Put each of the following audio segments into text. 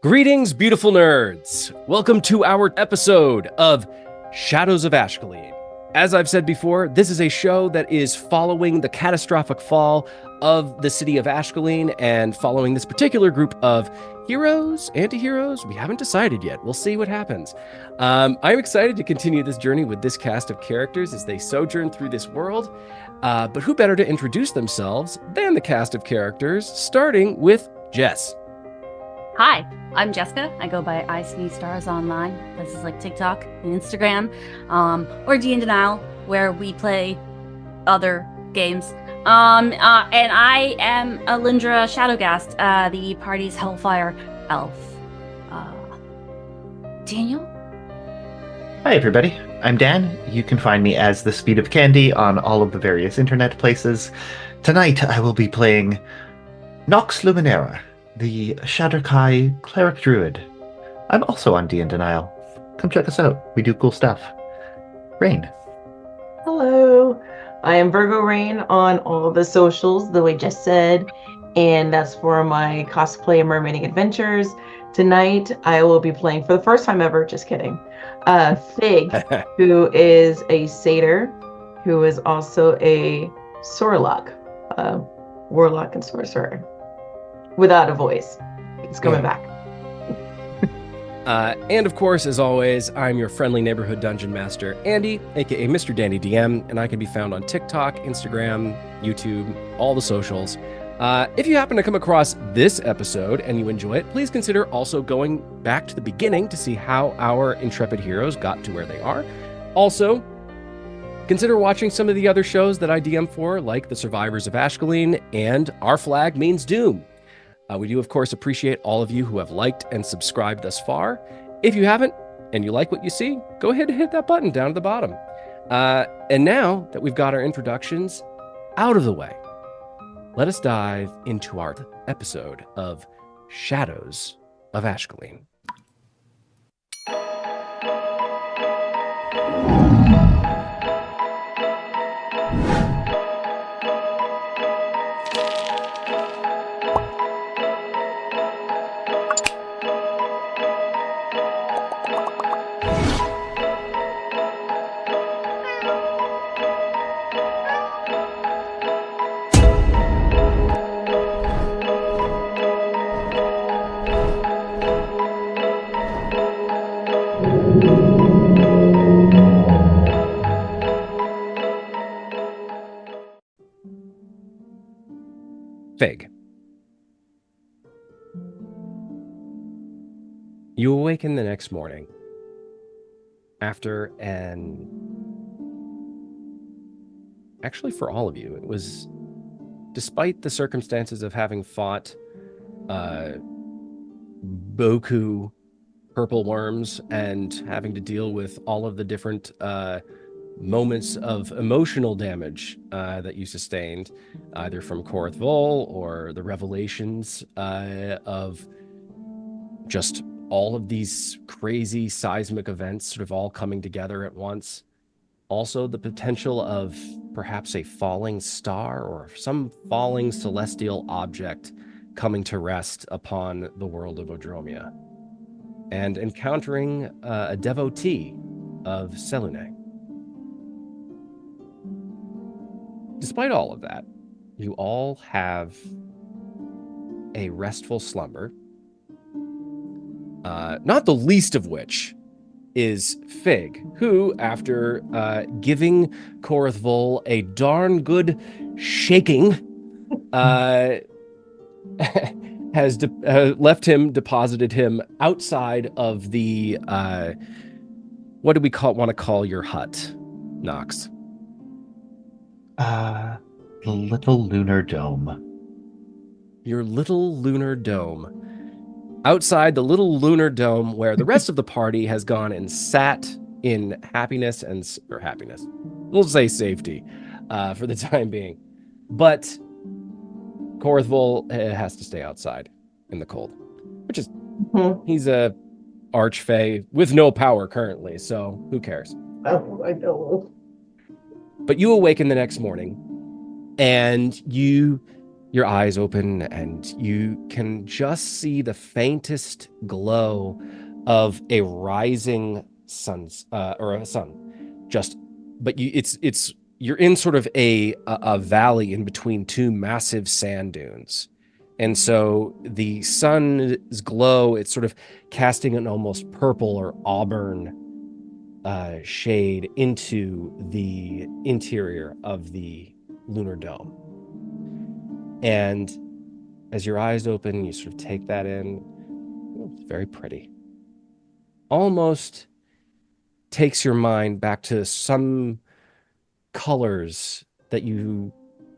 Greetings, beautiful nerds! Welcome to our episode of Shadows of Ashcaleen. As I've said before, this is a show that is following the catastrophic fall of the city of Ashcaleen and following this particular group of heroes, anti-heroes. We haven't decided yet. We'll see what happens. I'm excited to continue this journey with this cast of characters as they sojourn through this world. But who better to introduce themselves than the cast of characters, starting with Jess. Hi, I'm Jessica. I go by I See Stars Online. This is like TikTok and Instagram, or D&Denial, where we play other games. And I am Elindra Shadowgast, the party's Hellfire elf. Daniel? Hi everybody, I'm Dan. You can find me as the Speed of Candy on all of the various internet places. Tonight I will be playing Nox Luminera, the Shadowkai Cleric Druid. I'm also on D&Denial. Come check us out. We do cool stuff. Rain. Hello. I am Virgo Rain on all the socials, the way Jess said, and that's for my cosplay and mermaiding adventures. Tonight, I will be playing for the first time ever, just kidding, Fig, who is a satyr, who is also a Sorlock, warlock and sorcerer. Without a voice. It's coming back. And of course, as always, I'm your friendly neighborhood dungeon master, Andy, aka Mr.DanDyDM, and I can be found on TikTok, Instagram, YouTube, all the socials. If you happen to come across this episode and you enjoy it, please consider also going back to the beginning to see how our intrepid heroes got to where they are. Also, consider watching some of the other shows that I DM for, like The Survivors of Ashcaleen and Our Flag Means Doom. We do, of course, appreciate all of you who have liked and subscribed thus far. If you haven't, and you like what you see, go ahead and hit that button down at the bottom. And now that we've got our introductions out of the way, let us dive into our episode of Shadows of Ashcaleen. Fig. You awaken the next morning after actually, for all of you, it was, despite the circumstances of having fought Boku purple worms and having to deal with all of the different moments of emotional damage that you sustained, either from Korrith Vol or the revelations of just all of these crazy seismic events sort of all coming together at once. Also, the potential of perhaps a falling star or some falling celestial object coming to rest upon the world of Odromia, and encountering a devotee of Selune. Despite all of that, you all have a restful slumber, not the least of which is Fig, who, after giving Korrith Vol a darn good shaking, has left him, deposited him outside of the, what do we want to call your hut, Nox? The little lunar dome. Your little lunar dome. Outside the little lunar dome where the rest of the party has gone and sat in happiness. We'll say safety for the time being. But Korrith Vol has to stay outside in the cold, which is, he's a archfey with no power currently, so who cares? Oh, I know. But you awaken the next morning and you your eyes open and you can just see the faintest glow of a rising sun, or a sun. But you're in sort of a valley in between two massive sand dunes. And so the sun's glow, it's sort of casting an almost purple or auburn shade into the interior of the lunar dome. And as your eyes open, you sort of take that in. It's very pretty. Almost takes your mind back to some colors that you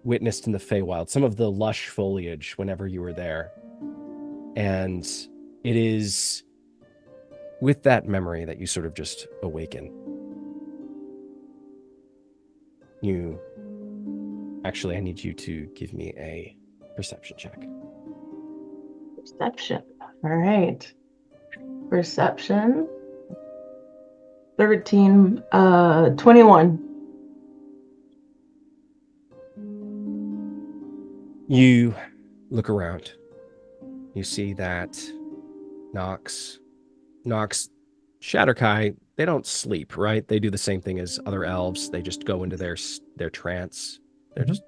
witnessed in the Feywild, some of the lush foliage whenever you were there. And it is with that memory that you sort of just awaken. Actually, I need you to give me a perception check. Perception. All right. Perception. 13, 21. You look around. You see that Nox, Shatterkai, they don't sleep, right? They do the same thing as other elves. They just go into their trance. They're just,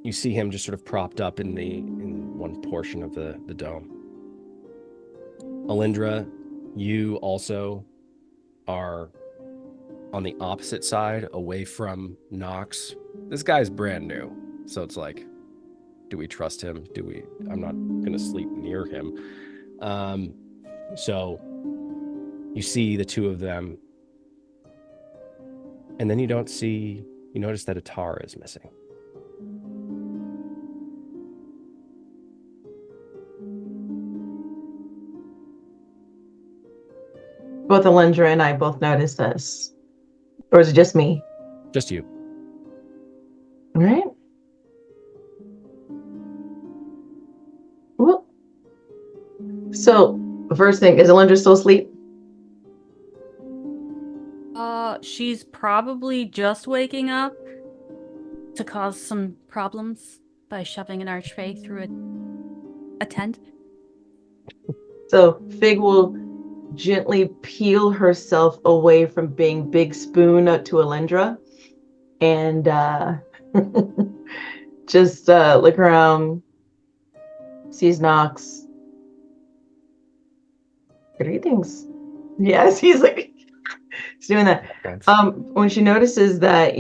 you see him just sort of propped up in one portion of the dome. Elindra, you also are on the opposite side, away from Nox. This guy's brand new, so it's like, do we trust him? I'm not gonna sleep near him. So you see the two of them, and then you notice that Atarah is missing. Both Elindra and I both noticed this. Or is it just me? Just you. All right. Well, so the first thing, is Elindra still asleep? She's probably just waking up to cause some problems by shoving an archfey through a tent. So Fig will gently peel herself away from being Big Spoon to Elindra and just look around, sees Nox. Greetings. Yes, he's like, he's doing that. When she notices that,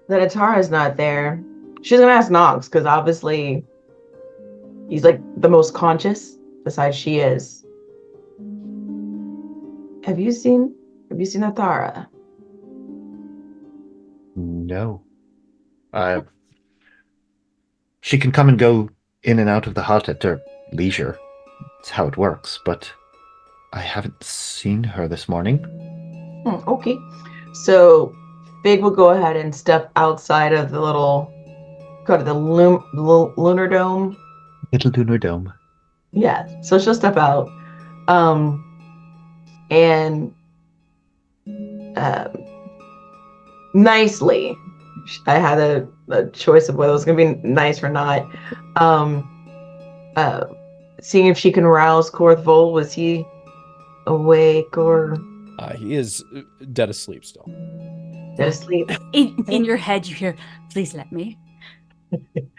that Atarah's not there, she's gonna ask Nox, because obviously he's like the most conscious, besides she is. Have you seen Atarah? No. She can come and go in and out of the hut at her leisure. It's how it works, but I haven't seen her this morning. Okay. So Fig will go ahead and step outside of the lunar dome. Little lunar dome. Yeah. So she'll step out. And nicely, I had a choice of whether it was going to be nice or not. Seeing if she can rouse Korrith. Was he awake or? He is dead asleep still. Dead asleep. In your head, you hear, "Please let me."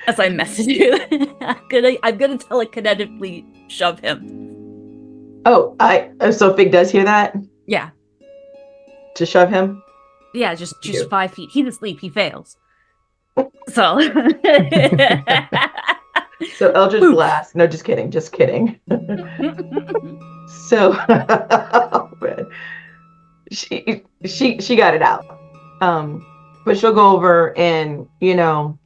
As I message you, I'm gonna telekinetically shove him. Oh, so Fig does hear that? Yeah. To shove him? Yeah, just 5 feet. He's asleep. He fails. So. So Eldritch Blast. No, just kidding. So, oh, man. She got it out. But she'll go over and kneel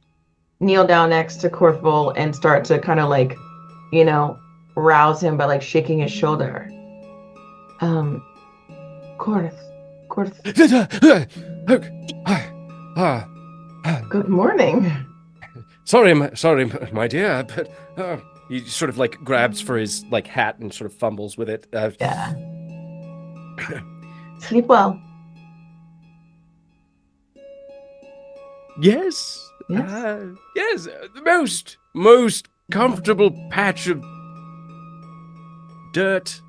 down next to Korrith and start to kind of like, rouse him by like shaking his shoulder. Korrith. Good morning. Sorry, my dear, but he sort of like grabs for his like hat and sort of fumbles with it. Yeah. Sleep well. Yes. Yes. Yes. The most comfortable patch of dirt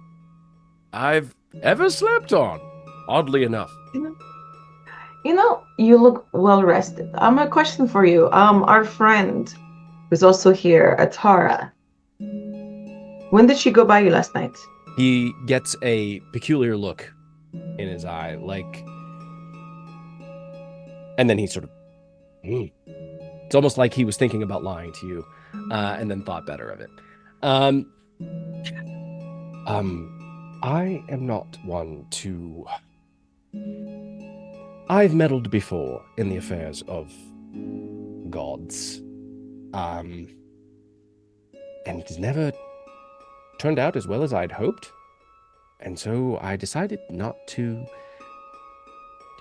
I've ever slept on. Oddly enough. You look well rested. A question for you. Our friend who's also here, Atarah. When did she go by you last night? He gets a peculiar look in his eye, like, and then he sort of, it's almost like he was thinking about lying to you, and then thought better of it. I am not one to. I've meddled before in the affairs of gods, and it has never turned out as well as I'd hoped, and so I decided not to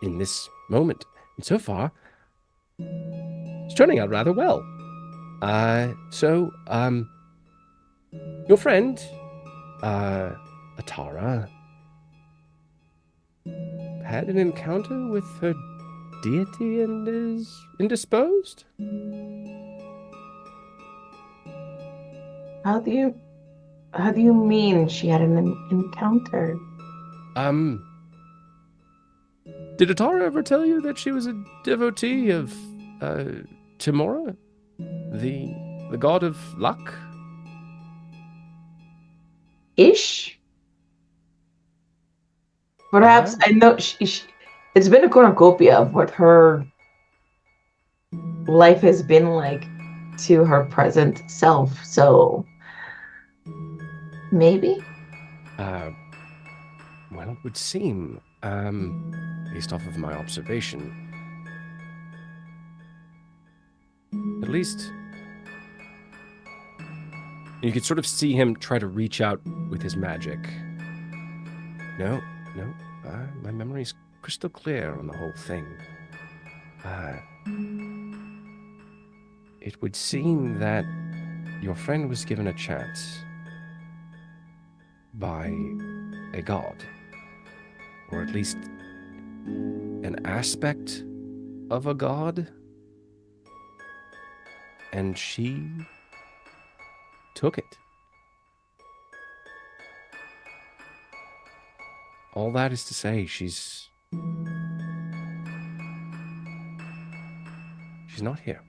in this moment. And so far, it's turning out rather well. Your friend, Atarah, had an encounter with her deity and is indisposed? How do you mean she had an encounter? Did Atarah ever tell you that she was a devotee of, Timora? The god of luck? Ish? Perhaps I know it's been a cornucopia of what her life has been like to her present self, so maybe? Well, it would seem, based off of my observation, at least you could sort of see him try to reach out with his magic. No, my memory's crystal clear on the whole thing. It would seem that your friend was given a chance by a god, or at least an aspect of a god, and she took it. All that is to say, she's not here.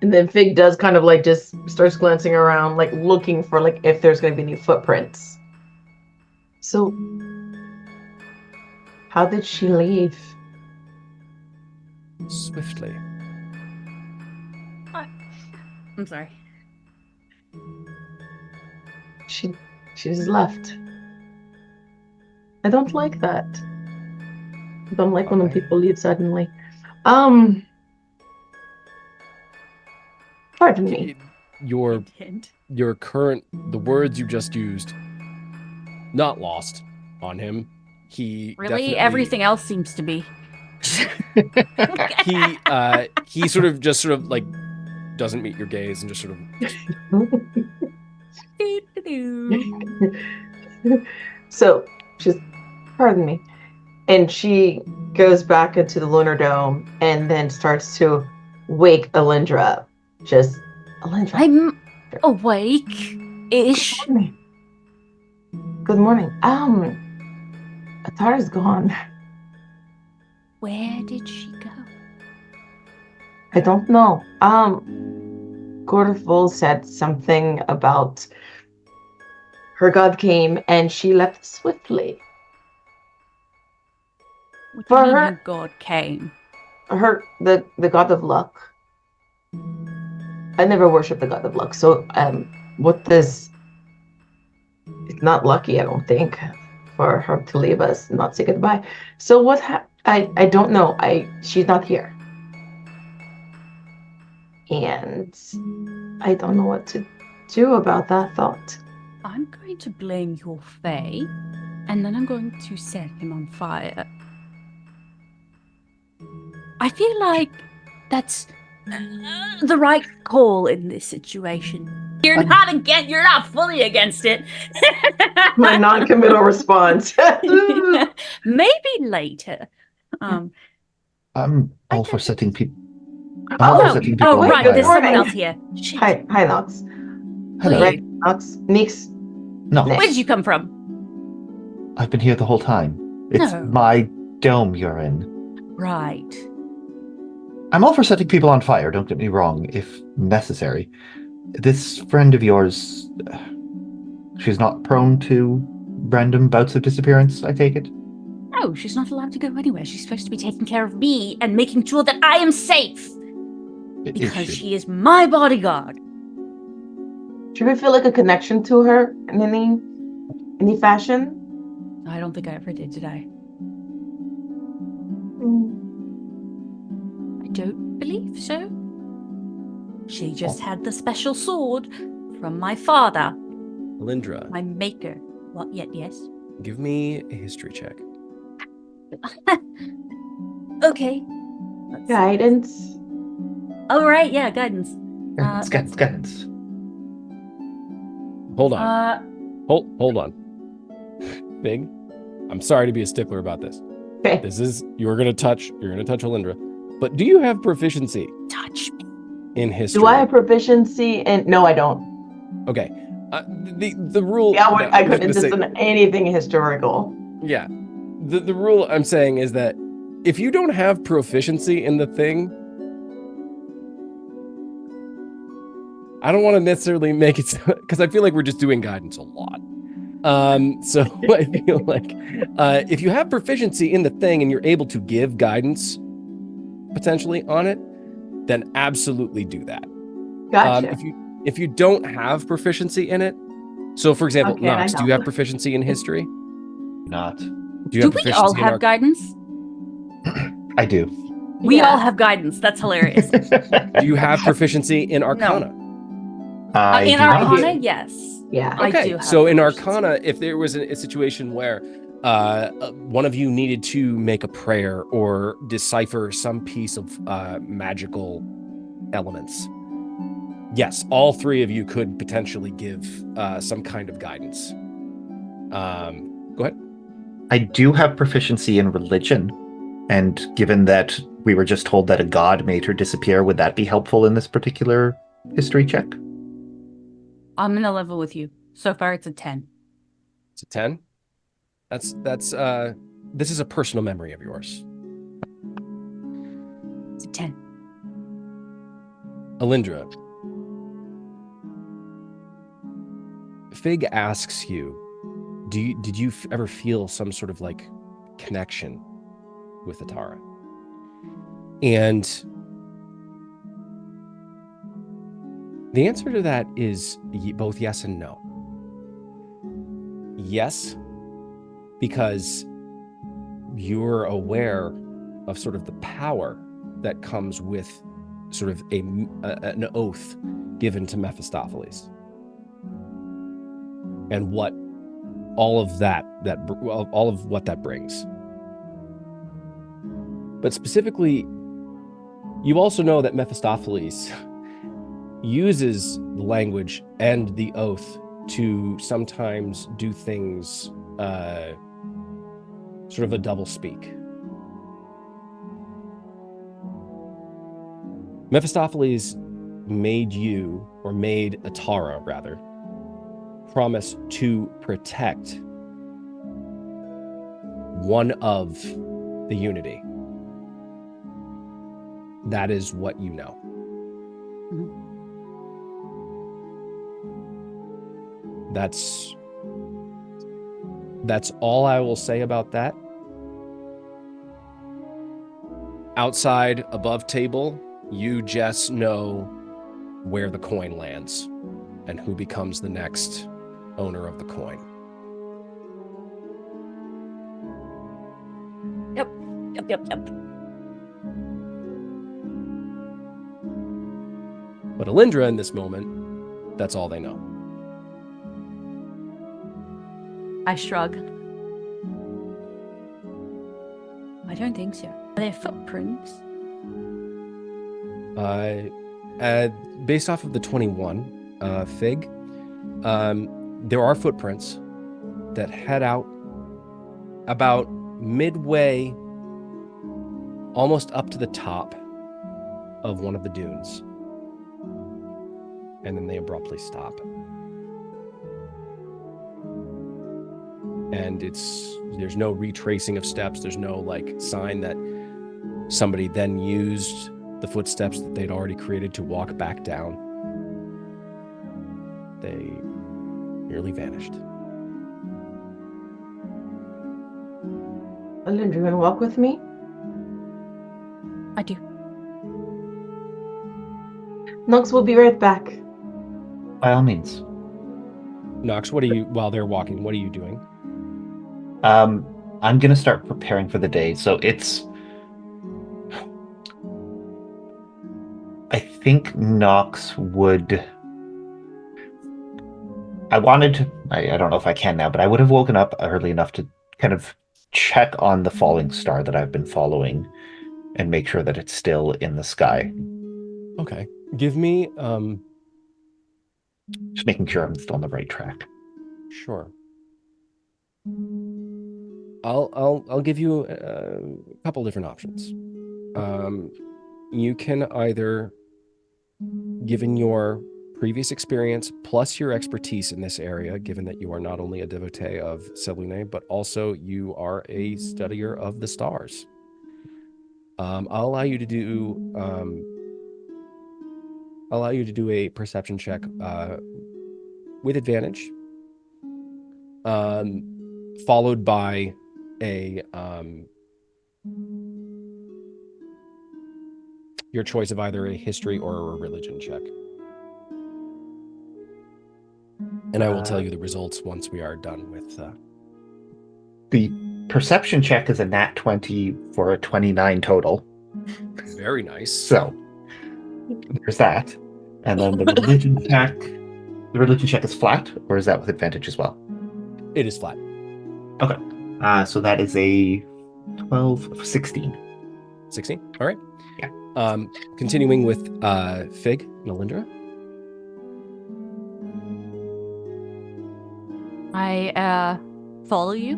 And then Fig does kind of like just starts glancing around, like looking for like if there's going to be any footprints. So, how did she leave? Swiftly. I'm sorry. She just left. I don't like that. I don't like when people leave suddenly. Pardon me. Your current, the words you just used, not lost on him. He really everything else seems to be. He sort of like doesn't meet your gaze and just sort of. So she's, pardon me, and she goes back into the lunar dome and then starts to wake Elindra up. Just Elindra. I'm awake-ish. Good morning. Atarah's gone. Where did she go? I don't know. Korrith said something about her god came and she left swiftly. What do you mean her god came? The god of luck. I never worshipped the god of luck, so it's not lucky, I don't think, for her to leave us and not say goodbye. So what I don't know. She's not here. And I don't know what to do about that thought. I'm going to blame your Fae, and then I'm going to set him on fire. I feel like that's the right call in this situation. You're not fully against it. My non-committal response. Maybe later. I'm I all for don't- setting people. Oh, setting people on right. fire. There's someone morning. else here. Shit. Hi, Nox. Hello. Wait. Right, Nox. Nix. No, Where did you come from? I've been here the whole time. It's No. my dome you're in. Right. I'm all for setting people on fire, don't get me wrong, if necessary. This friend of yours, she's not prone to random bouts of disappearance, I take it? No, she's not allowed to go anywhere. She's supposed to be taking care of me and making sure that I am safe. Because she is my bodyguard. Should we feel like a connection to her in any fashion? I don't think I ever did I? I don't believe so. She just had the special sword from my father, Elindra, my maker. What? Yes. give me a history check. Okay. Let's see. Guidance. Oh, right. Yeah, guidance. Guidance. Hold on. Hold on. Fig, I'm sorry to be a stickler about this. Okay. You're gonna touch Elindra. But do you have proficiency Touch me. in history? Do I have proficiency in? No, I don't. Okay. The rule. Yeah, no, I I'm just couldn't gonna just say- done anything historical. Yeah. The rule I'm saying is that if you don't have proficiency in the thing, I don't want to necessarily make it because I feel like we're just doing guidance a lot. So I feel like if you have proficiency in the thing and you're able to give guidance potentially on it, then absolutely do that. Gotcha. If you don't have proficiency in it, so for example, Okay, Nox, I do you know. have proficiency in history? Not. Do you Do have we proficiency all in have guidance? I do. We Yeah. all have guidance. That's hilarious. Do you have proficiency in Arcana? I In do not. Arcana, yes. Yeah. I Okay, do have so in proficiency. Arcana, if there was a situation where one of you needed to make a prayer or decipher some piece of magical elements, yes, all three of you could potentially give some kind of guidance. Go ahead. I do have proficiency in religion, and given that we were just told that a god made her disappear, would that be helpful in this particular history check? I'm gonna level with you. So far, it's a 10. It's a 10. That's this is a personal memory of yours. It's a 10. Elindra, Fig asks you, did you ever feel some sort of like connection with Atarah? And the answer to that is both yes and no. Yes, because you're aware of sort of the power that comes with sort of an oath given to Mephistopheles, and what all of what that brings. But specifically, you also know that Mephistopheles uses the language and the oath to sometimes do things sort of a double speak. Mephistopheles made Atarah rather, promise to protect one of the unity. That is what you know. That's all I will say about that. Outside, above table, you just know where the coin lands and who becomes the next owner of the coin. Yep. But Elindra, in this moment, that's all they know. I shrug. I don't think so. Are there footprints? Based off of the 21, Fig, there are footprints that head out about midway, almost up to the top of one of the dunes. And then they abruptly stop. And there's no retracing of steps. There's no like sign that somebody then used the footsteps that they'd already created to walk back down. They merely vanished. Elindra, you want to walk with me? I do. Nox will be right back. By all means. Nox, while they're walking, what are you doing? I'm gonna start preparing for the day. So I think Nox would. I don't know if I can now, but I would have woken up early enough to kind of check on the falling star that I've been following and make sure that it's still in the sky. Okay. Give me Just making sure I'm still on the right track. sure. I'll give you a couple different options. You can either, given your previous experience plus your expertise in this area, given that you are not only a devotee of Selune, but also you are a studier of the stars, I'll allow you to do a perception check with advantage, followed by your choice of either a history or a religion check. And I will tell you the results once we are done with... The perception check is a nat 20 for a 29 total. Very nice. So, there's that. And then the religion check... The religion check is flat, or is that with advantage as well? It is flat. Okay. So that is a 12, 16. 16? All right. Yeah. Continuing with Fig and Elindra. I follow you.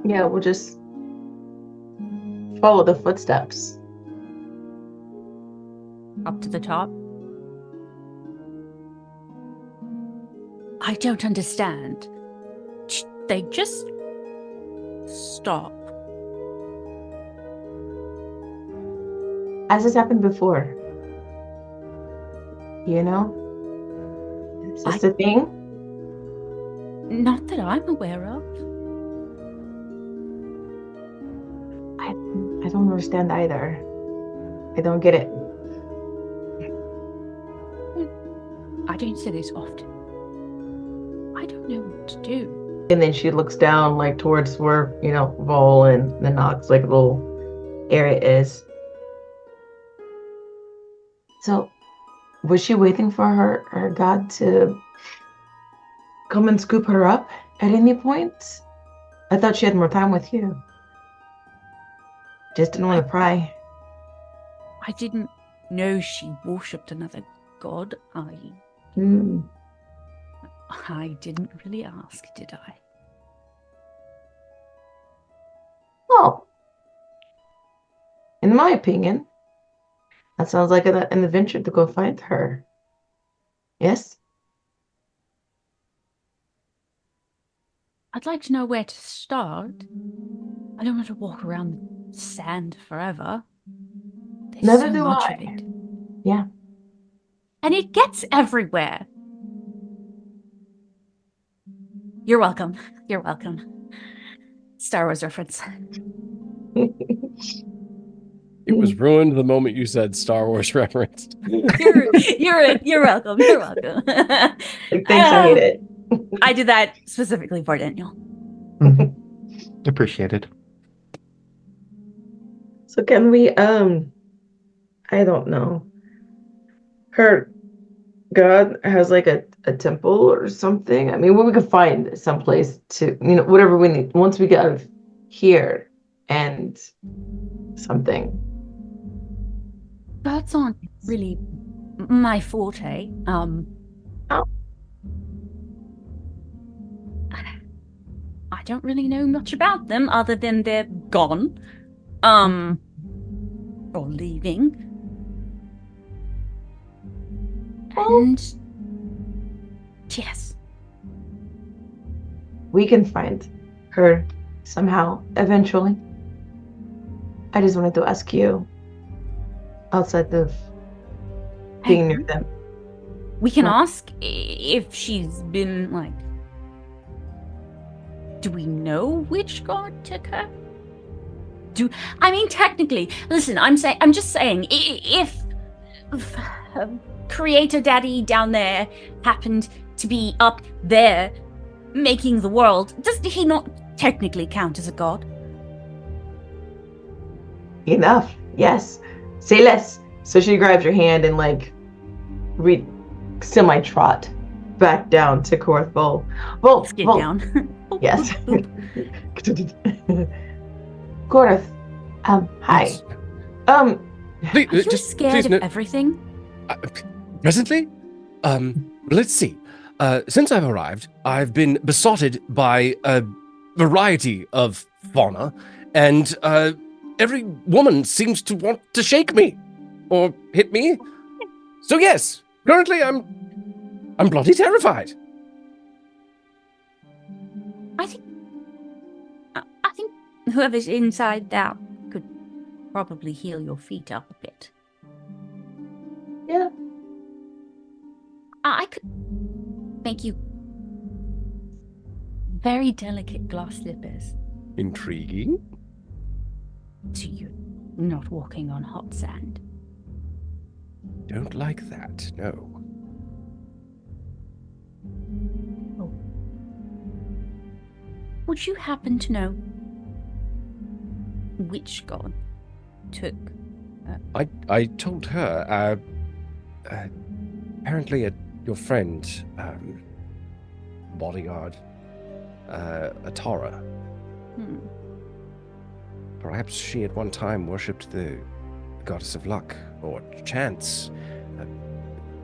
Yeah, we'll just follow the footsteps. Up to the top. I don't understand. They just stop. As has happened before. You know? Is this a thing? Not that I'm aware of. I don't understand either. I don't get it. I don't say this often. I don't know what to do. And then she looks down, like, towards where, Vol and the Nox, like, little area is. So, was she waiting for her god to come and scoop her up at any point? I thought she had more time with you. Just didn't want to pry. I didn't know she worshipped another god. I didn't really ask, did I? Well, in my opinion, that sounds like an adventure to go find her. Yes? I'd like to know where to start. I don't want to walk around the sand forever. There's Neither so do much I. of it. Yeah. And it gets everywhere. You're welcome. You're welcome. Star Wars reference. It was ruined the moment you said Star Wars reference. You're welcome. You're welcome. Thanks, I hate it. I did that specifically for Daniel. Appreciated. So can we, I don't know. Her god has like a temple or something. I mean, we could find someplace to, whatever we need once we get out of here and something. Gods aren't really my forte. Oh. I don't really know much about them other than they're gone. Or leaving. Well, And yes. we can find her somehow, eventually. I just wanted to ask you, outside of being near them. We can ask if she's been, like... Do we know which god took her? I mean, technically, listen, I'm just saying, if Creator Daddy down there happened to be up there making the world, does he not technically count as a god? Enough. Yes. Say less. So she grabs your hand and we semi-trot back down to Korrith Bowl. Skid down. Yes. Korrith. Hi. Yes. Are you scared of everything? Presently? Let's see. Since I've arrived, I've been besotted by a variety of fauna, and every woman seems to want to shake me or hit me. So yes, currently I'm bloody terrified. I think whoever's inside that could probably heal your feet up a bit. Yeah. I could make you very delicate glass slippers, Intriguing. so you're not walking on hot sand. Don't like that, no. Would you happen to know which god took? I told her, apparently your friend, bodyguard, Atarah. Perhaps she at one time worshipped the goddess of luck, or chance,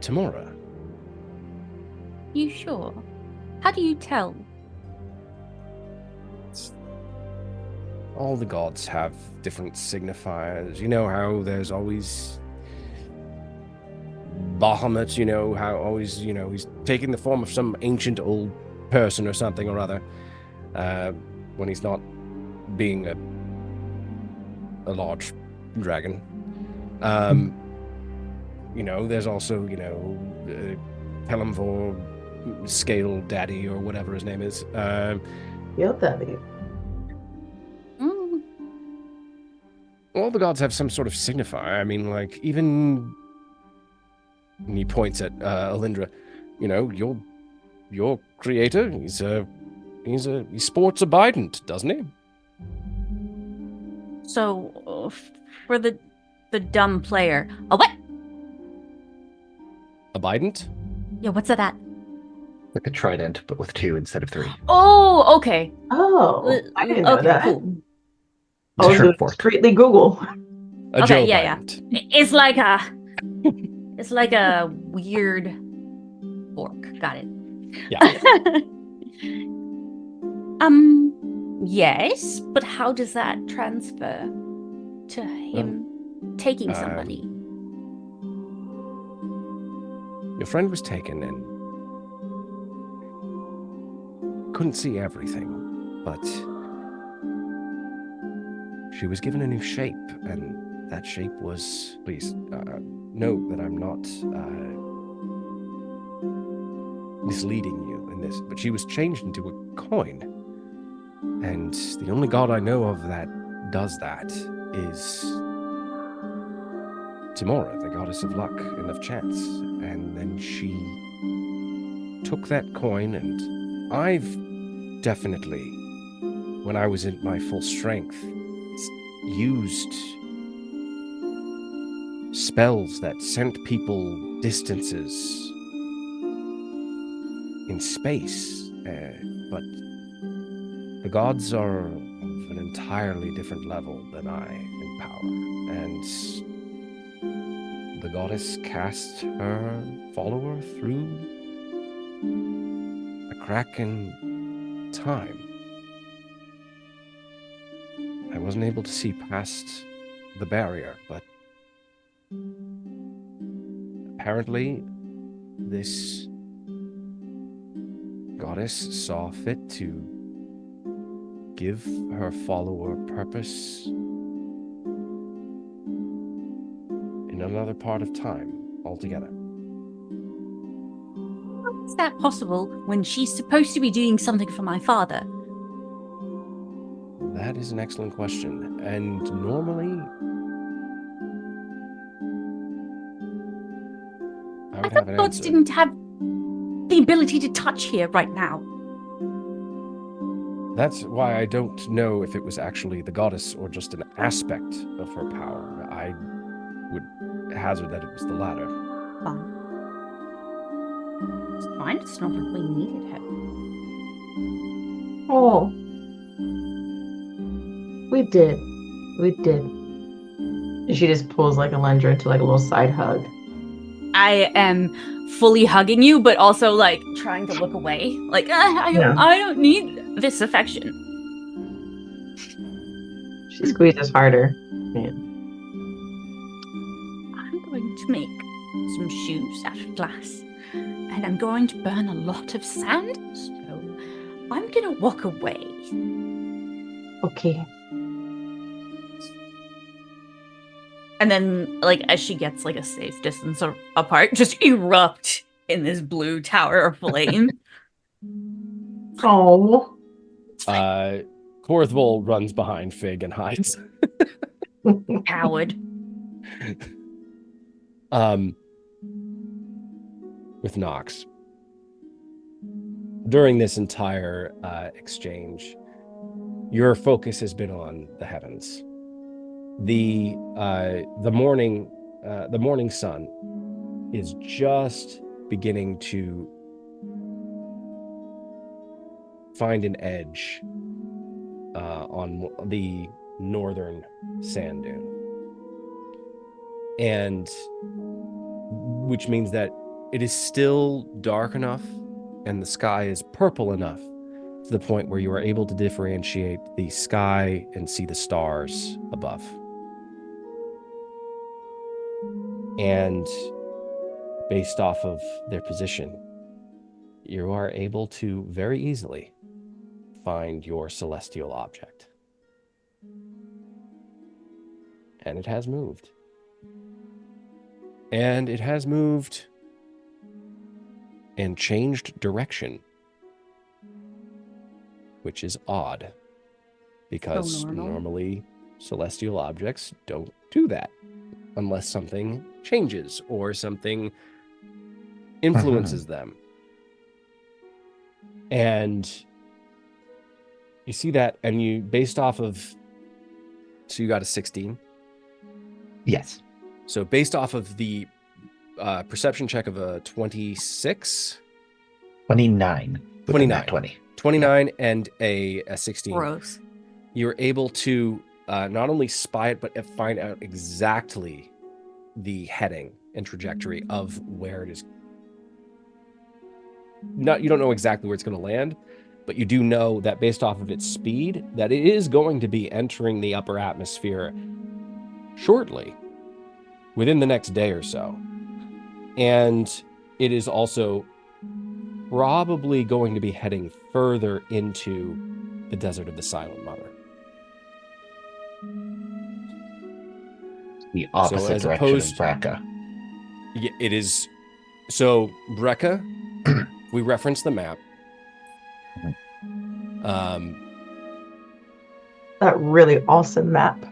Tamora. You sure? How do you tell? All the gods have different signifiers. You know how there's always Bahamut, you know, how always, you know, he's taking the form of some ancient old person or something or other, when he's not being a large dragon. You know, there's also, you know, Pelamvor, Scale Daddy, or whatever his name is. Scale Daddy. All the gods have some sort of signifier. I mean, like, even... And he points at Elindra. You know, your creator, he sports a bident, doesn't he? So, for the dumb player, a what? A bident? Yeah, what's that? Like a trident, but with 2 instead of 3. Oh, okay. Oh, I didn't know okay, that. cool. It's a Also, short fork. discreetly Google. A Okay, Joe yeah. bident. It's like a weird fork. Got it. Yeah. Yes, but how does that transfer to him taking somebody? Your friend was taken and couldn't see everything, but she was given a new shape, and that shape was... Please, know that I'm not misleading you in this, but she was changed into a coin. And the only god I know of that does that is Tamora, the goddess of luck and of chance. And then she took that coin, and I've definitely, when I was in my full strength, used spells that sent people distances in space, but the gods are of an entirely different level than I in power, and the goddess cast her follower through a crack in time. I wasn't able to see past the barrier, but apparently this goddess saw fit to give her follower purpose in another part of time altogether. How is that possible when she's supposed to be doing something for my father? That is an excellent question. And normally, I I would have thought an gods answer. didn't have the ability to touch here right now. That's why I don't know if it was actually the goddess or just an aspect of her power. I would hazard that it was the latter. Fine. It's fine. It's not like we needed her. Oh. We did. And she just pulls like Elindra into like a little side hug. I am fully hugging you, but also like trying to look away. Like I don't need this affection. She squeezes harder. Man. I'm going to make some shoes out of glass, and I'm going to burn a lot of sand. So I'm gonna walk away. Okay. And then, like, as she gets like a safe distance apart, just erupt in this blue tower of flame. Oh. Korrith runs behind Fig and hides. Coward. With Nox. During this entire exchange, your focus has been on the heavens. The morning sun is just beginning to find an edge on the northern sand dune, and which means that it is still dark enough and the sky is purple enough to the point where you are able to differentiate the sky and see the stars above. And based off of their position, you are able to very easily find your celestial object. And it has moved. And it has moved and changed direction, which is odd, because normally celestial objects don't do that unless something changes or something influences them. And you see that, and you, based off of, so you got a 16? Yes. So based off of the perception check of a 26? 29. 29. 20. 29 and a 16. Gross. You're able to not only spy it, but find out exactly the heading and trajectory of where it is. You don't know exactly where it's going to land, but you do know that based off of its speed, that it is going to be entering the upper atmosphere shortly, within the next day or so. And it is also probably going to be heading further into the desert of the Silent Mother. The opposite direction of Brekka. It is. So Brekka, we reference the map. That really awesome map.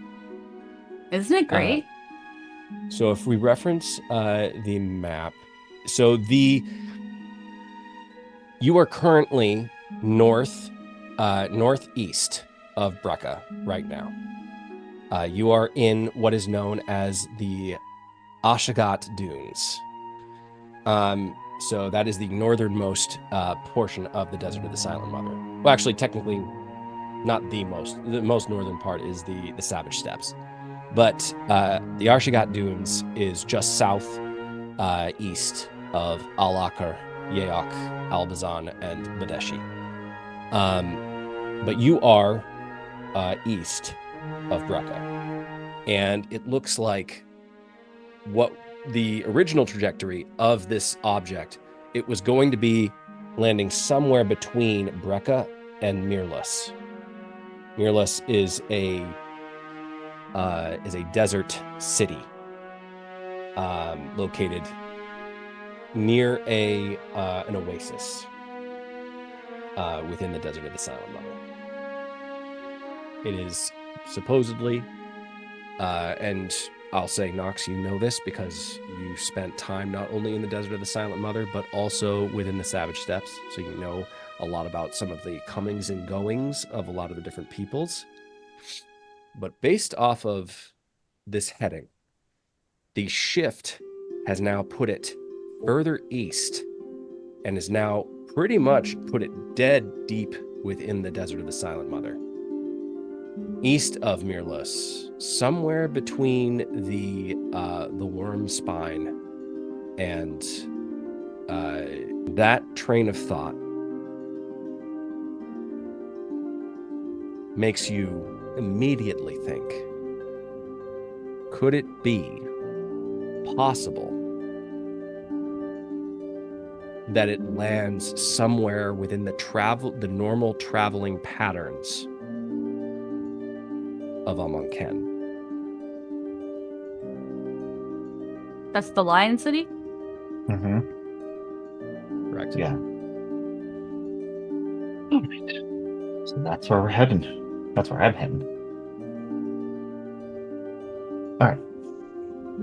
Isn't it great? So if we reference the map, so you are currently northeast of Brekka right now. You are in what is known as the Ashcaleen Dunes. So that is the northernmost portion of the Desert of the Silent Mother. Well, actually, technically, not the most. The most northern part is the Savage Steppes. But the Arshigat Dunes is just south east of Al-Akar, Yeok, Albazan, and Badeshi. But you are east of Brekka. And it looks like what the original trajectory of this object, it was going to be landing somewhere between Brekka and Mirlus. Mirlus is a desert city located near an oasis within the Desert of the Silent Mother. It is supposedly, and I'll say, Nox, you know this because you spent time not only in the Desert of the Silent Mother, but also within the Savage Steppes, so you know a lot about some of the comings and goings of a lot of the different peoples. But based off of this heading, the shift has now put it further east and is now pretty much put it dead deep within the Desert of the Silent Mother. East of Mirlus, somewhere between the Worm Spine and that train of thought makes you immediately think, could it be possible that it lands somewhere within the normal traveling patterns of Amon Keng? That's the Lion City? Mm-hmm. Correct. Yeah. All right. So that's where we're heading. That's where I'm heading. All right.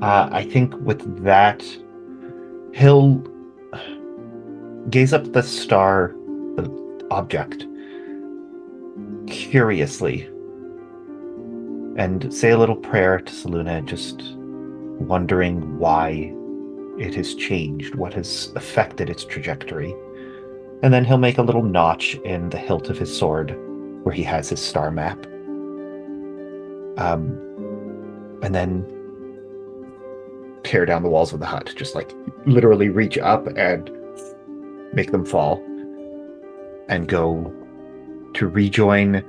I think with that, he'll gaze up at the star, the object, curiously, and say a little prayer to Selûne, just wondering why it has changed, what has affected its trajectory. And then he'll make a little notch in the hilt of his sword where he has his star map. And then tear down the walls of the hut, just like literally reach up and make them fall, and go to rejoin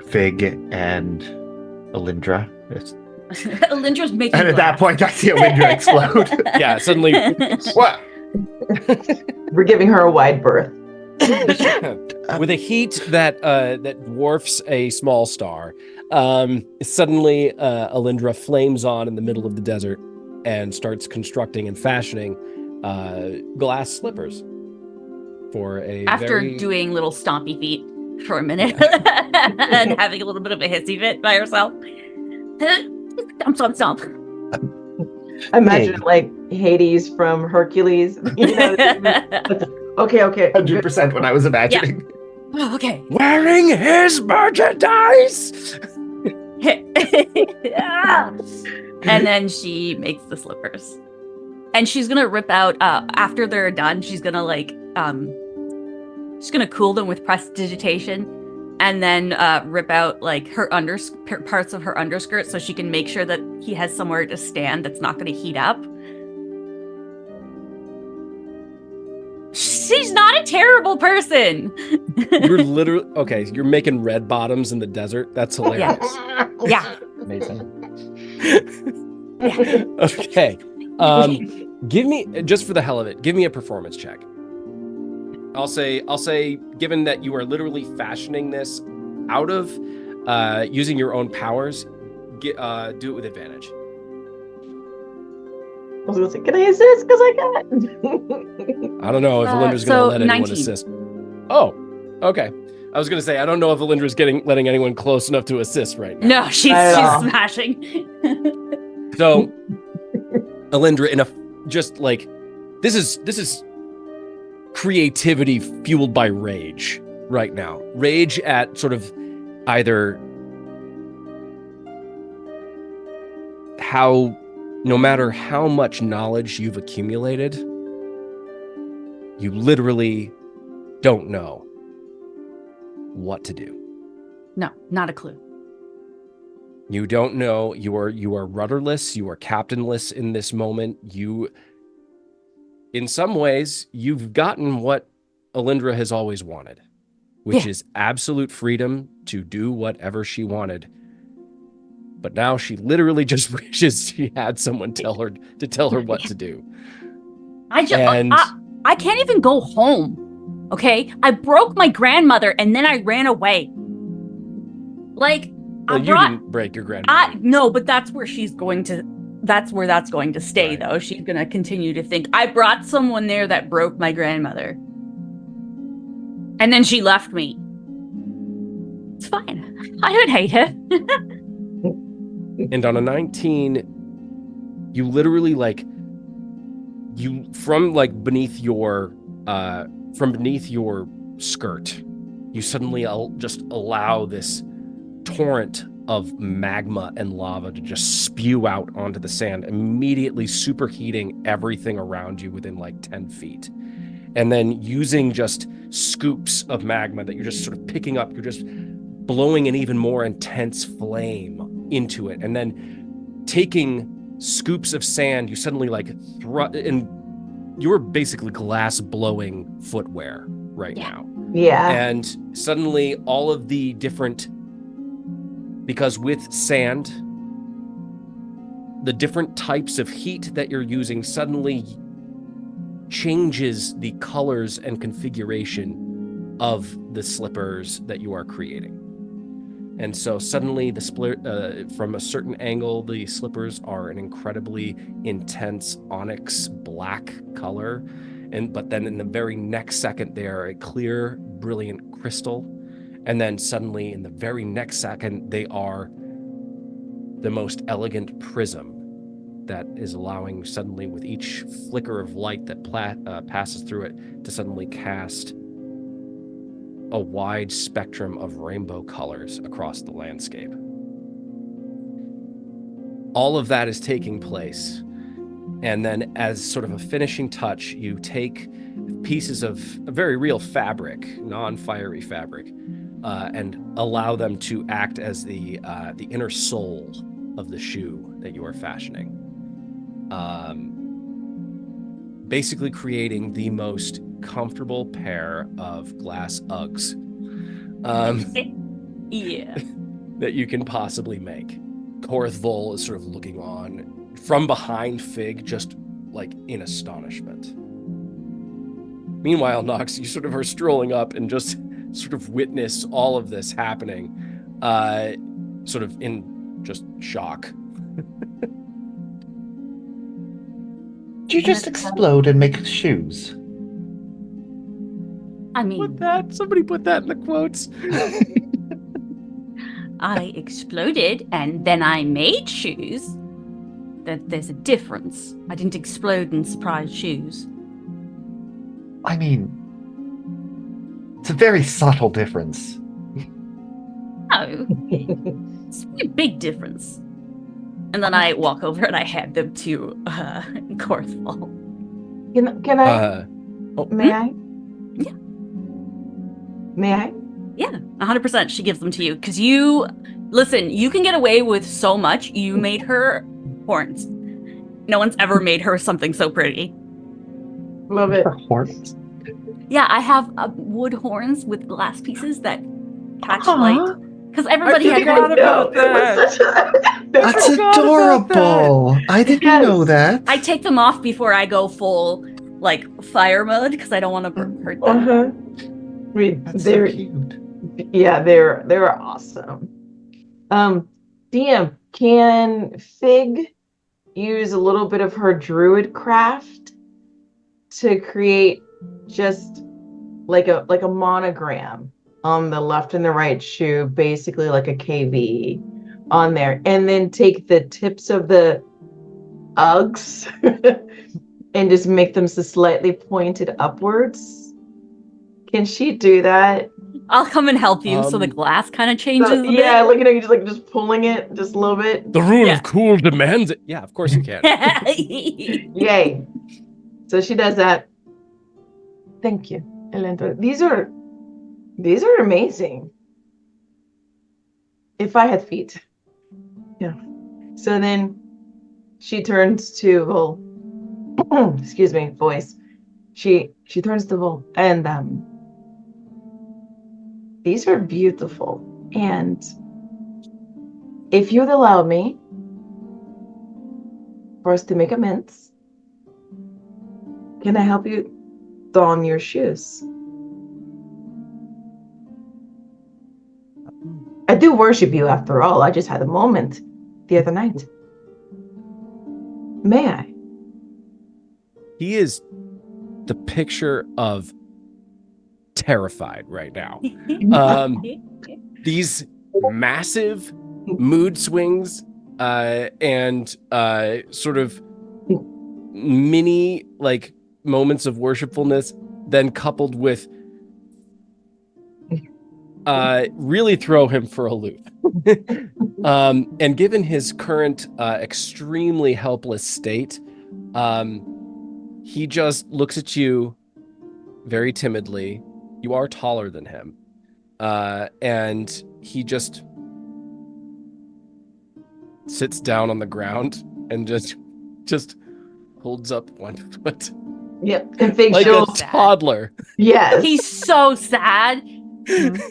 Fig and Elindra. Elindra's making And at that point, I see Elindra explode. Yeah, suddenly, what? We're giving her a wide berth. With a heat that dwarfs a small star, suddenly Elindra flames on in the middle of the desert and starts constructing and fashioning glass slippers for a After doing little stompy feet for a minute and having a little bit of a hissy fit by herself. Stomp. Imagine it like Hades from Hercules. You know, okay. 100% what I was imagining. Oh, okay. wearing his merchandise. And then she makes the slippers. And she's gonna rip out after they're done, she's gonna she's gonna cool them with prestidigitation and then rip out like her parts of her underskirt so she can make sure that he has somewhere to stand that's not gonna heat up. She's not a terrible person. You're literally okay. You're making red bottoms in the desert. That's hilarious. Yeah. Amazing. Okay. Give me, just for the hell of it, give me a performance check. I'll say, given that you are literally fashioning this out of using your own powers, do it with advantage. I was gonna say, can I assist? Because I got. I don't know if Elindra's gonna let anyone 19. assist. Oh, okay. I was gonna say I don't know if Elindra's letting anyone close enough to assist right now. No, she's smashing. So, Elindra, just like this is creativity fueled by rage right now. Rage at sort of either how, no matter how much knowledge you've accumulated, you literally don't know what to do. No, not a clue. You don't know. You are rudderless. You are captainless in this moment. In some ways, you've gotten what Elindra has always wanted, which is absolute freedom to do whatever she wanted. But now she literally just wishes she had someone tell her what to do. I can't even go home. Okay? I broke my grandmother and then I ran away. Like, well, you didn't break your grandmother. No, but that's where that's going to stay, right. Though. She's going to continue to think, I brought someone there that broke my grandmother. And then she left me. It's fine. I don't hate her. And on a 19, you literally from beneath your skirt, you suddenly just allow this torrent of magma and lava to just spew out onto the sand, immediately superheating everything around you within 10 feet. And then using just scoops of magma that you're just sort of picking up, you're just blowing an even more intense flame into it. And then taking scoops of sand, you suddenly and you're basically glass blowing footwear right now. Yeah. And suddenly all of the different, because with sand, the different types of heat that you're using suddenly changes the colors and configuration of the slippers that you are creating. And so suddenly from a certain angle, the slippers are an incredibly intense onyx black color. But then in the very next second, they are a clear, brilliant crystal. And then suddenly in the very next second, they are the most elegant prism that is allowing suddenly with each flicker of light that passes through it to suddenly cast a wide spectrum of rainbow colors across the landscape. All of that is taking place. And then as sort of a finishing touch, you take pieces of a very real fabric, non-fiery fabric, and allow them to act as the inner soul of the shoe that you are fashioning. Basically creating the most comfortable pair of glass Uggs that you can possibly make. Korrith Vol is sort of looking on from behind Fig, just in astonishment. Meanwhile, Nox, you sort of are strolling up and just sort of witness all of this happening, sort of in just shock. Did you just explode and make shoes? I mean... Somebody put that in the quotes. I exploded and then I made shoes. There's a difference. I didn't explode and surprise shoes. I mean, it's a very subtle difference. No. It's a big difference. And then I walk over and I hand them to Korrith Vol. Can I? May I? Yeah. May I? Yeah, 100%. She gives them to you because you can get away with so much. You made her horns. No one's ever made her something so pretty. Love it. Horns? Yeah, I have wood horns with glass pieces that catch light. Because everybody had forgot about that. That's adorable. I didn't know that. I take them off before I go full fire mode because I don't want to hurt them. That's so cute. Yeah, they're awesome. DM, can Fig use a little bit of her druid craft to create just like a monogram on the left and the right shoe, basically like a KV on there, and then take the tips of the Uggs and just make them so slightly pointed upwards? Can she do that? I'll come and help you so the glass kind of changes a bit. Yeah, just pulling it just a little bit. The rule of cool demands it. Yeah, of course you can. Yay. So she does that. Thank you, Elindra. These are amazing. If I had feet. So then she turns to Vol. Excuse me, voice. She turns to Vol, and these are beautiful. And if you'd allow me for us to make amends, can I help you don your shoes? I do worship you after all. I just had a moment the other night. May I? He is the picture of terrified right now. These massive mood swings and sort of mini like moments of worshipfulness, then coupled with really throw him for a loop. And given his current extremely helpless state, he just looks at you very timidly. You are taller than him. And he just sits down on the ground and just holds up one foot. Yep. And Fig like shows. a toddler. Yes. He's so sad.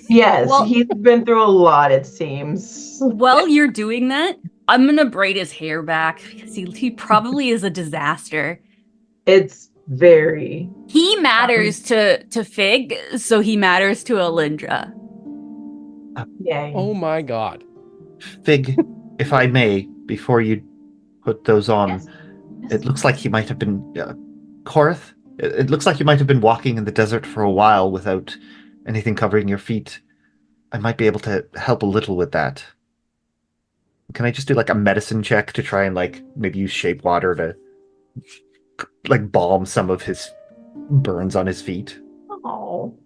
Yes. Well- He's been through a lot, it seems. While you're doing that, I'm gonna braid his hair back because he probably is a disaster. It's very. He matters to Fig, so he matters to Elindra. Yay. Oh my god. Fig, if I may, before you put those on, Yes. it looks like he might have been Korrith. It looks like you might have been walking in the desert for a while without anything covering your feet. I might be able to help a little with that. Can I just do like a medicine check to try and like maybe use shape water to like balm some of his burns on his feet? Oh.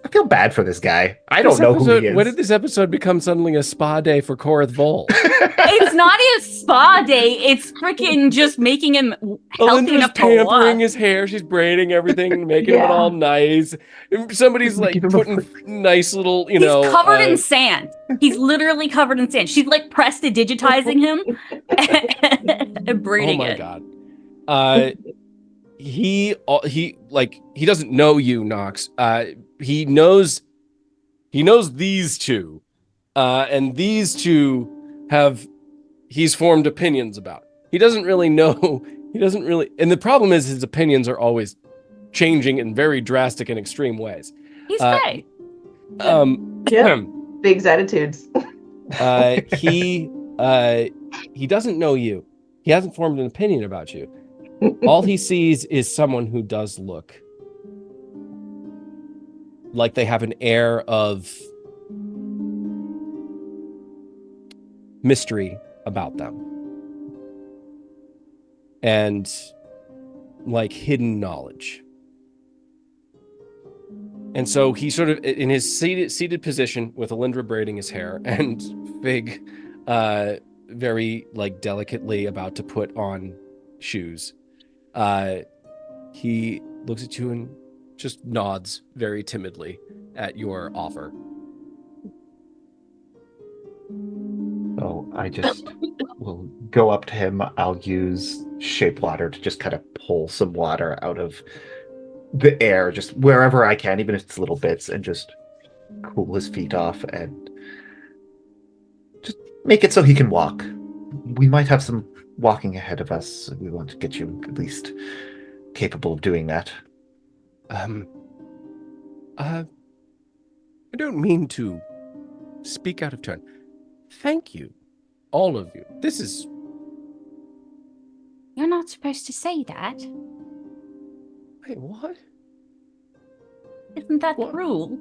I feel bad for this guy. I don't know who he is. When did this episode become suddenly a spa day for Korrith Vol? It's not a spa day. It's freaking just making him healthy Elindra's enough to pampering walk. his hair. She's braiding everything, making it Yeah. all nice. And somebody's like Give him a putting nice little, He's covered in sand. He's literally covered in sand. She's like prestidigitizing him and braiding oh my it. god. He doesn't know you, Nox. He knows these two, and these two he's formed opinions about. He doesn't really know. And the problem is his opinions are always changing in very drastic and extreme ways. He's Fae. Yeah. Fig's attitudes. He doesn't know you. He hasn't formed an opinion about you. All he sees is someone who does look like they have an air of mystery about them and like hidden knowledge. And so he sort of in his seated position with Elindra braiding his hair and Fig very like delicately about to put on shoes. He looks at you and just nods very timidly at your offer. So I just will go up to him. I'll use shape water to just kind of pull some water out of the air, just wherever I can, even if it's little bits, and just cool his feet off and just make it so he can walk. We might have some walking ahead of us. We want to get you at least capable of doing that. I don't mean to speak out of turn. Thank you, all of you. This is... You're not supposed to say that. Wait, what? Isn't that What? cruel?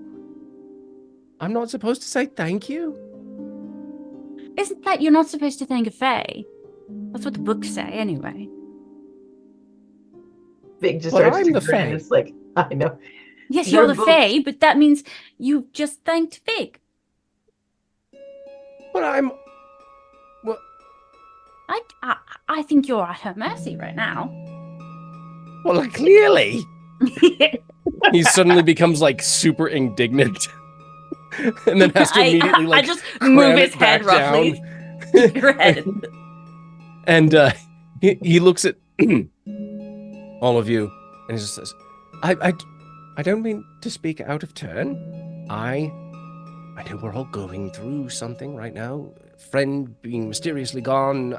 I'm not supposed to say thank you? Isn't that you're not supposed to thank a Fae? That's what the books say, anyway. Fig just But starts I'm to the grin. Fae. It's like, I know. Yes, Your you're the books- Fae, but that means you just thanked Fig. But I'm... Well, I think you're at her mercy right now. well, clearly. He suddenly becomes like super indignant. And then has to immediately like I just cram move it his head back roughly. down. Your head. And he looks at all of you and he just says, I don't mean to speak out of turn. I know we're all going through something right now. Friend being mysteriously gone,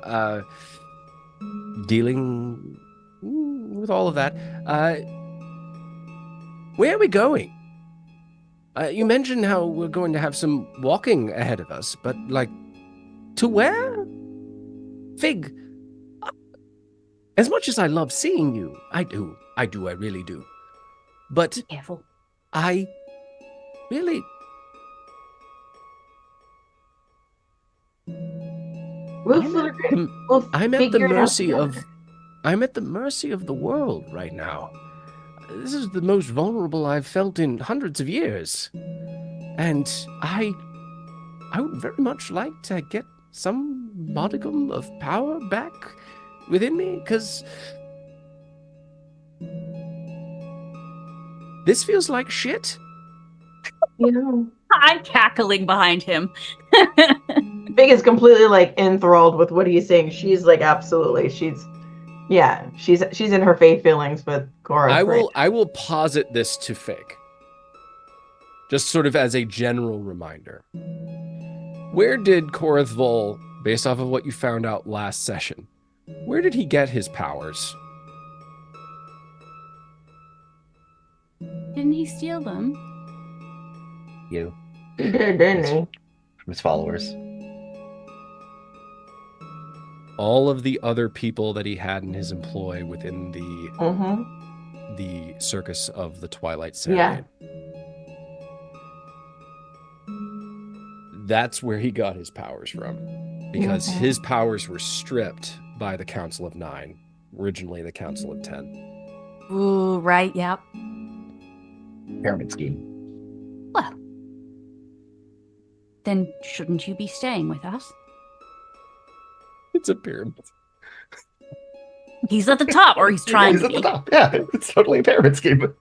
dealing with all of that. Where are we going? You mentioned how we're going to have some walking ahead of us, but, like, to where? Fig, as much as I love seeing you, I really do. But Be careful. I really... I'm at the mercy of... I'm at the mercy of the world right now. This is the most vulnerable I've felt in hundreds of years. And I would very much like to get some modicum of power back within me, because this feels like shit. You know, I'm cackling behind him. Big is completely like enthralled with what he's saying. She's like, absolutely. She's in her faith feelings with Korrith. I will posit this to Fig, just sort of as a general reminder. Where did Korrith Vol, based off of what you found out last session, where did he get his powers? Didn't he steal them? You. He did, didn't he? From his followers. All of the other people that he had in his employ within the circus of the Twilight Serenade. Yeah. That's where he got his powers from, because his powers were stripped by the Council of Nine, originally the Council of 10. Ooh, right, yep. Pyramid scheme. Well, then shouldn't you be staying with us? It's a pyramid. He's at the top, or he's trying He's to at the be. top. Yeah, it's totally a pyramid scheme.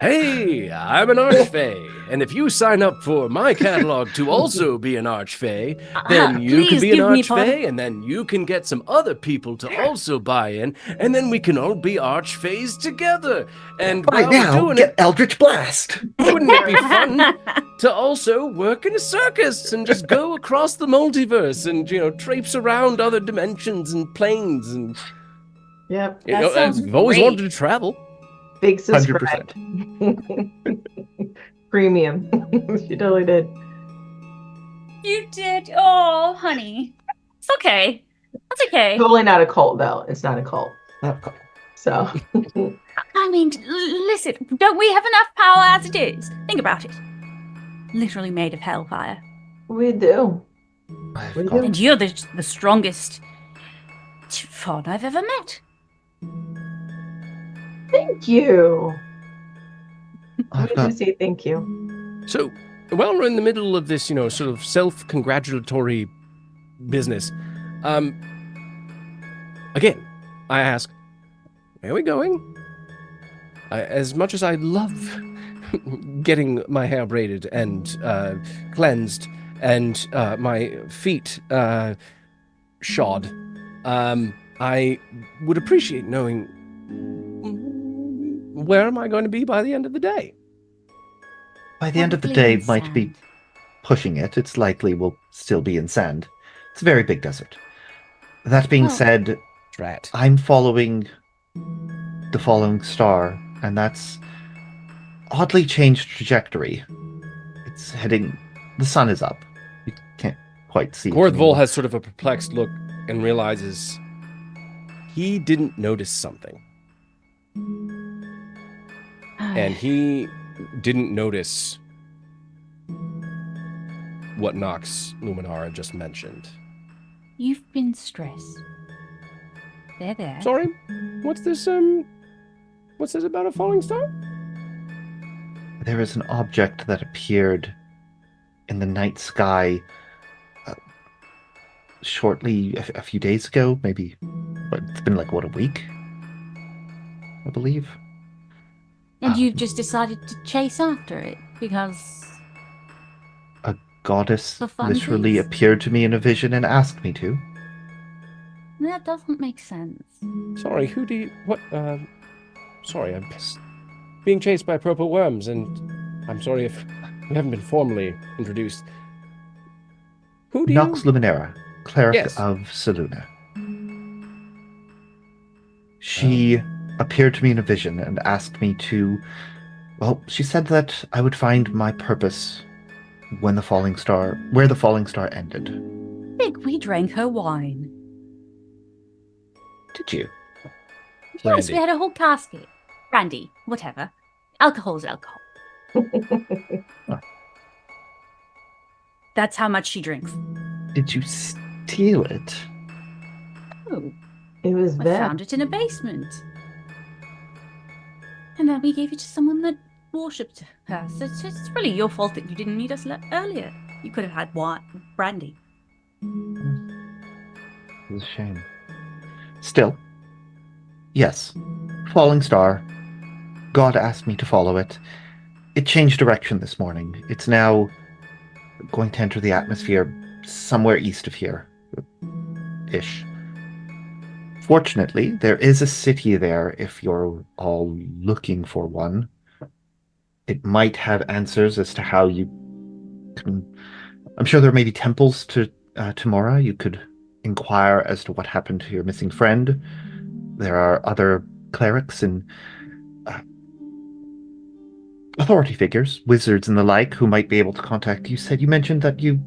Hey, I'm an Archfey, and if you sign up for my catalog to also be an Archfey, then you can Please be an give me part- Archfey, and then you can get some other people to also buy in, and then we can all be Archfeys together. And By while now, we're doing get it, Eldritch Blast. wouldn't it be fun to also work in a circus and just go across the multiverse and, traipse around other dimensions and planes and... Yep. That sounds I've always great. wanted to travel. Big 100%. subscribe. Premium. She totally did. You did. Oh, honey. It's okay. That's okay. Totally not a cult, though. It's not a cult. Oh, cool. So, I mean, listen, don't we have enough power as it is? Think about it. Literally made of hellfire. we do. I've We got- do. And you're the strongest Thorn I've ever met. Thank you. I've What did got you say? Thank you. So, while we're in the middle of this, sort of self-congratulatory business, again, I ask, where are we going? As much as I love getting my hair braided and cleansed and my feet shod, I would appreciate knowing, where am I going to be by the end of the day? By the end of the Probably day, in might be sand. pushing it. It's likely we'll still be in sand. It's a very big desert. That being Well- said, Drat. I'm following the falling star, and that's oddly changed trajectory. It's heading... The sun is up. You can't quite see it Korrith Vol anymore. has sort of a perplexed look and realizes he didn't notice something. And he didn't notice what Nox Luminara just mentioned. You've been stressed. There. Sorry? What's this about a falling star? There is an object that appeared in the night sky shortly, a few days ago, maybe. It's been like, what, a week? I believe. And you've just decided to chase after it because... goddess For literally funsies? appeared to me in a vision and asked me to. That doesn't make sense. Sorry, who do you... What, Sorry, I'm being chased by purple worms, and I'm sorry if we haven't been formally introduced. Who do you... Nox Luminera, cleric Yes. of Selûne. She appeared to me in a vision and asked me to... Well, she said that I would find my purpose when where the falling star ended. Think we drank her wine. Did you? Yes, Brandy. we had a whole casket. Brandy, whatever. Alcohol's alcohol. Oh. That's how much she drinks. Did you steal it? Oh, It was I bad. found it in a basement. And then we gave it to someone that worshipped her. So it's really your fault that you didn't meet us earlier. You could have had brandy. It was a shame. Still, yes. Falling star. God asked me to follow it. It changed direction this morning. It's now going to enter the atmosphere somewhere east of here. Ish. Fortunately, there is a city there if you're all looking for one. It might have answers as to how you can... I'm sure there may be temples to Tamora. You could inquire as to what happened to your missing friend. There are other clerics and authority figures, wizards and the like, who might be able to contact you. You mentioned that you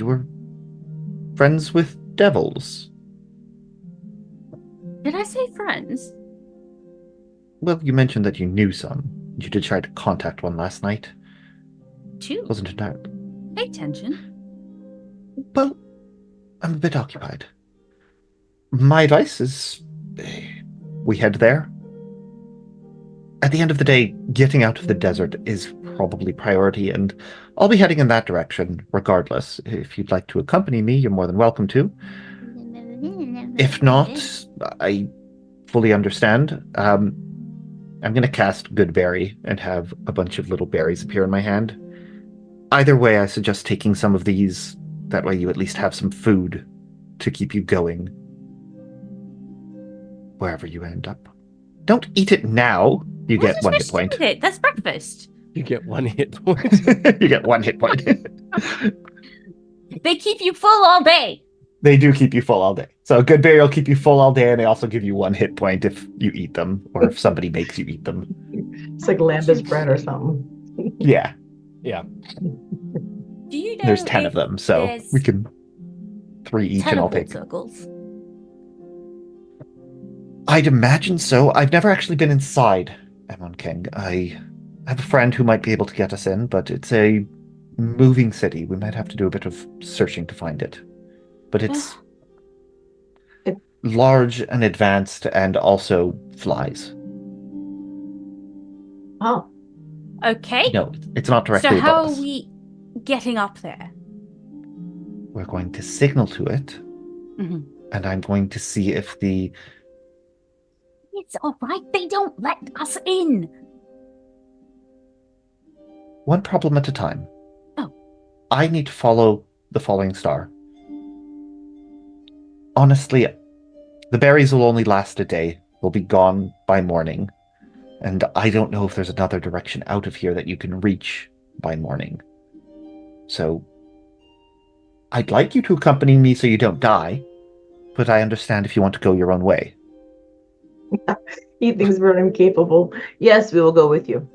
were friends with devils. Did I say friends? Well, you mentioned that you knew some. You did try to contact one last night. Two. Wasn't it that? Pay attention. Well, I'm a bit occupied. My advice is we head there. At the end of the day, getting out of the desert is probably priority, and I'll be heading in that direction regardless. If you'd like to accompany me, you're more than welcome to. If not, I fully understand. I'm going to cast Good Berry and have a bunch of little berries appear in my hand. Either way, I suggest taking some of these. That way you at least have some food to keep you going wherever you end up. Don't eat it now. You get 1 hit point. That's breakfast. You get 1 hit point. You get 1 hit point. They keep you full all day. They do keep you full all day. So Good Berry will keep you full all day, and they also give you 1 hit point if you eat them, or if somebody makes you eat them. It's like lambus bread or something. Yeah. Yeah. Do you know There's 10 of them, so there's we can 3 each, and I'll take. Circles? I'd imagine so. I've never actually been inside Amon Keng. I have a friend who might be able to get us in, but it's a moving city. We might have to do a bit of searching to find it. But it's large and advanced and also flies. Oh, Okay. No, it's not directly So how above are us. we getting up there? We're going to signal to it, Mhm. and I'm going to see if the... It's all right. They don't let us in. One problem at a time. Oh. I need to follow the falling star. Honestly, the berries will only last a day. They'll be gone by morning. And I don't know if there's another direction out of here that you can reach by morning. So, I'd like you to accompany me so you don't die, but I understand if you want to go your own way. he thinks we're incapable. Yes, we will go with you.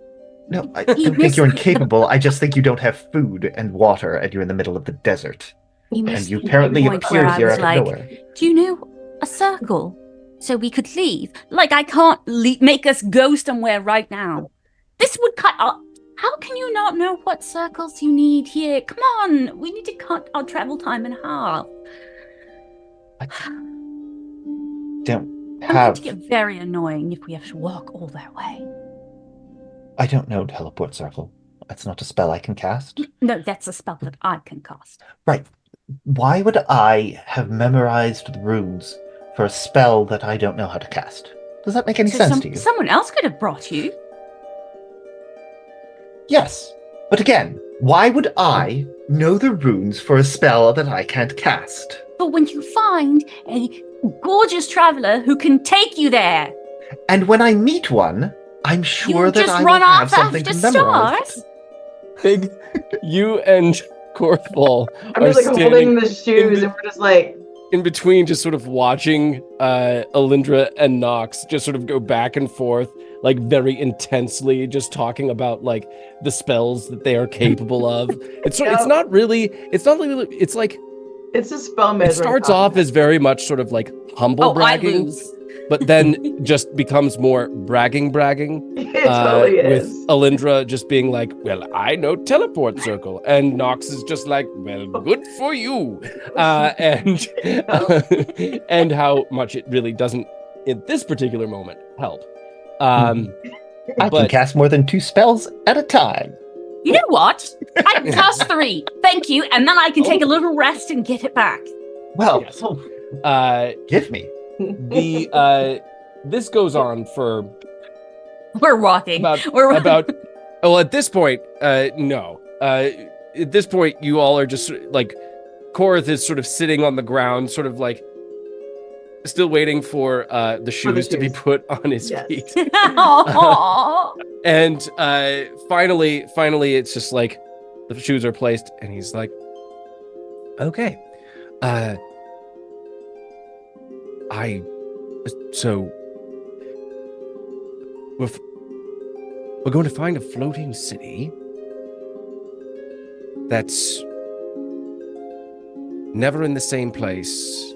No, I don't think you're incapable. I just think you don't have food and water, and you're in the middle of the desert. And you apparently appeared here out of nowhere. Do you know a circle so we could leave? Like, I can't make us go somewhere right now. This would cut up. How can you not know what circles you need here? Come on, we need to cut our travel time in half. I don't I'm going have... to get very annoying if we have to walk all that way. I don't know Teleport Circle. That's not a spell I can cast. No, that's a spell that I can cast. Right. Why would I have memorized the runes for a spell that I don't know how to cast? Does that make any sense to you? Someone else could have brought you. Yes. But again, Why would I know the runes for a spell that I can't cast? But when you find a gorgeous traveler who can take you there, And when I meet one, I'm sure you that just I run will have off something after to memorize. stars. Fig, you and Korthball I'm are just like holding standing the shoes, and we're just like, in between, just sort of watching Elindra and Nox just sort of go back and forth, like very intensely, just talking about like the spells that they are capable of. It's not really. It's like it's a spell it measuring starts off as very much sort of like humble Oh, I bragging, lose. but then just becomes more bragging. It totally with is. Elindra just being like, well, I know teleport circle, and Nox is just like, well, good for you, and and how much it really doesn't in this particular moment help. I can But- cast more than 2 spells at a time. You know what? I can cast 3. Thank you. And then I can take a little rest and get it back. Well, Yes. give me. This goes on for We're walking. well, at this point, no. At this point, you all are just like, Korrith is sort of sitting on the ground, sort of like still waiting for the shoes to be shoes. put on his Yes. feet. Aw. And finally, it's just like the shoes are placed, and he's like, okay, so we're going to find a floating city that's never in the same place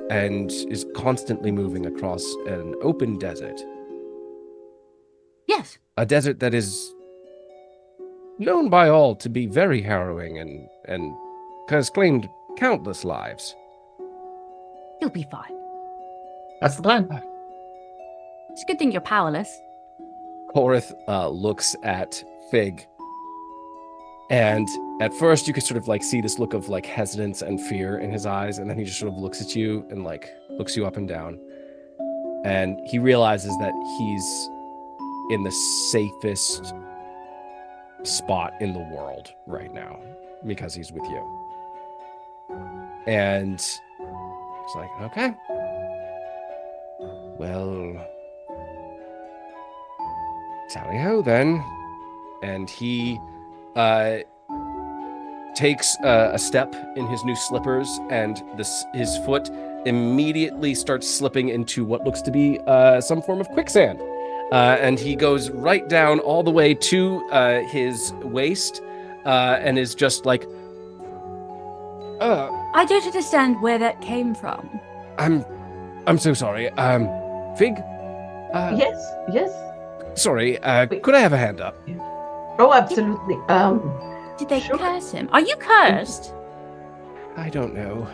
and is constantly moving across an open desert. Yes. A desert that is known by all to be very harrowing and has claimed countless lives. You'll be fine. That's the plan. It's a good thing you're powerless. Korrith looks at Fig, and at first you could sort of like see this look of like hesitance and fear in his eyes, and then he just sort of looks at you and like looks you up and down, and he realizes that he's in the safest spot in the world right now because he's with you. And it's like, okay, well, tally-ho then. And he takes a step in his new slippers, and his foot immediately starts slipping into what looks to be some form of quicksand. And he goes right down all the way to his waist, and is just like, I don't understand where that came from. I'm so sorry. Fig? Yes. Sorry, could I have a hand up? Oh, absolutely. Did they Sure. curse him? Are you cursed? I don't know.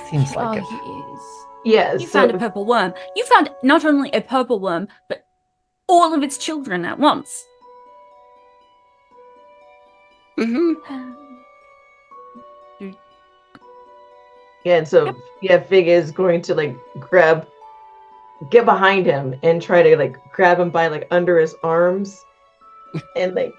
Seems like it. He is. Yes. You found a purple worm. You found not only a purple worm, but all of its children at once. Mm-hmm. Yeah, and so Fig is going to like get behind him and try to like grab him by like under his arms and like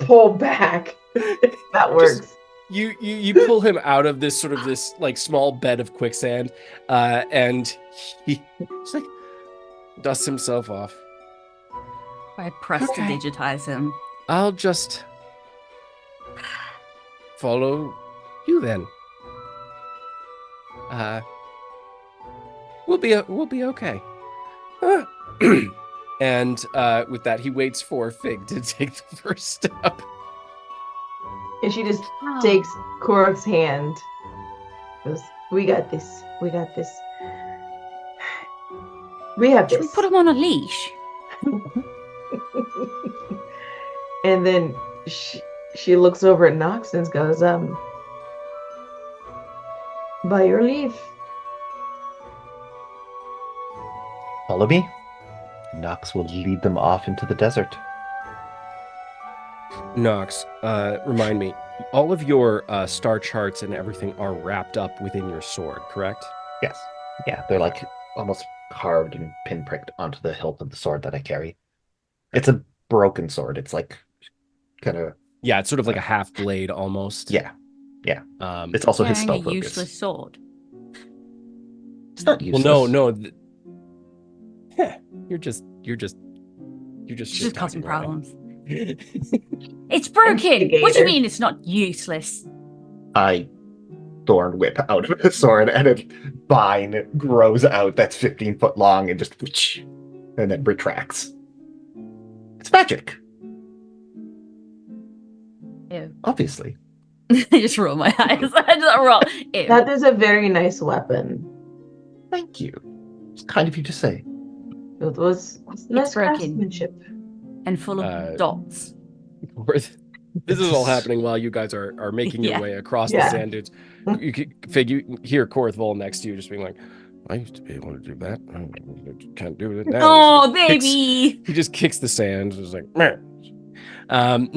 pull back. If that works. You pull him out of this sort of this like small bed of quicksand, and he just like dusts himself off. I press to digitize him. I'll just follow you then. We'll be okay. And with that, he waits for Fig to take the first step. And she just takes Korrith's hand. Goes, we got this. We got this. We have Should this. we put him on a leash? And then she looks over at Nox and goes, by your leave. Follow me. Nox will lead them off into the desert. Nox, remind me, all of your star charts and everything are wrapped up within your sword, correct? Yes. Yeah, they're like almost carved and pinpricked onto the hilt of the sword that I carry. It's a broken sword. It's like kind of Yeah, it's sort of like a half blade almost. yeah. It's You're also his carrying spell a focus. useless sword. It's not Well, useless. no. You're just It's just shit causing talking right now. problems. It's broken. What do you mean it's not useless? I Thorn Whip out of the sword, and a vine grows out that's 15 foot long and just and then retracts. It's magic, Ew. obviously. I just roll my eyes. I just roll. Ew. That is a very nice weapon. Thank you. It's kind of you to say. It was nice broken. craftsmanship. And full of dots. This is all happening while you guys are making your Yeah. way across the Yeah. sand dunes. You hear Korrith Vol next to you just being like, I used to be able to do that. I can't do it now. Oh, baby! He just kicks the sand. It's like, meh. And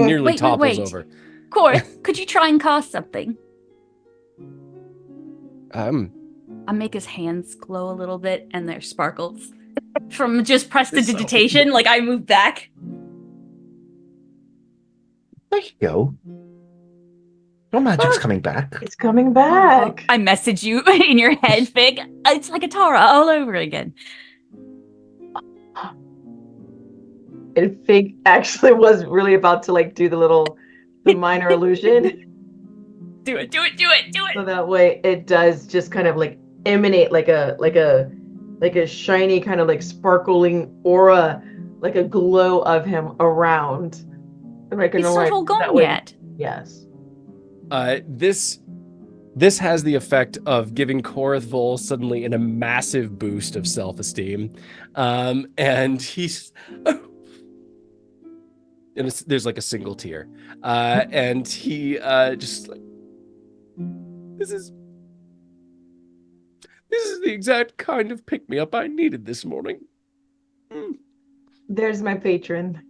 nearly topples wait. over. Korrith, could you try and cast something? I make his hands glow a little bit, and there's sparkles from just prestidigitation. Like I move back. There you go. Your magic's coming back. It's coming back. I message you in your head, Fig. It's like Atarah all over again. And Fig actually was really about to like do the minor illusion. Do it. So that way it does just kind of like emanate like a shiny kind of like sparkling aura, like a glow of him around. Like It's not all gone yet. Yes. This has the effect of giving Korrith Vol suddenly in a massive boost of self-esteem. And he's and there's like a single tear. And he just like this is the exact kind of pick-me-up I needed this morning. There's my patron.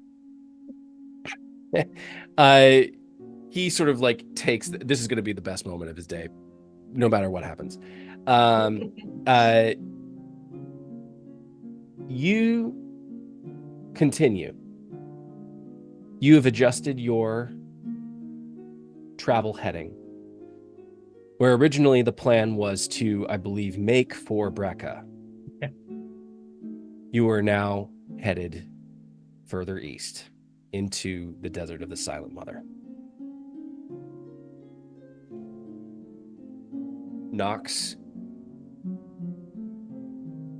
He sort of like takes this is going to be the best moment of his day, no matter what happens. You continue. You have adjusted your travel heading, where originally the plan was to, I believe, make for Brecca. Yeah. You are now headed further east into the desert of the Silent Mother. Nox,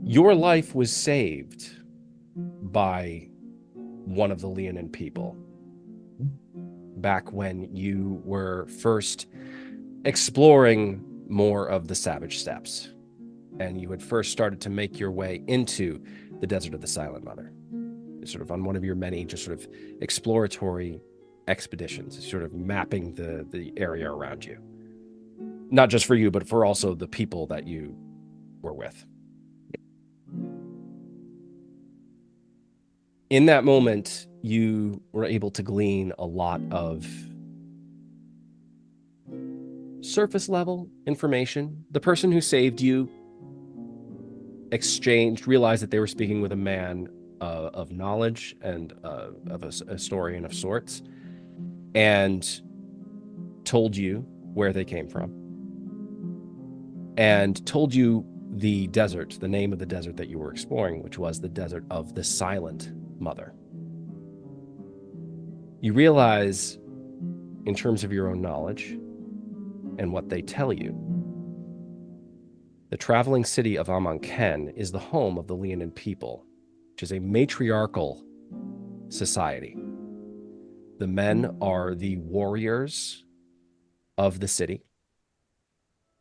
your life was saved by one of the Leonin people back when you were first exploring more of the Savage Steppes, and you had first started to make your way into the desert of the Silent Mother, sort of on one of your many just sort of exploratory expeditions, sort of mapping the area around you. Not just for you, but for also the people that you were with. In that moment, you were able to glean a lot of surface level information. The person who saved you realized that they were speaking with a man of knowledge and of a historian of sorts, and told you where they came from, and told you the desert, the name of the desert that you were exploring, which was the desert of the Silent Mother. You realize, in terms of your own knowledge and what they tell you, the traveling city of Amon Keng is the home of the Leonin people, which is a matriarchal society. The men are the warriors of the city.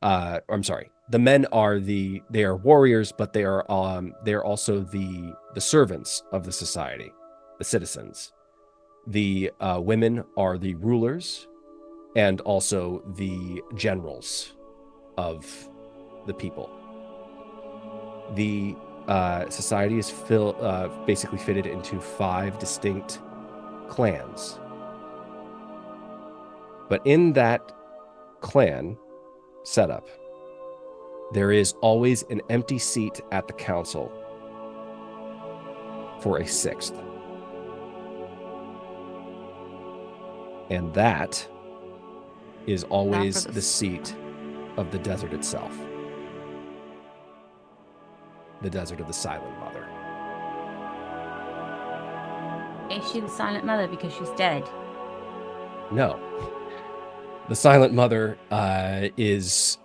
I'm sorry. The men are they are warriors, but they are also the servants of the society, the citizens. The women are the rulers and also the generals of the people. The society is basically fitted into 5 distinct clans. But in that clan setup, there is always an empty seat at the council for a 6th. And that is always for the seat of the desert itself. The desert of the Silent Mother. Is she the Silent Mother because she's dead? No. The Silent Mother is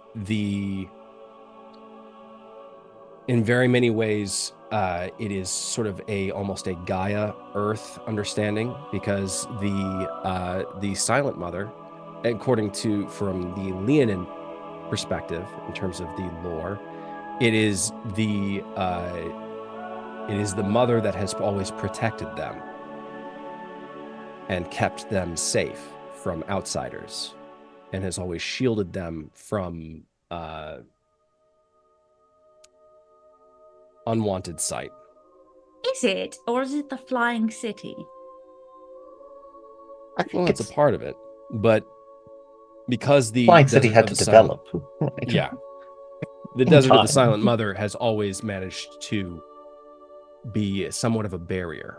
in very many ways, it is sort of almost a Gaia Earth understanding, because the Silent Mother, according to from the Leonin perspective in terms of the lore, it is the mother that has always protected them and kept them safe from outsiders, and has always shielded them from unwanted sight. Is it, or is it the flying city? I think Well, it's that's a part of it, but because the Flying City desert had of to the Silent- develop. yeah, the In desert of the time. Silent Mother has always managed to be somewhat of a barrier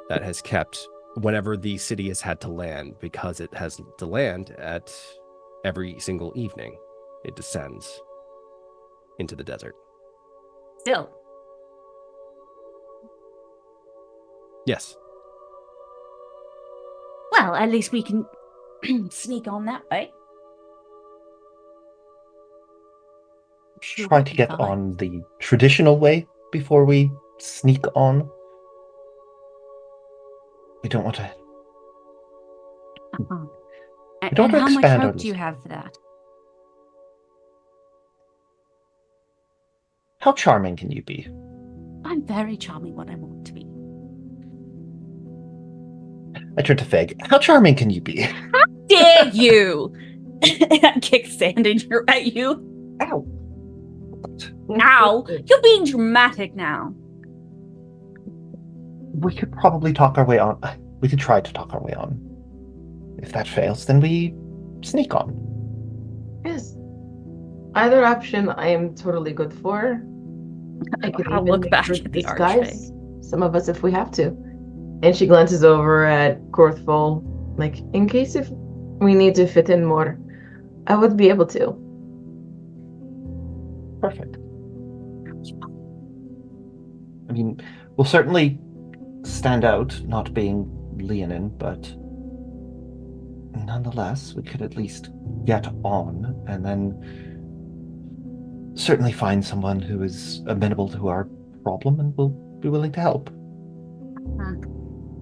that has kept whenever the city has had to land, because it has to land at every single evening. It descends into the desert. Still. Yes. Well, at least we can sneak on that way. Sure Try we'll to be get fine. on the traditional way before we sneak on. We don't want to. Uh-huh. We don't And want to how much expand rope on do you this. have for that? How charming can you be? I'm very charming when I want to be. I turn to Feg. How charming can you be? Dare you! I kick sand at you. Ow! Ow! You're being dramatic now. We could probably talk our way on. We could try to talk our way on. If that fails, then we sneak on. Yes. Either option I am totally good for. I could I'll even look make back sure at to the disguise some of us if we have to. And she glances over at Korrith, like, in case if we need to fit in more, I would be able to. Perfect. I mean, we'll certainly stand out not being Leonin, but nonetheless, we could at least get on and then certainly find someone who is amenable to our problem and will be willing to help.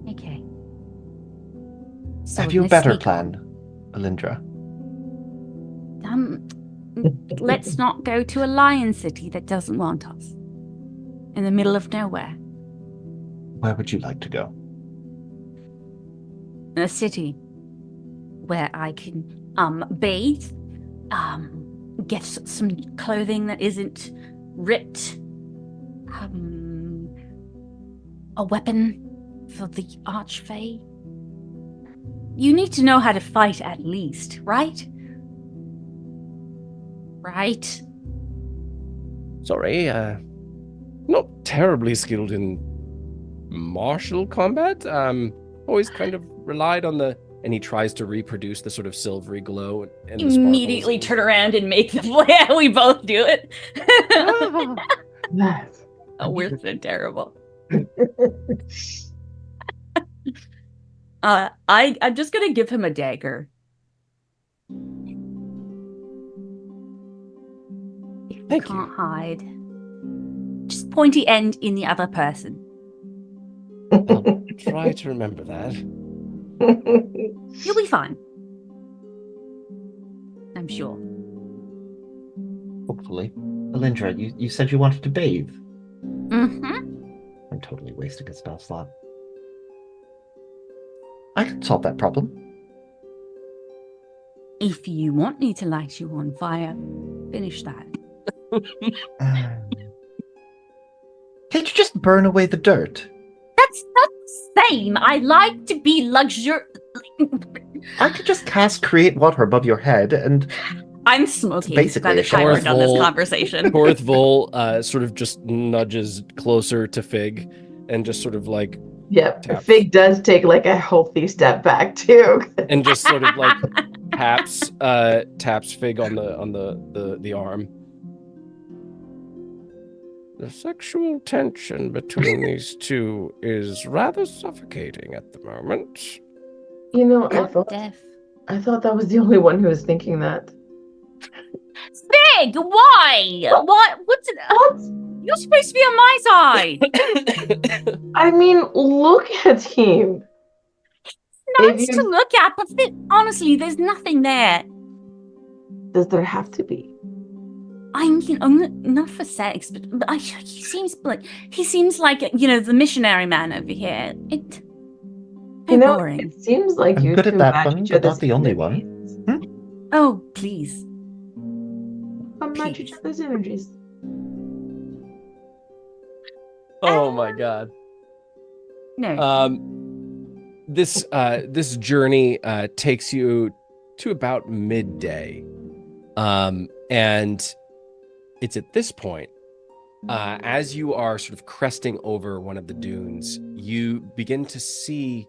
Okay. So Have you a let's better sneak plan, Elindra? Let's not go to a lion city that doesn't want us. In the middle of nowhere. Where would you like to go? A city where I can bathe, get some clothing that isn't ripped, a weapon for the archfey. You need to know how to fight at least, right? Right? Sorry, not terribly skilled in martial combat. Always kind of relied on the, and he tries to reproduce the sort of silvery glow and the Immediately sparkles. turn around and make the yeah, we both do it. Yes. Oh, we're so terrible. I'm just gonna give him a dagger. Thank Can't you. hide. Just pointy end in the other person. I'll try to remember that. You'll be fine. I'm sure. Hopefully. Elindra, you said you wanted to bathe. Mm-hmm. I'm totally wasting a spell slot. I can solve that problem. If you want me to light you on fire, finish that. Can't you just burn away the dirt? That's not the same. I like to be I could just cast Create Water above your head and... I'm smoking basically by the a time shower. we're done this Korrith conversation. Korrith sort of just nudges closer to Fig and just sort of like Yep. Taps. Fig does take like a healthy step back too. And just sort of like taps Fig on the arm. The sexual tension between these two is rather suffocating at the moment. You know, Death. I thought that was the only one who was thinking that. Fig, why? What's it? What? You're supposed to be on my side. I mean, look at him. Nice to look at, but honestly, there's nothing there. Does there have to be? I mean, not for sex, but he seems like the missionary man over here. Boring. It seems like I'm you good two at that match one, each but other's not the only energies. Oh, please. Match each other's energies. Oh my god. No. This journey takes you to about midday. And it's at this point, as you are sort of cresting over one of the dunes, you begin to see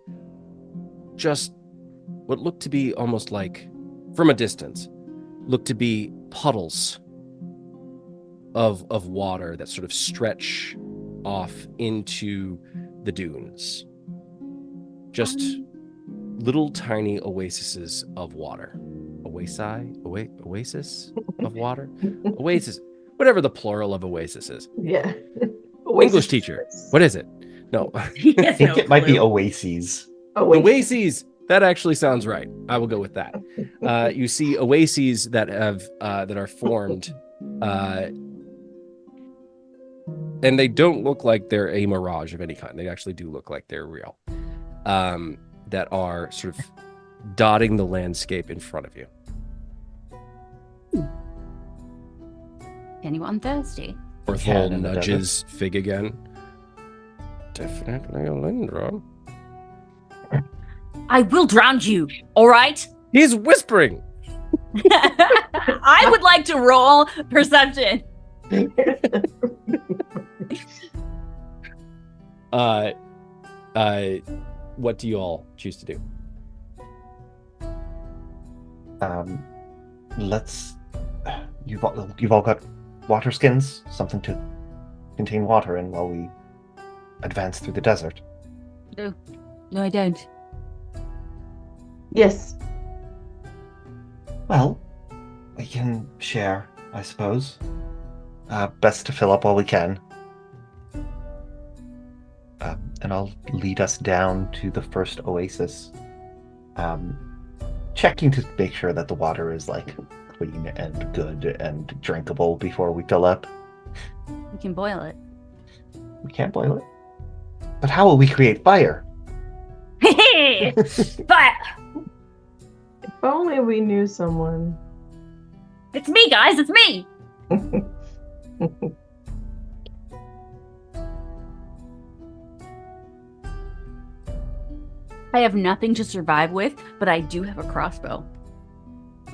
just what looked to be almost like, from a distance, looked to be puddles of water that sort of stretch off into the dunes. Just little tiny oases of water. Oasis of water? Oasis. Whatever the plural of oasis is. Yeah. English teacher. What is it? No. I think it might be oases. Oases. That actually sounds right. I will go with that. You see oases that are formed, and they don't look like they're a mirage of any kind. They actually do look like they're real. That are sort of dotting the landscape in front of you. Anyone thirsty? Korrith nudges Fig again. Definitely Elindra. I will drown you, all right? He's whispering. I would like to roll perception. What do you all choose to do? You've all got water skins, something to contain water in while we advance through the desert. No, I don't. Yes. Well, we can share, I suppose. Best to fill up while we can. And I'll lead us down to the first oasis. Checking to make sure that the water is clean and good and drinkable before we fill up. We can boil it. We can't boil it. But how will we create fire? But If only we knew someone. it's me, guys. It's me. I have nothing to survive with, but I do have a crossbow.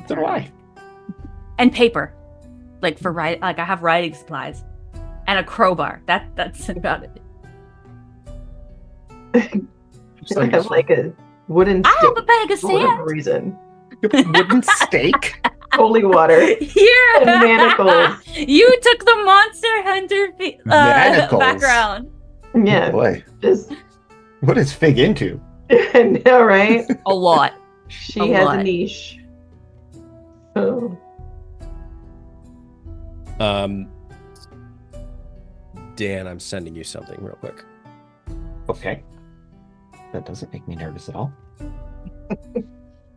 So do I. And paper. I have writing supplies. And a crowbar. That's about it. I have a wooden stick I have a bag of for whatever sand. reason. Wooden stake? Holy water. Here. And manacles. You took the Monster Hunter Manacles. background. Yeah. Boy, Just what is Fig into? no, right? A lot. She A has lot. a niche. Oh. Dan, I'm sending you something real quick. Okay. That doesn't make me nervous at all.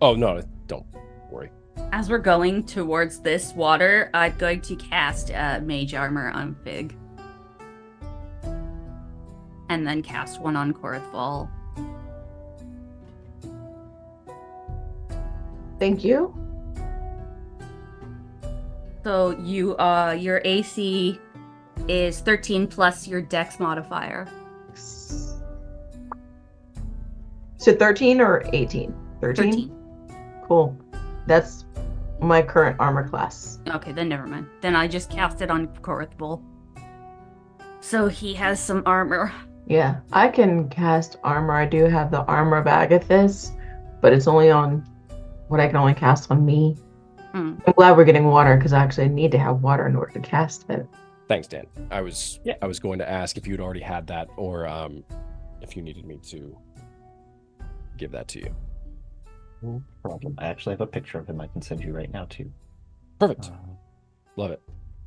Oh, no, don't worry. As we're going towards this water, I'm going to cast Mage Armor on Fig. And then cast one on Korrith Fall. Thank you. So your AC is 13 plus your Dex modifier. So 13 or 18? 13? Cool. That's my current armor class. Okay, then never mind. Then I just cast it on Korrith Bull. So he has some armor. Yeah, I can cast armor. I do have the armor bag of this, but it's only on what I can only cast on me. Hmm. I'm glad we're getting water because I actually need to have water in order to cast it. Thanks, Dan. I was going to ask if you'd already had that, or if you needed me to give that to you. No problem. I actually have a picture of him I can send you right now, too. Perfect. Love it.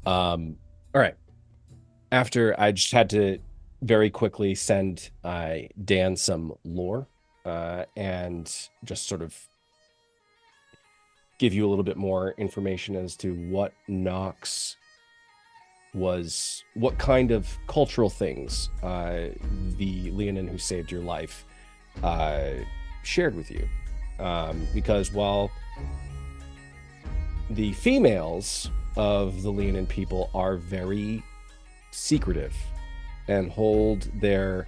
All right. After I just had to very quickly send Dan some lore and just sort of give you a little bit more information as to what Nox was, what kind of cultural things the Leonin who saved your life shared with you. Because while the females of the Leonin people are very secretive and hold their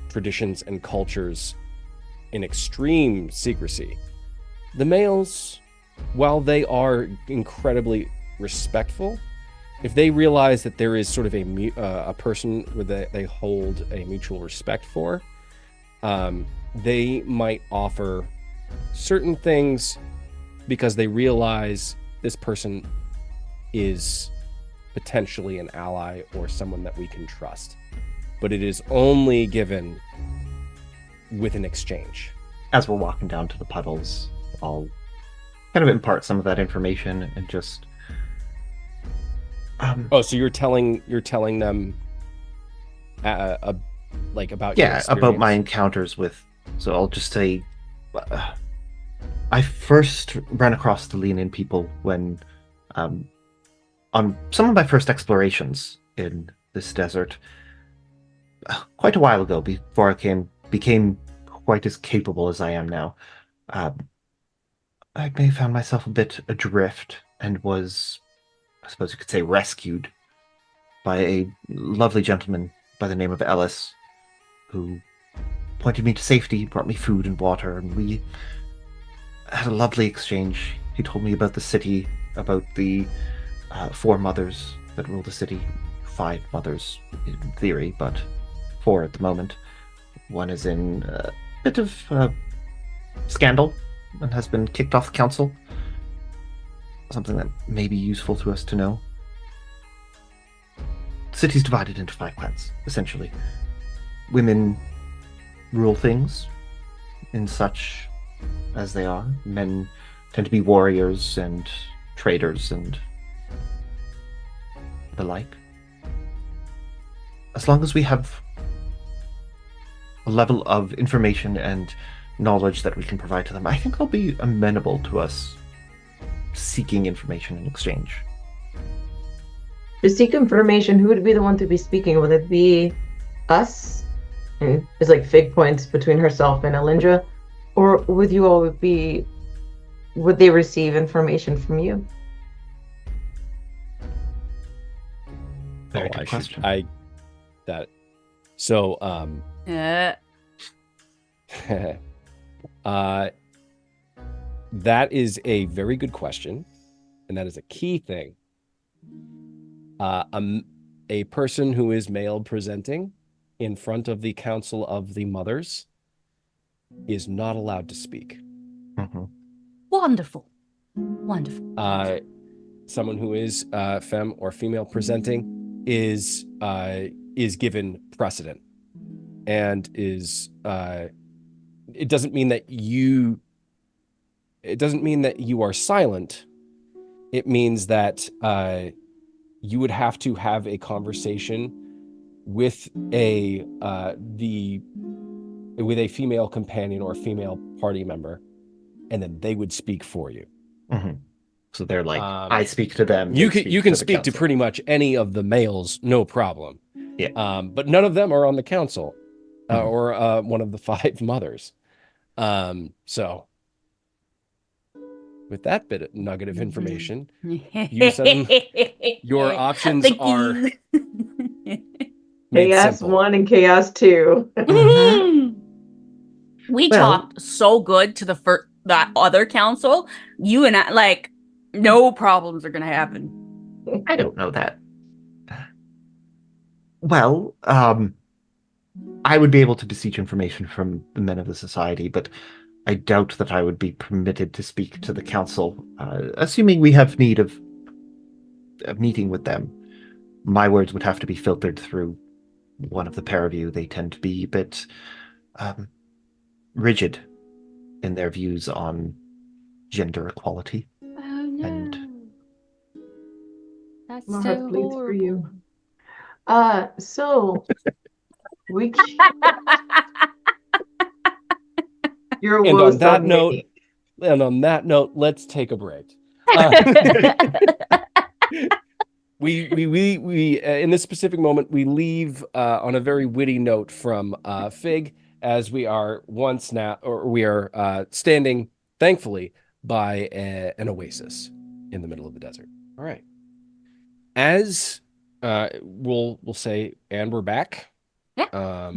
traditions and cultures in extreme secrecy, the males, while they are incredibly respectful, if they realize that there is sort of a person that they hold a mutual respect for, they might offer certain things because they realize this person is potentially an ally or someone that we can trust. But it is only given with an exchange. As we're walking down to the puddles, I'll kind of impart some of that information and just... so you're telling them like about your experience? About my encounters with... So I'll just say... I first ran across the Leonin people when... on some of my first explorations in this desert, quite a while ago, before I became quite as capable as I am now, I may have found myself a bit adrift and was, I suppose you could say, rescued by a lovely gentleman by the name of Ellis, who pointed me to safety, brought me food and water, and we had a lovely exchange. He told me about the city, about the 4 mothers that rule the city. 5 mothers in theory, but 4 at the moment. One is in a bit of scandal and has been kicked off the council. Something that may be useful to us to know. The city's divided into 5 clans, essentially. Women rule things in such as they are. Men tend to be warriors and traders and the like. As long as we have a level of information and knowledge that we can provide to them, I think they'll be amenable to us seeking information in exchange. To seek information, who would be the one to be speaking? Would it be us? And it's like fig points between herself and Elindra, or would you all would they receive information from you? Very good question. That is a very good question, and that is a key thing. A person who is male presenting in front of the Council of the Mothers is not allowed to speak. Mm-hmm. Wonderful. Someone who is femme or female presenting is given precedent, and is it doesn't mean that you are silent. It means that you would have to have a conversation with a female companion or a female party member, and then they would speak for you. Mm-hmm. So they're like, I speak to them. You can speak to pretty much any of the males, no problem. Yeah. But none of them are on the council, or one of the 5 mothers. So with that nugget of information, you said your options are made Chaos simple. 1 and Chaos 2. We talked so good to that other council. You and I, like, no problems are gonna happen. I don't know that. Well, I would be able to beseech information from the men of the society, but I doubt that I would be permitted to speak to the council, assuming we have need of a meeting with them. My words would have to be filtered through one of the pair of you. They tend to be a bit um, rigid in their views on gender equality. Oh no. And That's My so heart bleeds horrible. for you. So we your And woes on that done note, me. let's take a break. We in this specific moment, we leave on a very witty note from Fig, as we are standing, thankfully, by an oasis in the middle of the desert. All right. As we'll say, and we're back. Yeah.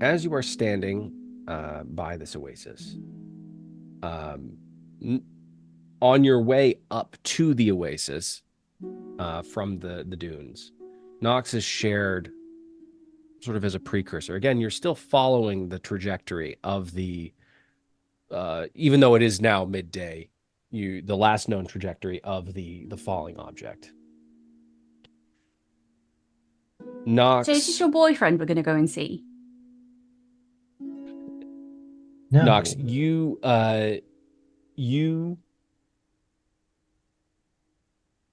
As you are standing by this oasis, on your way up to the oasis from the dunes, Nox is shared sort of as a precursor. Again, you're still following the trajectory of the, even though it is now midday, the last known trajectory of the falling object. Nox. So is this your boyfriend we're going to go and see? no. Nox, you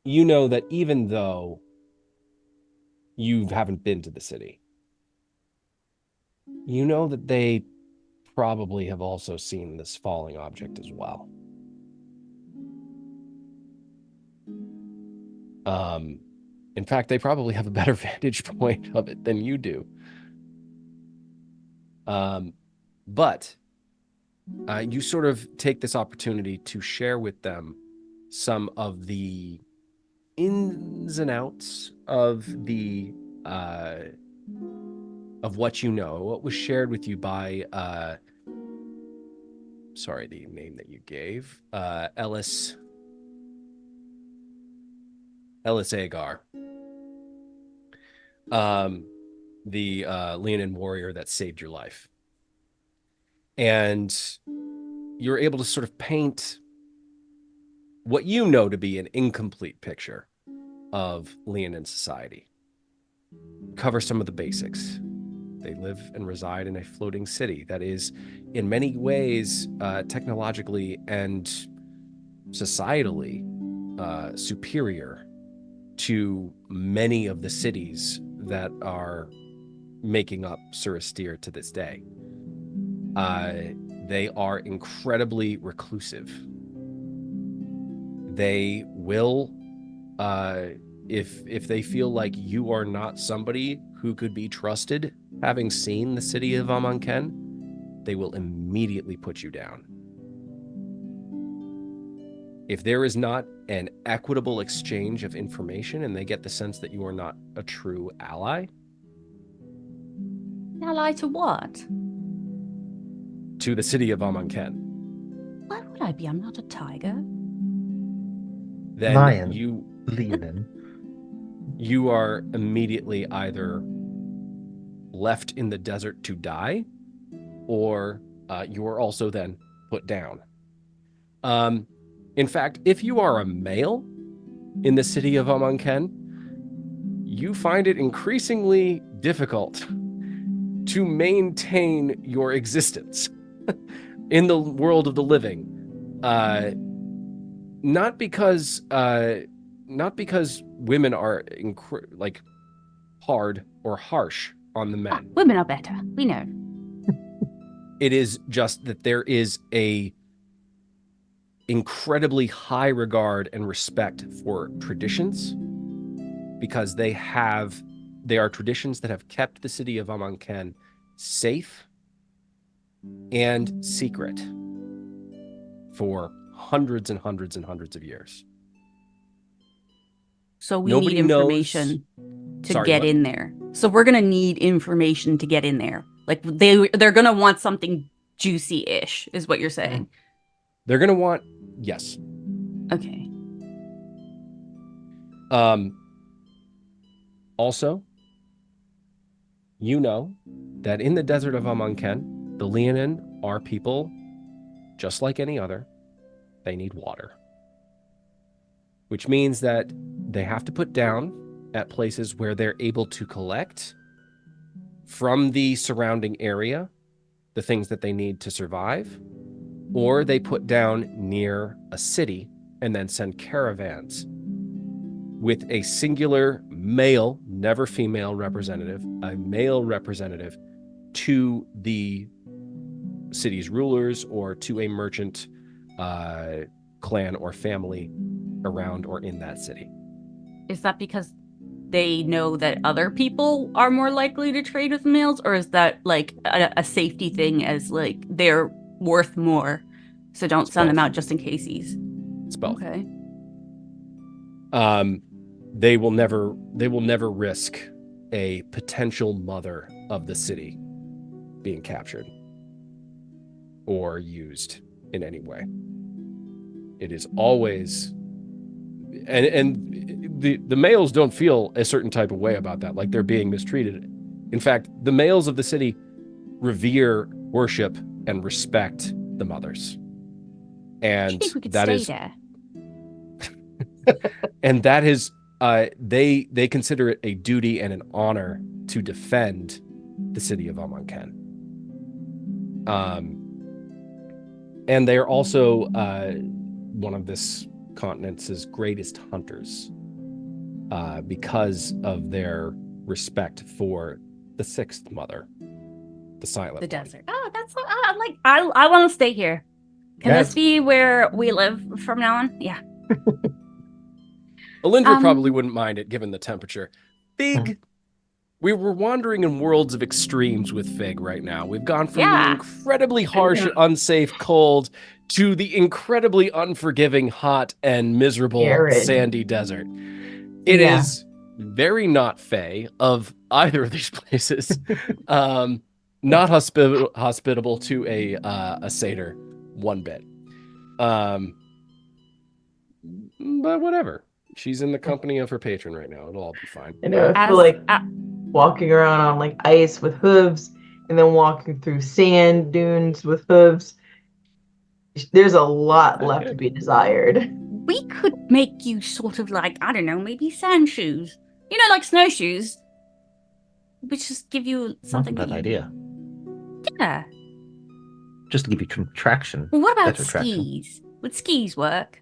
know that even though you haven't been to the city, you know that they probably have also seen this falling object as well. In fact, they probably have a better vantage point of it than you do. But you sort of take this opportunity to share with them some of the ins and outs of the of what you know, what was shared with you by sorry, the name that you gave, Ellis Agar, the Leonin warrior that saved your life. And you're able to sort of paint what you know to be an incomplete picture of Leonin society. Cover some of the basics. They live and reside in a floating city that is, in many ways, technologically and societally superior to many of the cities that are making up Suristir to this day. They are incredibly reclusive. They will, if they feel like you are not somebody who could be trusted, having seen the city of Amon Keng, they will immediately put you down. If there is not an equitable exchange of information and they get the sense that you are not a true ally. Ally to what? To the city of Amon Keng. Why would I be? I'm not a tiger. Then Lion. Leonin. You are immediately either left in the desert to die, or you are also then put down. In fact, if you are a male in the city of Amon Keng, you find it increasingly difficult to maintain your existence in the world of the living. Not because women are hard or harsh on the men. Women are better. We know. It is just that there is a incredibly high regard and respect for traditions, because they are traditions that have kept the city of Amon Keng safe and secret for hundreds and hundreds and hundreds of years. So we need information to get in there. So we're going to need information to get in there. Like they're going to want something juicy-ish, is what you're saying. They're going to want, yes. Okay. Also, you know that in the desert of Amon Keng, the Leonin are people just like any other. They need water, which means that they have to put down at places where they're able to collect from the surrounding area the things that they need to survive, or they put down near a city and then send caravans with a singular male, never female representative, a male representative to the city's rulers or to a merchant clan or family around or in that city. Is that because they know that other people are more likely to trade with males, or is that like a safety thing as like they're worth more, so don't send them out just in case he's... It's both. Okay. They will never risk a potential mother of the city being captured or used in any way. It is always, and the males don't feel a certain type of way about that, like they're being mistreated. In fact, the males of the city revere, worship, and respect the mothers. And Do you think we could that stay is, there? and that is, they consider it a duty and an honor to defend the city of Amon Keng. And they are also one of this continent's greatest hunters because of their respect for the sixth mother, the silent The one. desert. Oh, that's I want to stay here. Can Yes. this be where we live from now on? Yeah. Elindra probably wouldn't mind it, given the temperature. Fig, we were wandering in worlds of extremes with Fig right now. We've gone from the incredibly harsh, unsafe cold to the incredibly unforgiving, hot, and miserable Arid. sandy desert. It is very not Fey of either of these places. Not hospitable to a satyr one bit. But whatever. She's in the company of her patron right now. It'll all be fine. I know, I feel like walking around on like ice with hooves and then walking through sand dunes with hooves. There's a lot left to be desired. We could make you sort of like, I don't know, maybe sand shoes. You know, like snowshoes. Which just give you something. Not a bad idea. Yeah. Just to give you traction. Well, what about better traction. skis? Would skis work?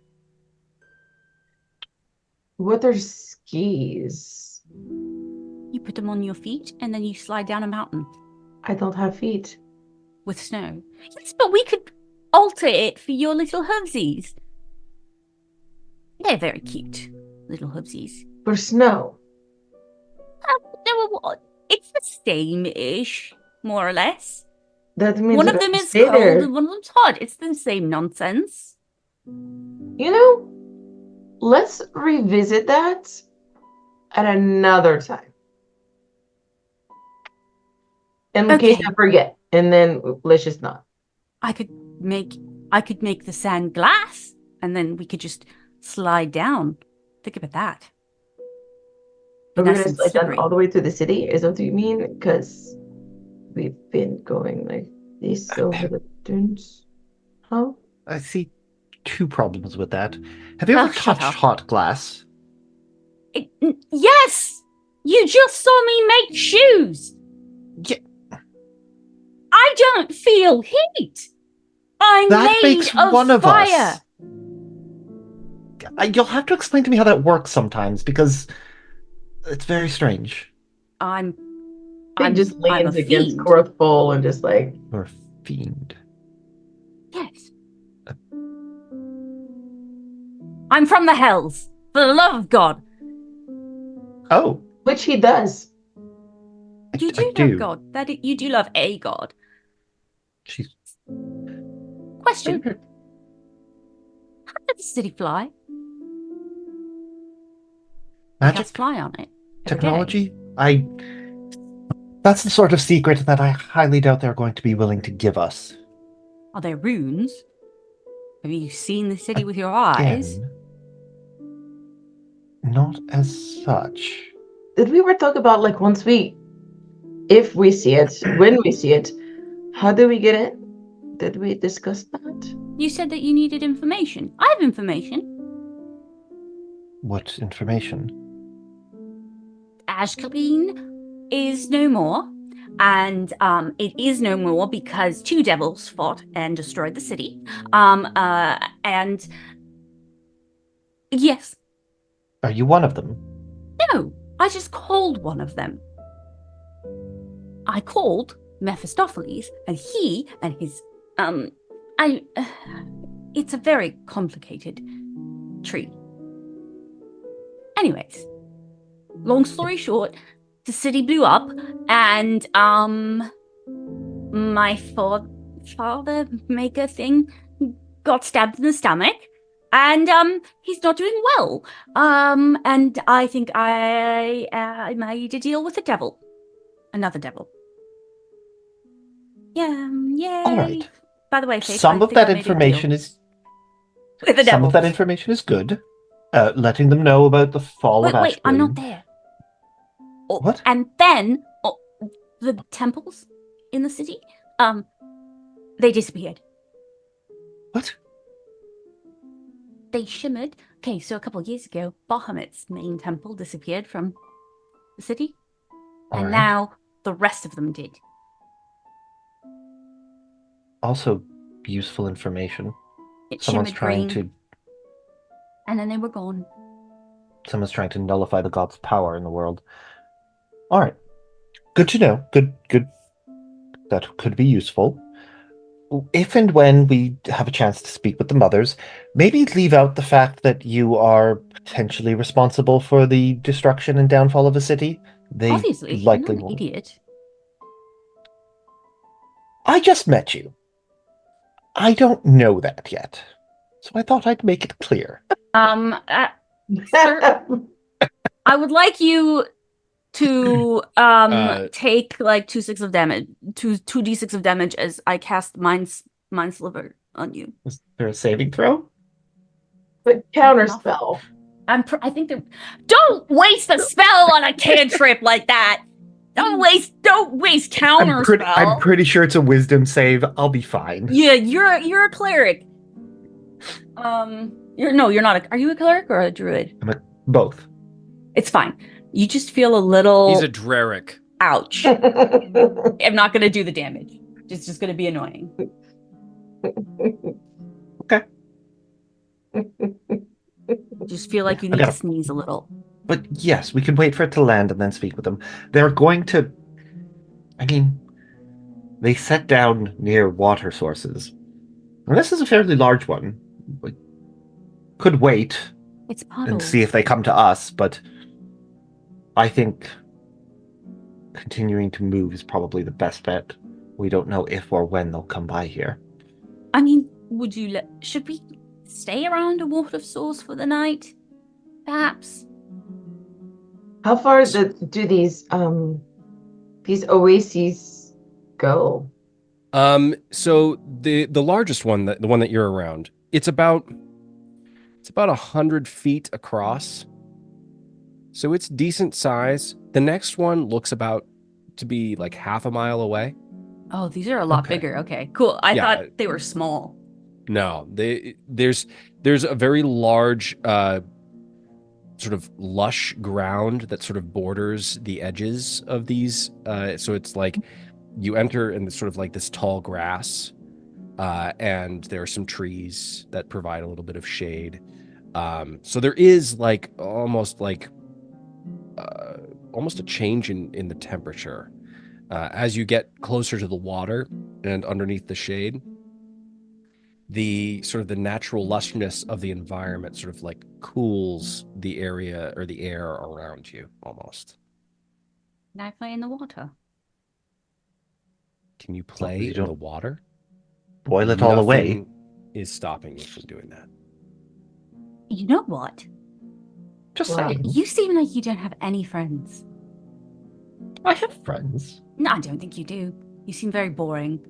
What are skis? You put them on your feet and then you slide down a mountain I don't have feet. with snow. Yes, but we could alter it for your little hoovesies. They're very cute, little hoovesies. For snow. It's the same-ish, more or less. That means One I of them don't is stay cold there. and one of them's hot. It's the same nonsense. You know, let's revisit that at another time. In case I forget, and then let's just not. I could make the sand glass, and then we could just slide down. Think about that. Are we Nice gonna and slide down slippery. all the way through the city? Is that what you mean? Because we've been going like this over the dunes. Huh? I see two problems with that. Have you ever shut touched up. hot glass? Yes! You just saw me make shoes! Yeah. I don't feel heat! I'm That made makes of one of fire! us. You'll have to explain to me how that works sometimes, because it's very strange. He just I'm leans a against fiend. Korrith Bowl and just like, You're a fiend. Yes. I'm from the hells. For the love of God. Oh, which he does. You I do love God. You do love a God. She's Question. How does the city fly? magic Cats fly on it. every day. technology. That's the sort of secret that I highly doubt they're going to be willing to give us. Are there runes? Have you seen the city with your eyes? Again, not as such. Did we ever talk about like once we if we see it, when we see it, how do we get it? Did we discuss that? You said that you needed information. I have information. What information? Ashcaleen is no more. And it is no more because 2 devils fought and destroyed the city. And yes. Are you one of them? No, I just called one of them. I called Mephistopheles, and he and his it's a very complicated tree. Anyways, long story short, the city blew up, and my father maker thing got stabbed in the stomach, and he's not doing well. And I think I made a deal with the devil, another devil. Yeah, yay. All right. By the way, Faith, Some I of think I that made a information deal is with the some devil. of that information is good. Letting them know about the fall of Ashcaleen. Wait, I'm not there. Oh, What? And then the temples in the city, they disappeared. What? They shimmered. Okay, so a couple of years ago, Bahamut's main temple disappeared from the city, All and right. now the rest of them did. Also, useful information. It Someone's shimmered trying green, and then they were gone. Someone's trying to nullify the god's power in the world. All right. Good to know. Good. That could be useful. If and when we have a chance to speak with the mothers, maybe leave out the fact that you are potentially responsible for the destruction and downfall of a city. They Obviously, likely I'm not an won't. idiot. I just met you. I don't know that yet. So I thought I'd make it clear. Sir, I would like you to take like 2d6 of damage, 2d6 of damage as I cast mind sliver on you. Is there a saving throw? But counter spell. I think they're. Don't waste a spell on a cantrip like that. Don't waste counter spell. I'm pretty sure it's a wisdom save. I'll be fine. Yeah, you're a cleric. You're not. Are you a cleric or a druid? Both. It's fine. You just feel a little. He's a Dreric. Ouch. I'm not gonna do the damage. It's just gonna be annoying. Okay. Just feel like you need to sneeze a little. But yes, we can wait for it to land and then speak with them. They're going to... I mean, they set down near water sources. And this is a fairly large one. We could wait It's puddles. and see if they come to us, but I think continuing to move is probably the best bet. We don't know if or when they'll come by here. I mean, should we stay around a water source for the night? Perhaps. How far do these oases go? So the largest one, the one that you're around, it's about 100 feet across. So it's decent size. The next one looks about to be like half a mile away. Oh, these are a lot bigger. Okay, cool. I thought they were small. No, there's a very large sort of lush ground that sort of borders the edges of these. So it's like you enter in sort of like this tall grass, and there are some trees that provide a little bit of shade. So there is like almost a change in the temperature as you get closer to the water and underneath the shade. The sort of the natural lushness of the environment sort of like cools the area or the air around you almost. Can I play in the water? Can you play in the water? Boil it all away. Nothing is stopping you from doing that. You know what? Just saying. You seem like you don't have any friends. I have friends. No, I don't think you do. You seem very boring.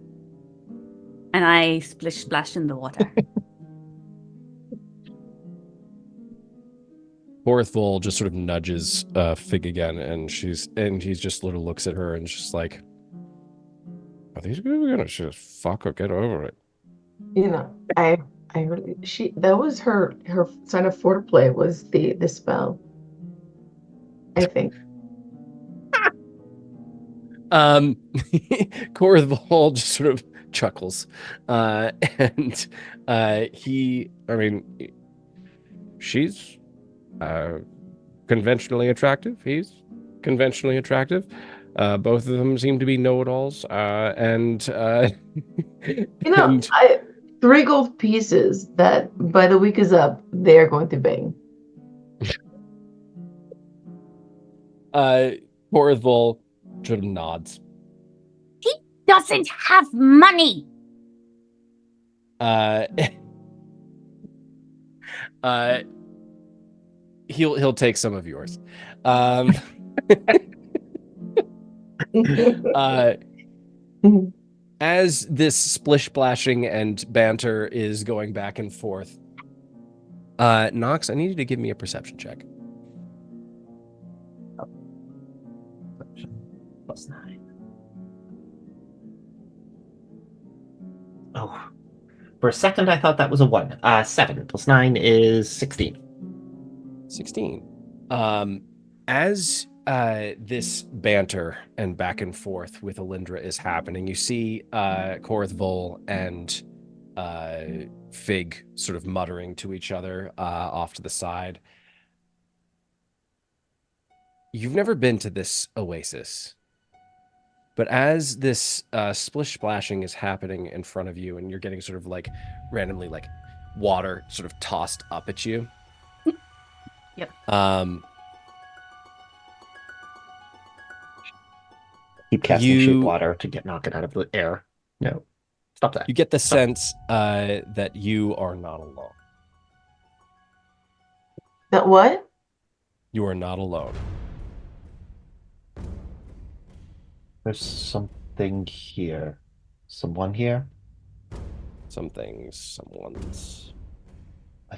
And I splash in the water. Korrith just sort of nudges Fig again, and he just sort of looks at her and just like, are these people gonna just fuck or get over it? I really that was her sign of foreplay was the spell. I think. Korrith just sort of chuckles, and she's conventionally attractive. He's conventionally attractive. Both of them seem to be know-it-alls, and 3 gold pieces that by the week is up, they are going to bang. Korrith sort of nods. He doesn't have money. He'll take some of yours. As this splish-splashing and banter is going back and forth, Nox, I need you to give me a perception check. +9. Oh. For a second, I thought that was a 1. 7 + 9 is 16. 16. As this banter and back and forth with Elindra is happening, you see Korrith and Fig sort of muttering to each other off to the side. You've never been to this oasis, but as this splish-splashing is happening in front of you and you're getting sort of like randomly like water sort of tossed up at you. Yep. Keep casting shoot water to knock it out of the air. No, stop that. You get the sense that you are not alone. That what? You are not alone. There's something here. Someone here? Someone's.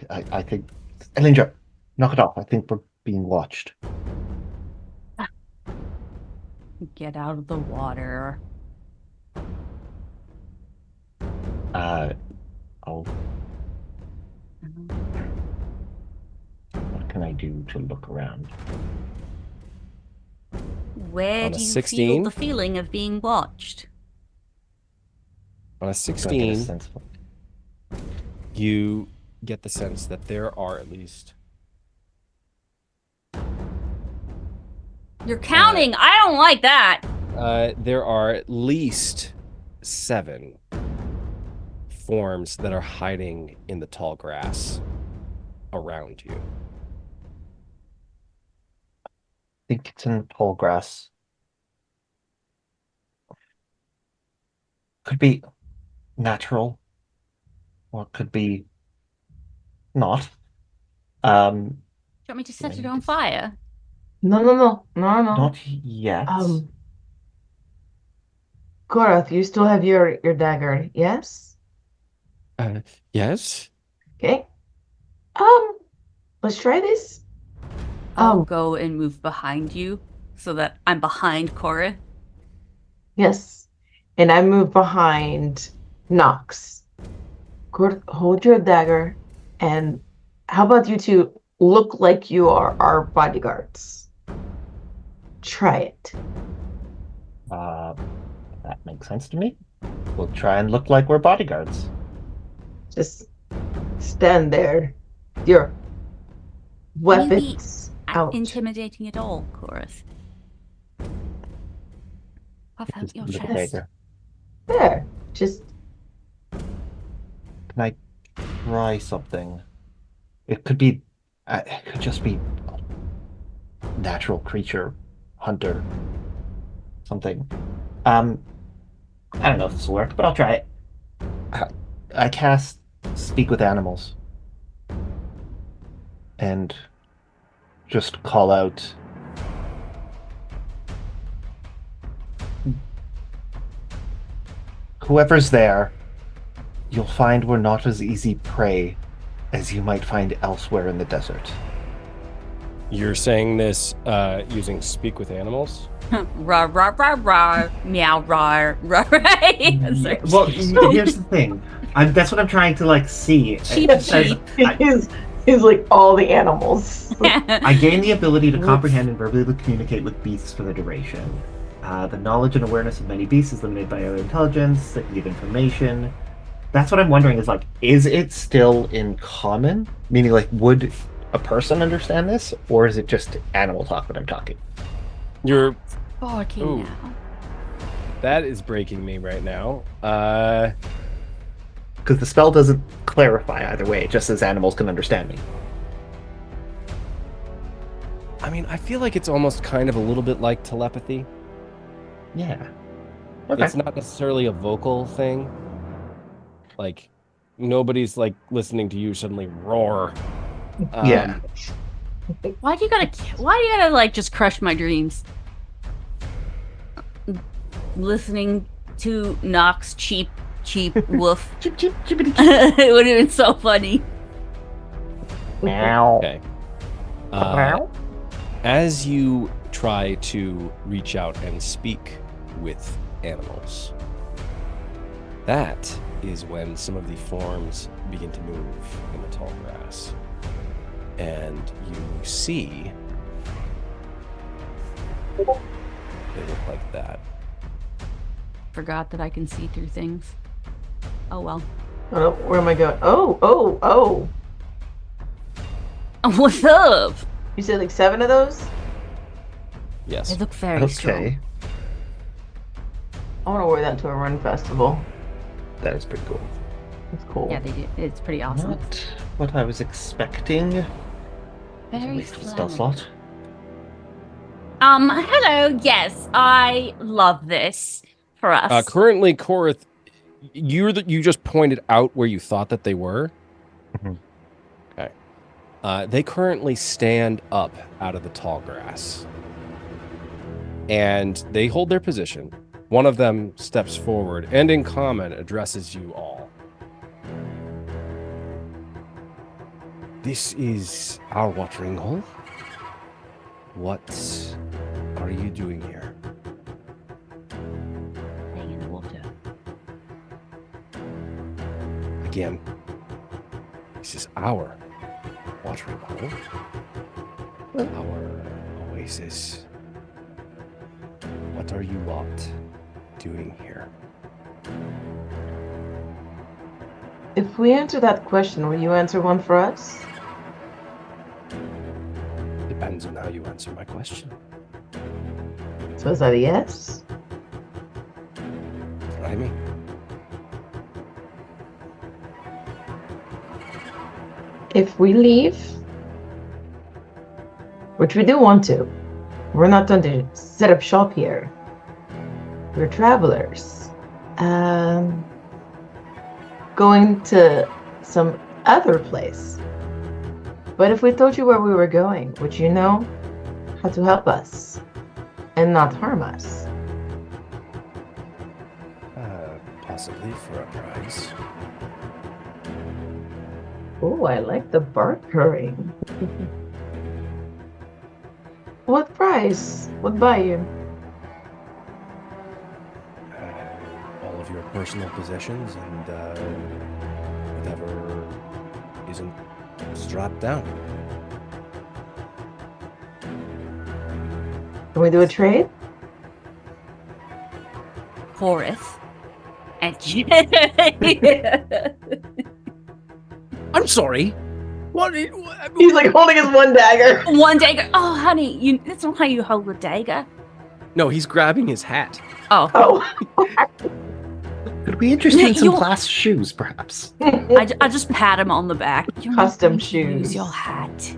I think... Elindra, knock it off. I think we're being watched. Get out of the water. What can I do to look around? Where On a do you 16? feel the feeling of being watched? On a 16, you get the sense that there are at least... You're counting. I don't like that. There are at least 7 forms that are hiding in the tall grass around you. I think it's in tall grass. Could be natural, or it could be not. Do you want me to set it on fire? No. Not yet. Korrith, you still have your dagger, yes? Yes? Okay. Let's try this. I'll go and move behind you so that I'm behind Korrith. Yes. And I move behind Nox. Korrith, hold your dagger, and how about you two look like you are our bodyguards? Try it. That makes sense to me. We'll try and look like we're bodyguards. Just stand there. Your weapons out. Intimidating at all, Korrith. Puff out your Little chest. dagger. There. Just Can I try something? It could be. It could just be natural creature, hunter, something. I don't know if this will work, but I'll try it. I cast Speak with Animals. And just call out... Whoever's there, you'll find we're not as easy prey as you might find elsewhere in the desert. You're saying this using speak with animals? Rah, rah, rah, rah. Meow, rah, rah, right? Yeah, well, here's the thing. That's what I'm trying to like see. Cheap, It says, cheap. He's like all the animals. I gain the ability to comprehend and verbally communicate with beasts for the duration. The knowledge and awareness of many beasts is limited by other intelligence that can give information. That's what I'm wondering is it still in common? Meaning, like, would a person understand this? Or is it just animal talk that I'm talking? You're... Barking Ooh. now. That is breaking me right now. Because the spell doesn't clarify either way, it just says animals can understand me. I mean, I feel like it's almost kind of a little bit like telepathy. Yeah. Okay. It's not necessarily a vocal thing. Like, nobody's like listening to you suddenly roar. Yeah. Why do you gotta like just crush my dreams? Listening to Nox cheap woof. Chip, chip, chippity, chip. It would have been so funny. Meow. Okay. Meow. As you try to reach out and speak with animals, that is when some of the forms begin to move in the tall grass. And you see they look like that. Forgot that I can see through things. Oh well. Oh, where am I going? Oh. What's up? You said like 7 of those? Yes. They look very strong. Okay. I want to wear that to a run festival. That is pretty cool. It's cool. Yeah, they do. It's pretty awesome. Not what I was expecting. Very Wasted spell flammable. slot. Hello. Yes, I love this for us. Currently, Korrith, you just pointed out where you thought that they were. Mhm. Okay. They currently stand up out of the tall grass. And they hold their position. One of them steps forward and in common addresses you all. This is our watering hole. What are you doing here? Staying in the water. Again, this is our watering hole. Our oasis. What are you lot doing here? If we answer that question, will you answer one for us? Depends on how you answer my question. So is that a yes? Try me. If we leave, which we do want to, we're not going to set up shop here. We're travelers. Going to some other place. But if we told you where we were going, would you know how to help us and not harm us? Possibly for a price. Oh, I like the bark purring. What price would buy you? All of your personal possessions and whatever isn't strapped down. Can we do a trade? Korrith. And I'm sorry. What? He's like holding his one dagger. one dagger. Oh, honey, that's not how you hold a dagger. No, he's grabbing his hat. Oh, Oh. Could be interested in some You- class shoes, perhaps. I just pat him on the back. You're not Custom going to use shoes. your hat.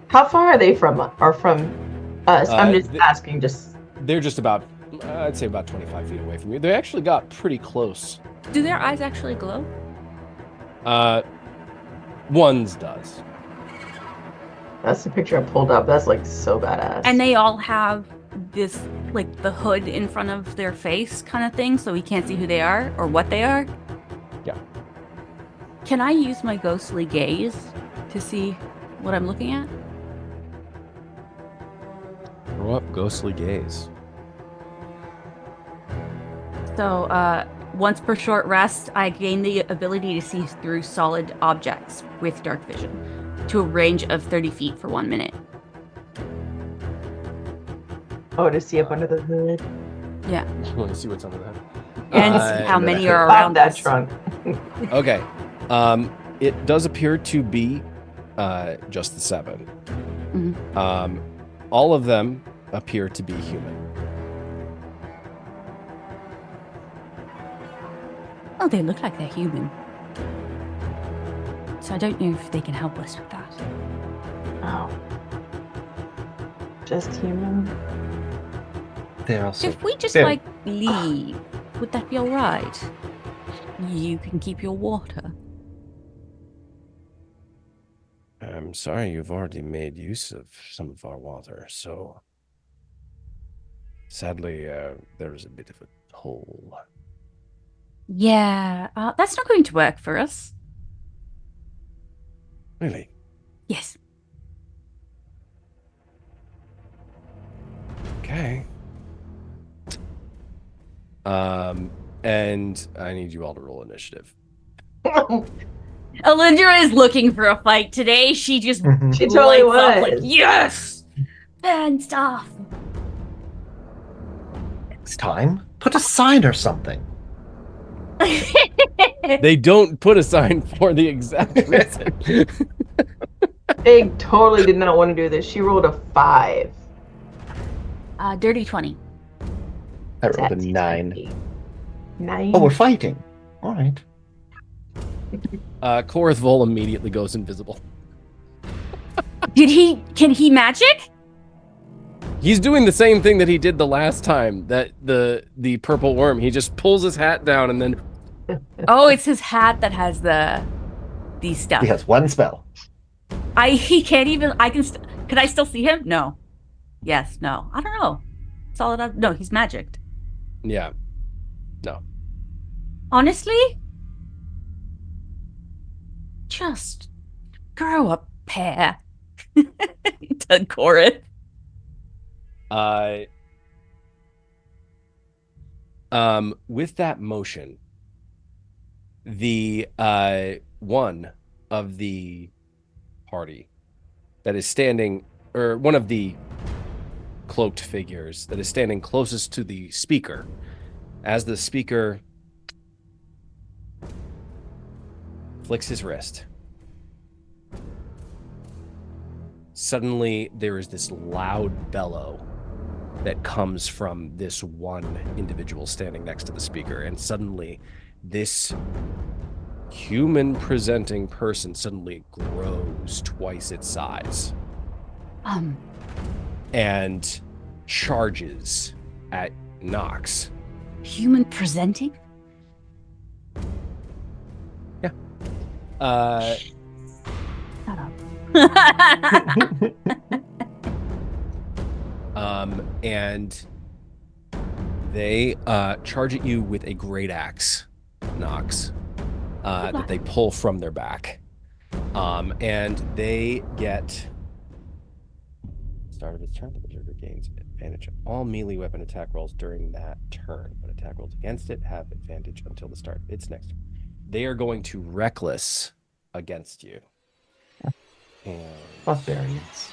How far are they from us? I'm just th- asking. Just They're just about, I'd say about 25 feet away from you. They actually got pretty close. Do their eyes actually glow? One's does. that's the picture I pulled up. That's like so badass. And they all have this, like, the hood in front of their face kind of thing, so we can't see who they are or what they are? Can I use my ghostly gaze to see what I'm looking at? Throw up ghostly gaze. So, once per short rest, I gain the ability to see through solid objects with dark vision to a range of 30 feet for 1 minute. Oh, to see up under the hood. Yeah. You want to see what's under that? And see how under many the are hood. Pop around that us. trunk. Okay. It does appear to be just the 7. Mhm. All of them appear to be human. Oh, they look like they're human. So I don't know if they can help us with that. Oh. Just human. They're also If we just, very- leave, would that be all right? You can keep your water. I'm sorry you've already made use of some of our water, so sadly there is a bit of a hole. Yeah, that's not going to work for us. Really? Yes. Okay. And I need you all to roll initiative. Elindra is looking for a fight today. She just She totally lights up like, was. yes! And stuff. Next time, put a sign or something. They don't put a sign for the exact reason. They totally did not want to do this. She rolled a 5. Dirty 20. I rolled a That's 9. 9. Oh, we're fighting. All right. Korrith Vol immediately goes invisible. Can he magic? He's doing the same thing that he did the last time, that the purple worm. He just pulls his hat down and then Oh, it's his hat that has these stuff. He has one spell. He can't even, could I still see him? No. Yes, no. I don't know. Solid, no, he's magicked. yeah. No. Honestly? Just grow up, pair. To Korrith. With that motion, the one of the party that is standing, or one of the cloaked figures that is standing closest to the speaker, as the speaker flicks his wrist, suddenly there is this loud bellow that comes from this one individual standing next to the speaker, and suddenly this human presenting person suddenly grows twice its size and charges at Nox. Human presenting? Yeah. Shut up. And they charge at you with a great axe, Nox, that they pull from their back. And they get... Start of its turn, the berserker gains advantage on all melee weapon attack rolls during that turn. But attack rolls against it have advantage until the start of its next turn. They are going to reckless against you. And Barbarians.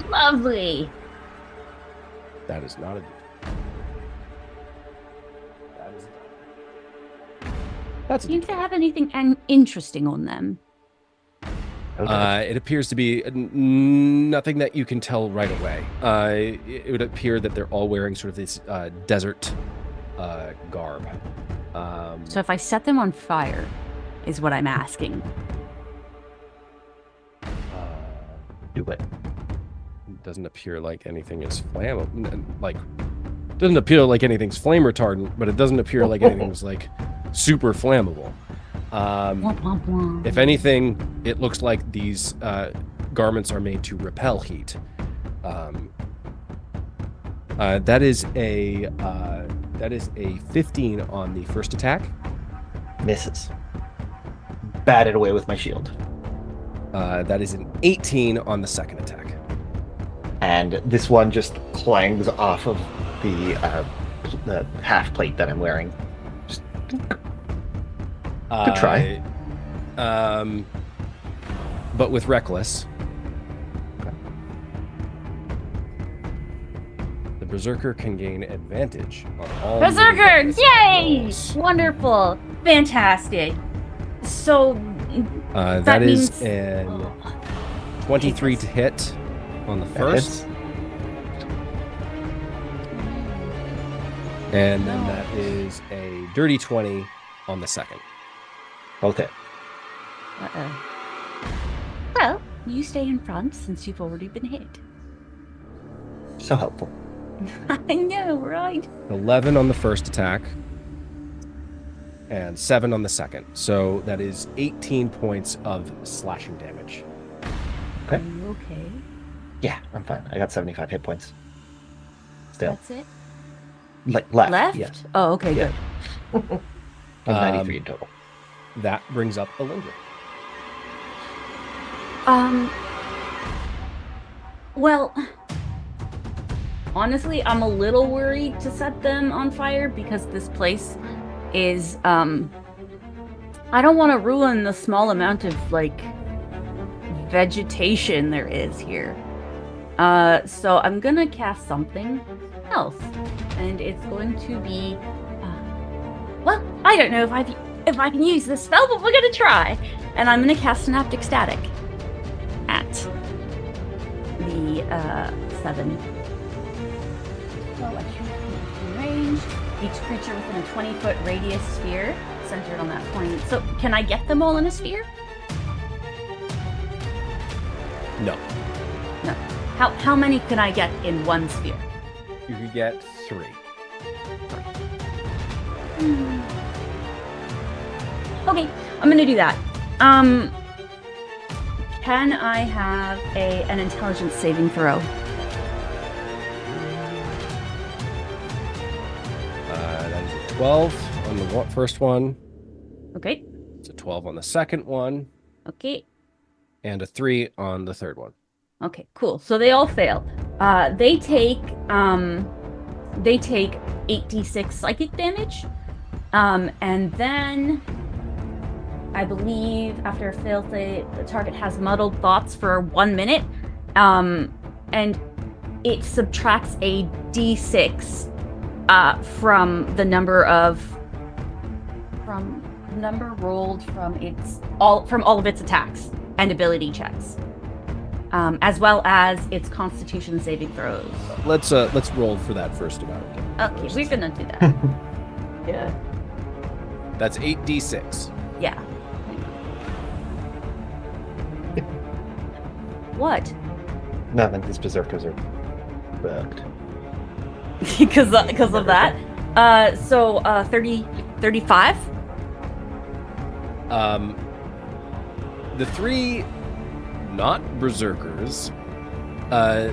Lovely. that is not a... That is a... That's Do you have anything interesting on them? Okay. It appears to be nothing that you can tell right away. It would appear that they're all wearing sort of this desert garb. So if I set them on fire, is what I'm asking. Do it. It doesn't appear like anything is flammable. Like, doesn't appear like anything's flame retardant, but it doesn't appear like anything's like super flammable. Womp, womp, womp. If anything, it looks like these garments are made to repel heat. That is a 15 on the first attack. Misses. bat it away with my shield. That is an 18 on the second attack. And this one just clangs off of the half plate that I'm wearing. Just good try. But with Reckless, the Berserker can gain advantage on all Berserker! Yay! rolls. Wonderful. Fantastic. So That is means- an 23 to hit on the first. And then that is a dirty 20 on the second. Both hit. Uh-oh. Well, you stay in front since you've already been hit. So helpful. I know, right? 11 on the first attack. And 7 on the second. So that is 18 points of slashing damage. Okay. Are you okay? Yeah, I'm fine. I got 75 hit points. Still. That's it? Left. Left? Yeah. Oh, okay, Yeah. good. 93 in total. That brings up Elindra. Well, honestly, I'm a little worried to set them on fire because this place is, I don't want to ruin the small amount of, like, vegetation there is here. So I'm gonna cast something else, and it's going to be, well, I don't know if I can use this spell, but we're gonna try. And I'm gonna cast Synaptic Static at the 7. So I shoot in range. Each creature within a 20-foot radius sphere centered on that point. So can I get them all in a sphere? No. No. How many can I get in one sphere? You could get 3. Okay, I'm gonna do that. Can I have an intelligence saving throw? That is a 12 on the first one. Okay. It's a 12 on the second one. Okay. And a 3 on the third one. Okay, cool. So they all fail. They take 8d6 psychic damage. And then I believe after a fail save, the target has muddled thoughts for 1 minute. And it subtracts a d6 from the number rolled from all of its attacks and ability checks. As well as its Constitution saving throws. Let's roll for that first amount. Okay, we're gonna do that. Yeah. That's 8d6. Yeah. What? Nothing. These berserkers are fucked. Because of that. So 35. The 3 not berserkers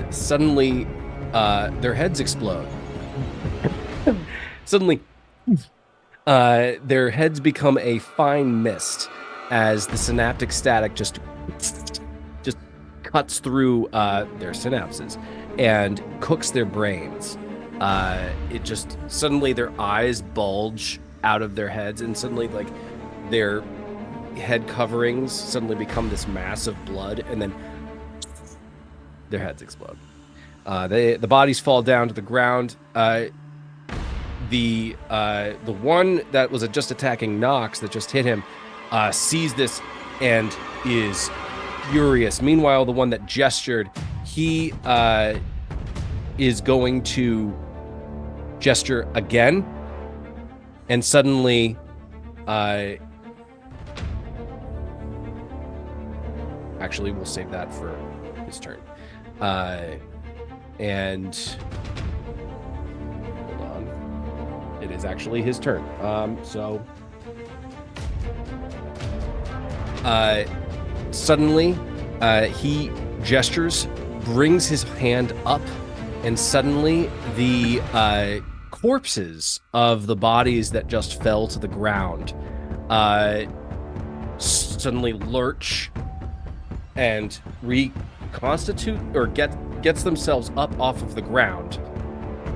suddenly their heads explode. Suddenly their heads become a fine mist as the synaptic static just cuts through their synapses and cooks their brains. It just suddenly their eyes bulge out of their heads, and suddenly like their head coverings suddenly become this mass of blood, and then their heads explode. The bodies fall down to the ground. The one that was just attacking Nox that just hit him sees this and is furious. Meanwhile, the one that gestured, he is going to gesture again, and suddenly actually we'll save that for his turn. And hold on, it is actually his turn. Suddenly he gestures, brings his hand up, and suddenly the corpses of the bodies that just fell to the ground suddenly lurch and reconstitute or gets themselves up off of the ground,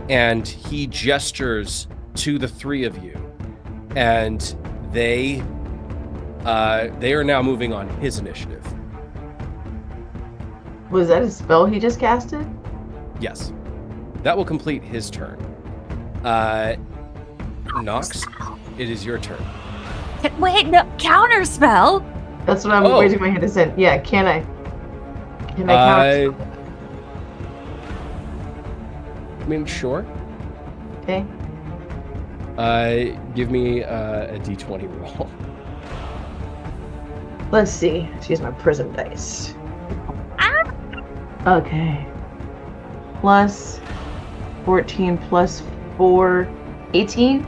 and he gestures to the three of you, and they are now moving on his initiative. Was that a spell he just casted? Yes, that will complete his turn. Nox, it is your turn. Wait, no, counter spell? That's what I'm raising my hand to say. Yeah, can I count? I mean, sure. Okay. Give me a d20 roll. Let's see. Let's use my prism dice. Okay. Plus 14 plus 4, 18.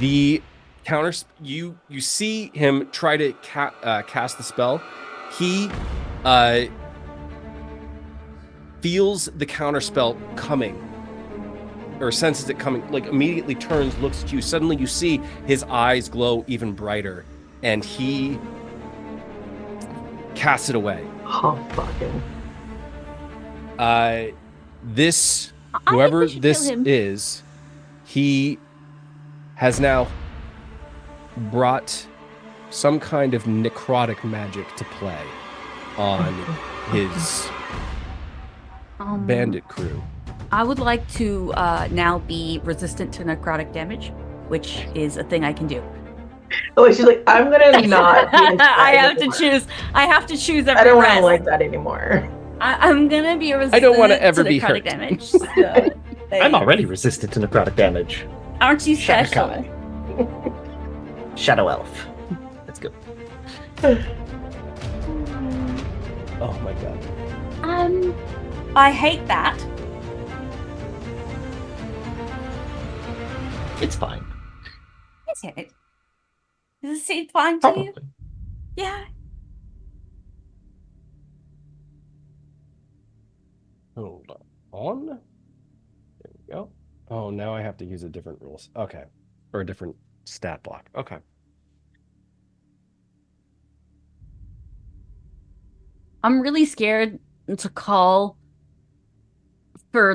The counter, you see him try to cast the spell. He feels the counter spell coming, or senses it coming, like immediately turns, looks at you. Suddenly you see his eyes glow even brighter, and he casts it away. Oh, fucking. Whoever this is, he has now brought some kind of necrotic magic to play on his bandit crew. I would like to now be resistant to necrotic damage, which is a thing I can do. Oh, she's like, I'm gonna not. I have to choose. I have to choose every I don't want to rest. like that anymore. I'm gonna be resistant. I don't want to ever be necrotic hurt. damage. So, I'm already resistant to necrotic damage. Aren't you special? Ashcaleen. Shadow Elf. Let's go. Oh my god. I hate that. It's fine. Is it? Does it seem fine to Probably. you? Yeah. Hold on. There we go. Oh, now I have to use a different rules. Okay. Or a different stat block. Okay. I'm really scared to call for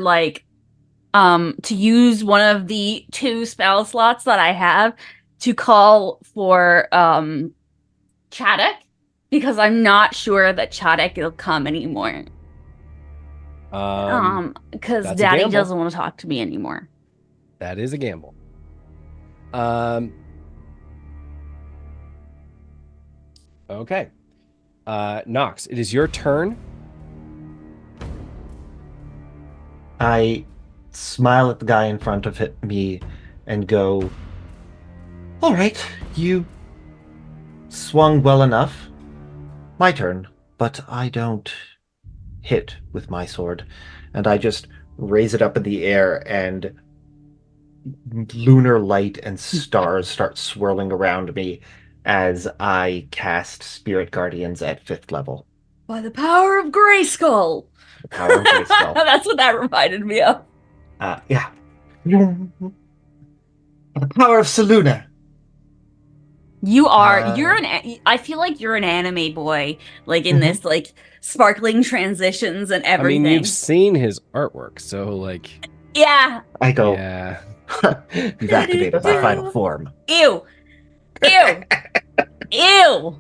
to use one of the 2 spell slots that I have to call for Chaddock, because I'm not sure that Chaddock will come anymore. Because Daddy doesn't want to talk to me anymore. That is a gamble. Okay. Nox, it is your turn. I smile at the guy in front of me and go, all right, you swung well enough. My turn, but I don't hit with my sword. And I just raise it up in the air, and lunar light and stars start swirling around me as I cast Spirit Guardians at 5th level. By the power of Grayskull. The power of Grayskull. That's what that reminded me of. Yeah. The power of Seluna. I feel like you're an anime boy, like in this, like sparkling transitions and everything. I mean, you've seen his artwork, so like. Yeah. I go. Yeah. You've activated my final form. Ew. Ew. Ew.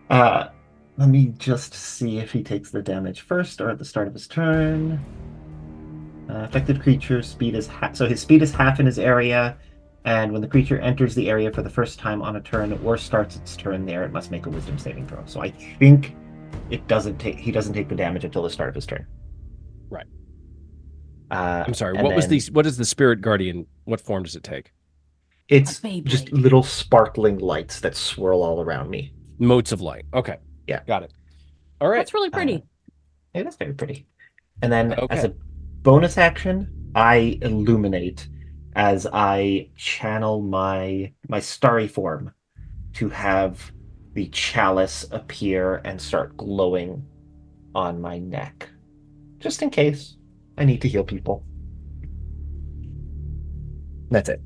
Let me just see if he takes the damage first or at the start of his turn. Affected creature speed is so his speed is half in his area, and when the creature enters the area for the first time on a turn or starts its turn there, it must make a wisdom saving throw. So I think he doesn't take the damage until the start of his turn. Right. I'm sorry. What is the Spirit Guardian? What form does it take? It's just little sparkling lights that swirl all around me. Motes of light. Okay. Yeah. Got it. All right. That's really pretty. Yeah, that's very pretty. And then as a bonus action, I illuminate as I channel my starry form to have the chalice appear and start glowing on my neck. Just in case I need to heal people. That's it.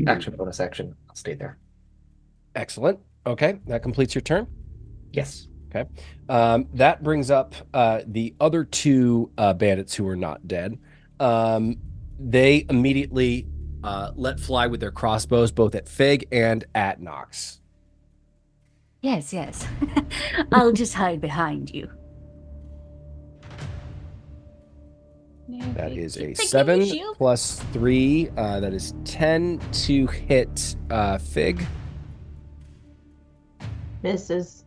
Action, bonus action. I'll stay there. Excellent. Okay, that completes your turn. Yes. Okay. That brings up the other two bandits who are not dead. They immediately let fly with their crossbows, both at Fig and at Nox. Yes, yes. I'll just hide behind you. That is a Take your 7 shield. plus 3. That is 10 to hit Fig. Misses.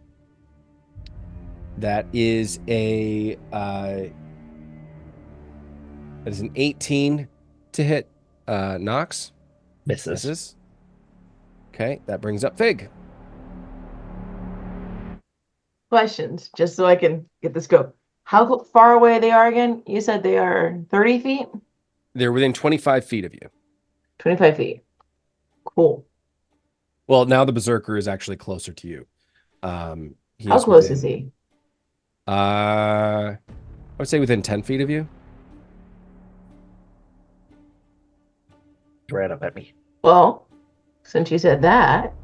That is a that is an 18 to hit Nox. Misses. Okay, that brings up Fig. Questions, just so I can get the scope. How far away they are again? You said they are 30 feet? They're within 25 feet of you. 25 feet. Cool. Well, now the Berserker is actually closer to you. How close is he? I would say within 10 feet of you. Right up at me. Well, since you said that.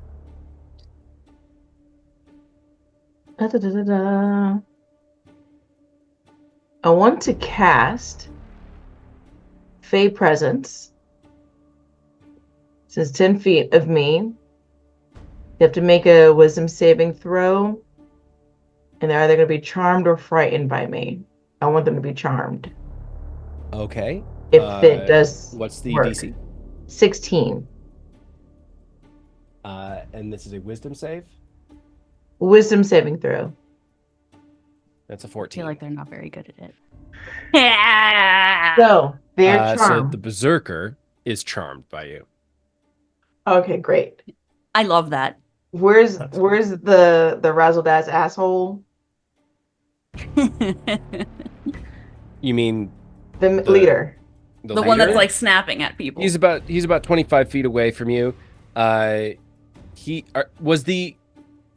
Da-da-da-da-da. I want to cast Fey Presence. Since 10 feet of me. You have to make a wisdom saving throw. And they're either going to be charmed or frightened by me. I want them to be charmed. Okay. If it does. What's the work. DC? 16. And this is a wisdom save? Wisdom saving throw. That's a I 14. feel like they're not very good at it. So they're So charmed. the Berserker is charmed by you. Okay, great. I love that. Where's the razzle-dazzle asshole? You mean The leader. The one that's leader? like snapping at people. He's about 25 feet away from you.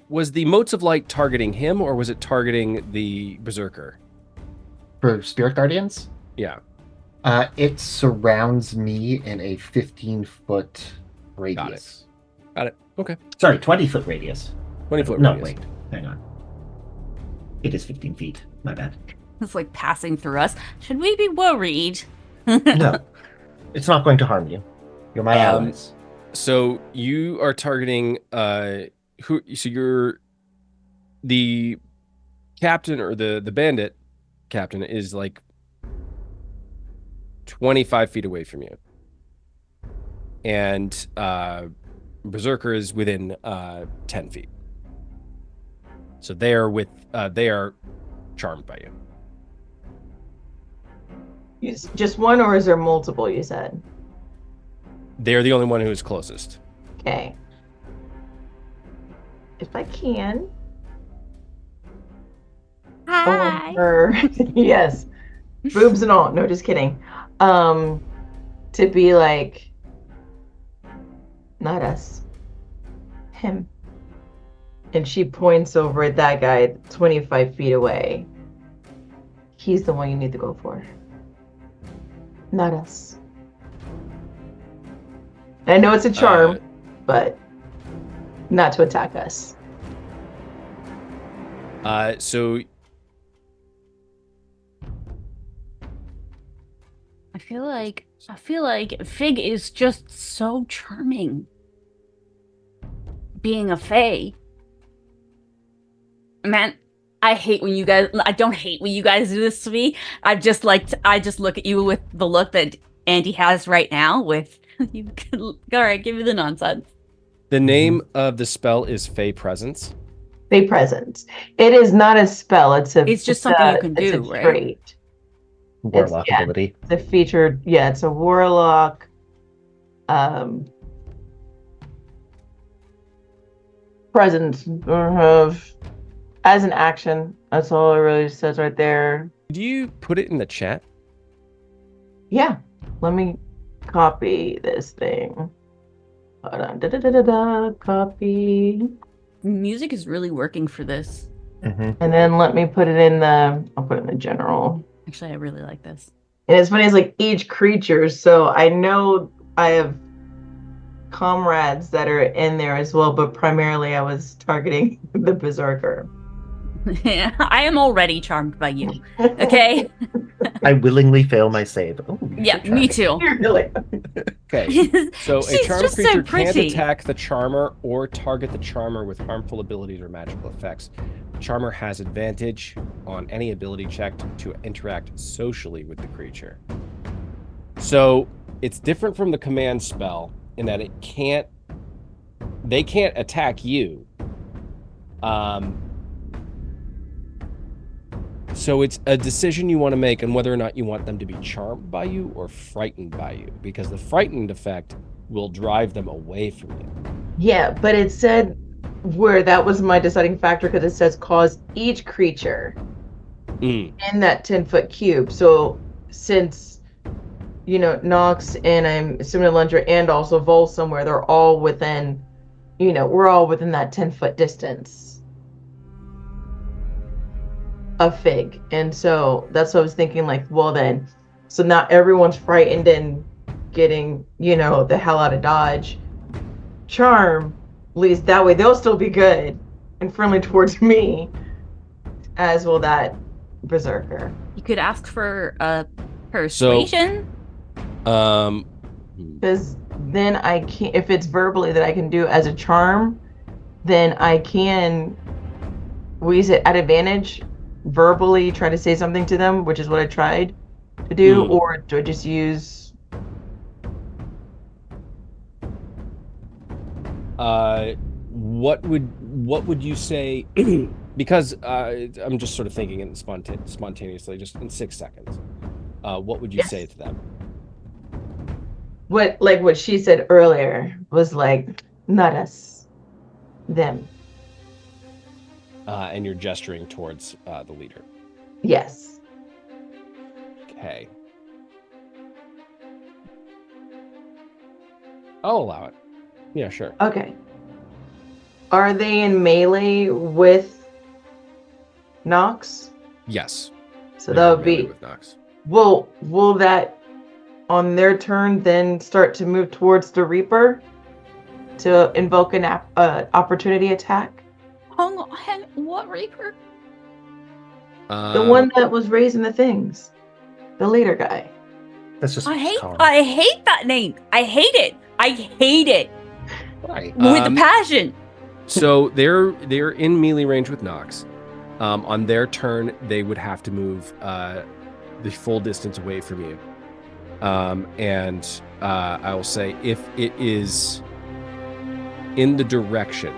Was the motes of light targeting him, or was it targeting the Berserker? For Spirit Guardians, Yeah. it surrounds me in a 15-foot radius. Got it. Okay. Sorry, 20-foot radius. 20-foot No, radius. wait. Hang on. It is 15 feet. My bad. It's like passing through us. Should we be worried? No. It's not going to harm you. You're my allies. So you are targeting who? So you're the captain, or the bandit captain is like 25 feet away from you, and Berserker is within 10 feet. So they are charmed by you. Just one, or is there multiple, you said? They're the only one who is closest. Okay. If I can. I want Hi. her. Yes. Boobs and all. No, just kidding. To be like, not us. Him. And she points over at that guy 25 feet away. He's the one you need to go for. Not us. I know it's a charm, but not to attack us. So I feel like Fig is just so charming. Being a fae. Man, I don't hate when you guys do this to me. I just look at you with the look that Andy has right now with you. All right, give me the nonsense. the name of the spell is Fey Presence. Fey Presence. It is not a spell. It's just something you can do, it's a right? trait. Warlock ability. The featured, it's a warlock. Presence as an action. That's all it really says right there. Do you put it in the chat? Yeah. Let me copy this thing. Hold on. Copy. Music is really working for this. Mm-hmm. And then let me put it in the. I'll put it in the general. Actually, I really like this. And it's funny, it's like each creature. So I know I have comrades that are in there as well, but primarily I was targeting the berserker. Yeah, I am already charmed by you. Okay. I willingly fail my save. Oh, Yeah, me too. Really? Okay. So a She's charmed just so creature can't pretty. attack the charmer or target the charmer with harmful abilities or magical effects. The charmer has advantage on any ability check to interact socially with the creature. So it's different from the command spell in that they can't attack you. So it's a decision you want to make on whether or not you want them to be charmed by you or frightened by you, because the frightened effect will drive them away from you. Yeah, but it said where that was my deciding factor because it says cause each creature in that 10-foot cube. So since, Nox and I'm assuming Elindra and also Vol somewhere, they're all within, we're all within that 10-foot distance of Fig. And so that's what I was thinking, like, well then, so not everyone's frightened and getting, the hell out of Dodge. Charm, at least that way they'll still be good and friendly towards me, as will that berserker. You could ask for a persuasion. Because then I can, if it's verbally that I can do as a charm, then I can, we use it at advantage, verbally try to say something to them, which is what I tried to do, or do I just use? What would you say? Because I'm just sort of thinking it spontaneously, just in 6 seconds. What would you say to them? What she said earlier was like, not us, them. And you're gesturing towards the leader. Yes. Okay. I'll allow it. Yeah, sure. Okay. Are they in melee with Nox? Yes. So that would be. With Nox. Will that on their turn then start to move towards the Reaper to invoke an opportunity attack? Hang on, what Reaper? The one that was raising the things. The leader guy. That's just I hate that name. I hate it. I hate it. Right. With a passion. So they're in melee range with Nox. On their turn, they would have to move the full distance away from you. And I will say, if it is in the direction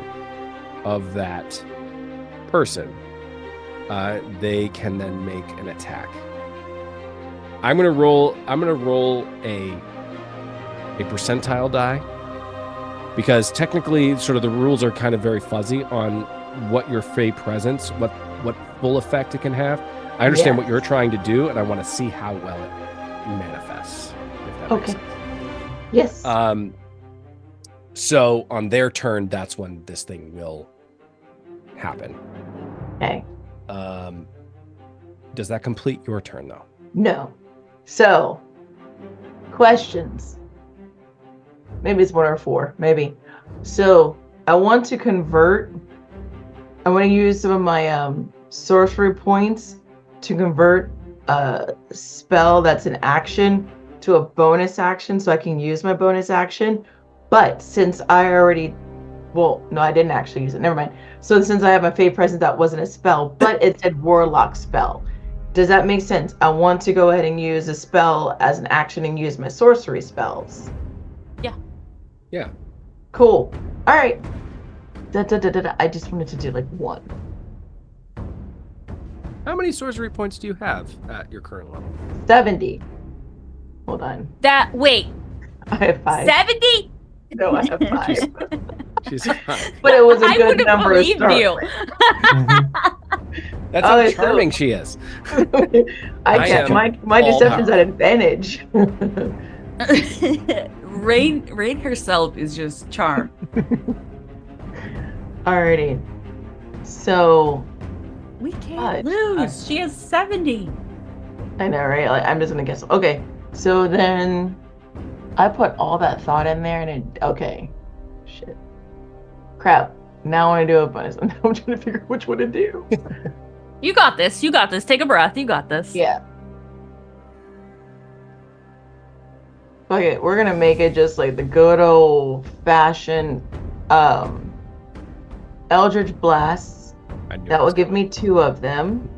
of that person, they can then make an attack. I'm gonna roll a percentile die, because technically sort of the rules are kind of very fuzzy on what your Fey presence, what full effect it can have. I understand what you're trying to do, and I want to see how well it manifests. If that makes sense. Yes. So on their turn, that's when this thing will happen. Okay. Does that complete your turn, though? No. So, questions. Maybe it's 1 or 4. Maybe. So, I want to convert. I want to use some of my sorcery points to convert a spell that's an action to a bonus action, so I can use my bonus action. But since I already, well, no, I didn't actually use it. Never mind. So since I have my Fey presence, that wasn't a spell, but it said Warlock spell. Does that make sense? I want to go ahead and use a spell as an action and use my sorcery spells. Yeah. Yeah. Cool. All right. I just wanted to do like 1. How many sorcery points do you have at your current level? 70. Hold on. Wait. I have 5. 70? No, I have 5. She's fine. But it was a good would've number to believed start you. with. That's how charming she is. I get my deception's at advantage. Rain herself is just charm. Alrighty. So We can't lose. She has 70. I know, right? Like, I'm just gonna guess. Okay. So then I put all that thought in there and it. Okay. Shit. Crap. Now I want to do a bonus. I'm trying to figure out which one to do. You got this. You got this. Take a breath. You got this. Yeah. Okay, we're gonna make it just like the good old fashioned Eldritch Blasts. That will give me 2 of them.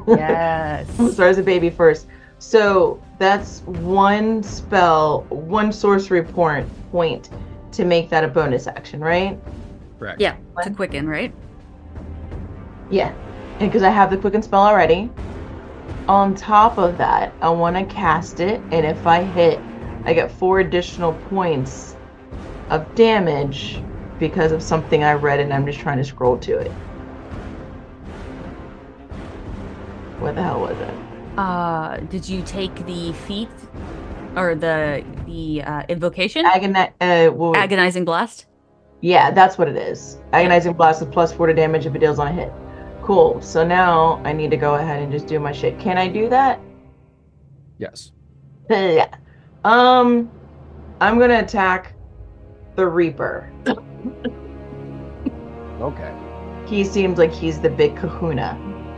Yes. I'm sorry, as a baby first. So that's 1 spell, 1 sorcery point to make that a bonus action, right? Correct. Yeah, to quicken, right? Yeah, and because I have the quicken spell already. On top of that, I want to cast it, and if I hit, I get 4 additional points of damage because of something I read, and I'm just trying to scroll to it. What the hell was it? Did you take the feat or the invocation? Agonizing blast. Yeah, that's what it is. Agonizing blast is +4 to damage if it deals on a hit. Cool. So now I need to go ahead and just do my shit. Can I do that? Yes. Yeah. I'm gonna attack the Reaper. Okay. He seems like he's the big kahuna.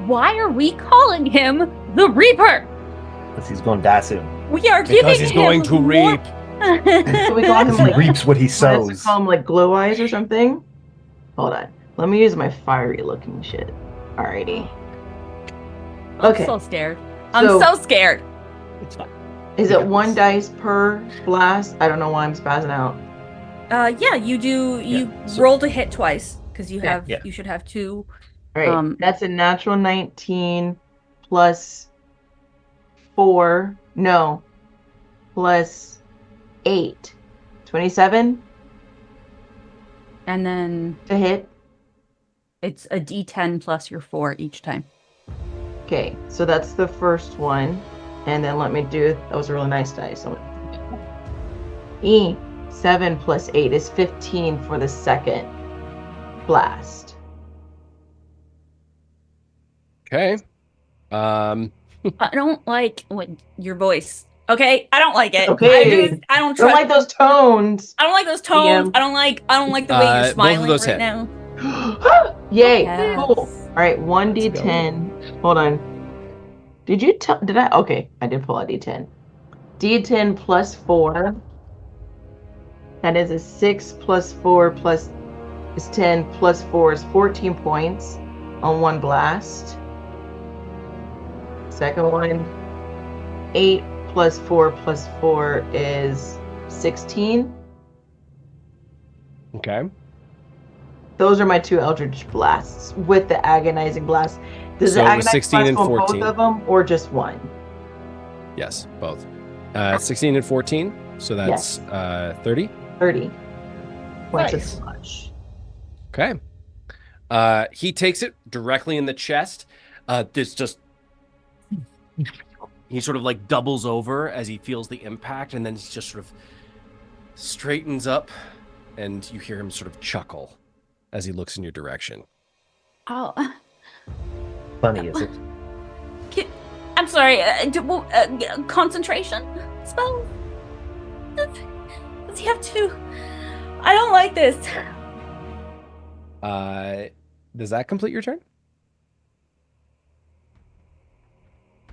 Why are we calling him the Reaper? Because he's going to die soon. We are Because giving he's him going to more... reap. So we call him Because he like, reaps what he let's sows. call him like glow eyes or something. Hold on. Let me use my fiery looking shit. Alrighty. Okay. I'm so scared. I'm so scared. It's fine. Is it 1 dice per blast? I don't know why I'm spazzing out. Yeah, you do. You so- roll to hit twice because you Okay, have. yeah. You should have 2. Alright. That's a natural 19 plus 4. No. Plus 8. 27 And then to hit. it's a D10 plus your 4 each time. Okay, so that's the first one. And then let me do, that was a really nice dice. 7 plus 8 is 15 for the second blast. Okay. I don't like your voice. Okay, I don't like it. Okay. I don't I don't trust. like those tones. I don't like those tones. DM. I don't like the way you're Both of smiling those right hit. now. Yay, Yes. cool. All right, 1d10. Hold on. Did you tell, did I? Okay, I did pull out d10. D10 plus 4. That is a 6 plus 4 plus is 10 plus 4 is 14 points on 1 blast. Second one, 8 plus 4 plus 4 is 16. Okay. Those are my 2 Eldritch Blasts with the Agonizing Blast. Does So the it was Agonizing 16 Blast and go on 14. both of them or just one? Yes, both. 16 and 14. So that's 30. 30. Points Nice. as much. Okay. He takes it directly in the chest. This just he sort of like doubles over as he feels the impact, and then he just sort of straightens up, and you hear him sort of chuckle as he looks in your direction. Oh, Funny, is it? I'm sorry. Concentration spell. Does he have 2? I don't like this. Does that complete your turn?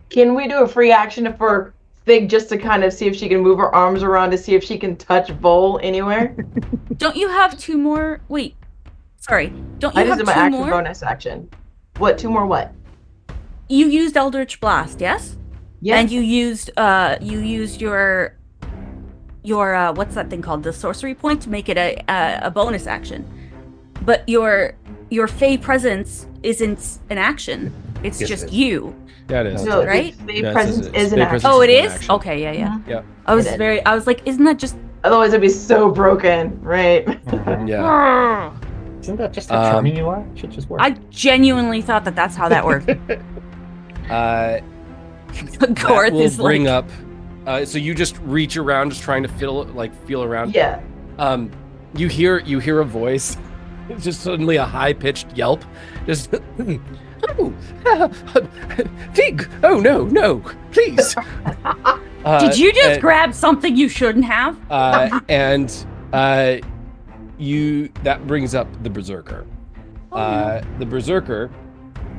Can we do a free action for Fig just to kind of see if she can move her arms around to see if she can touch Vol anywhere? Don't you have 2 more? Wait. Sorry. Don't you I just have did my 2 action more? bonus action. What? 2 more what? You used Eldritch Blast, yes? Yes. And you used your what's that thing called? The sorcery point to make it a bonus action. But your Fey presence isn't an action. It's Yes, it just is. you. Yeah, it is. No, right? the Fey Yes, presence it's is an Fey action. presence. Oh, it is an is? action. Okay, yeah. Mhm. Yeah. I was It is. like, isn't that just Otherwise, it'd be so broken, right? Yeah. Isn't that just how charming you are? It should just work. I genuinely thought that that's how that worked. Korrith That will is bring like, up. So you just reach around, just trying to feel around. Yeah. You hear a voice. It's just suddenly a high pitched yelp. Just oh, Fig. Oh no, please. Did you just grab something you shouldn't have? And that brings up the Berserker. No. The Berserker,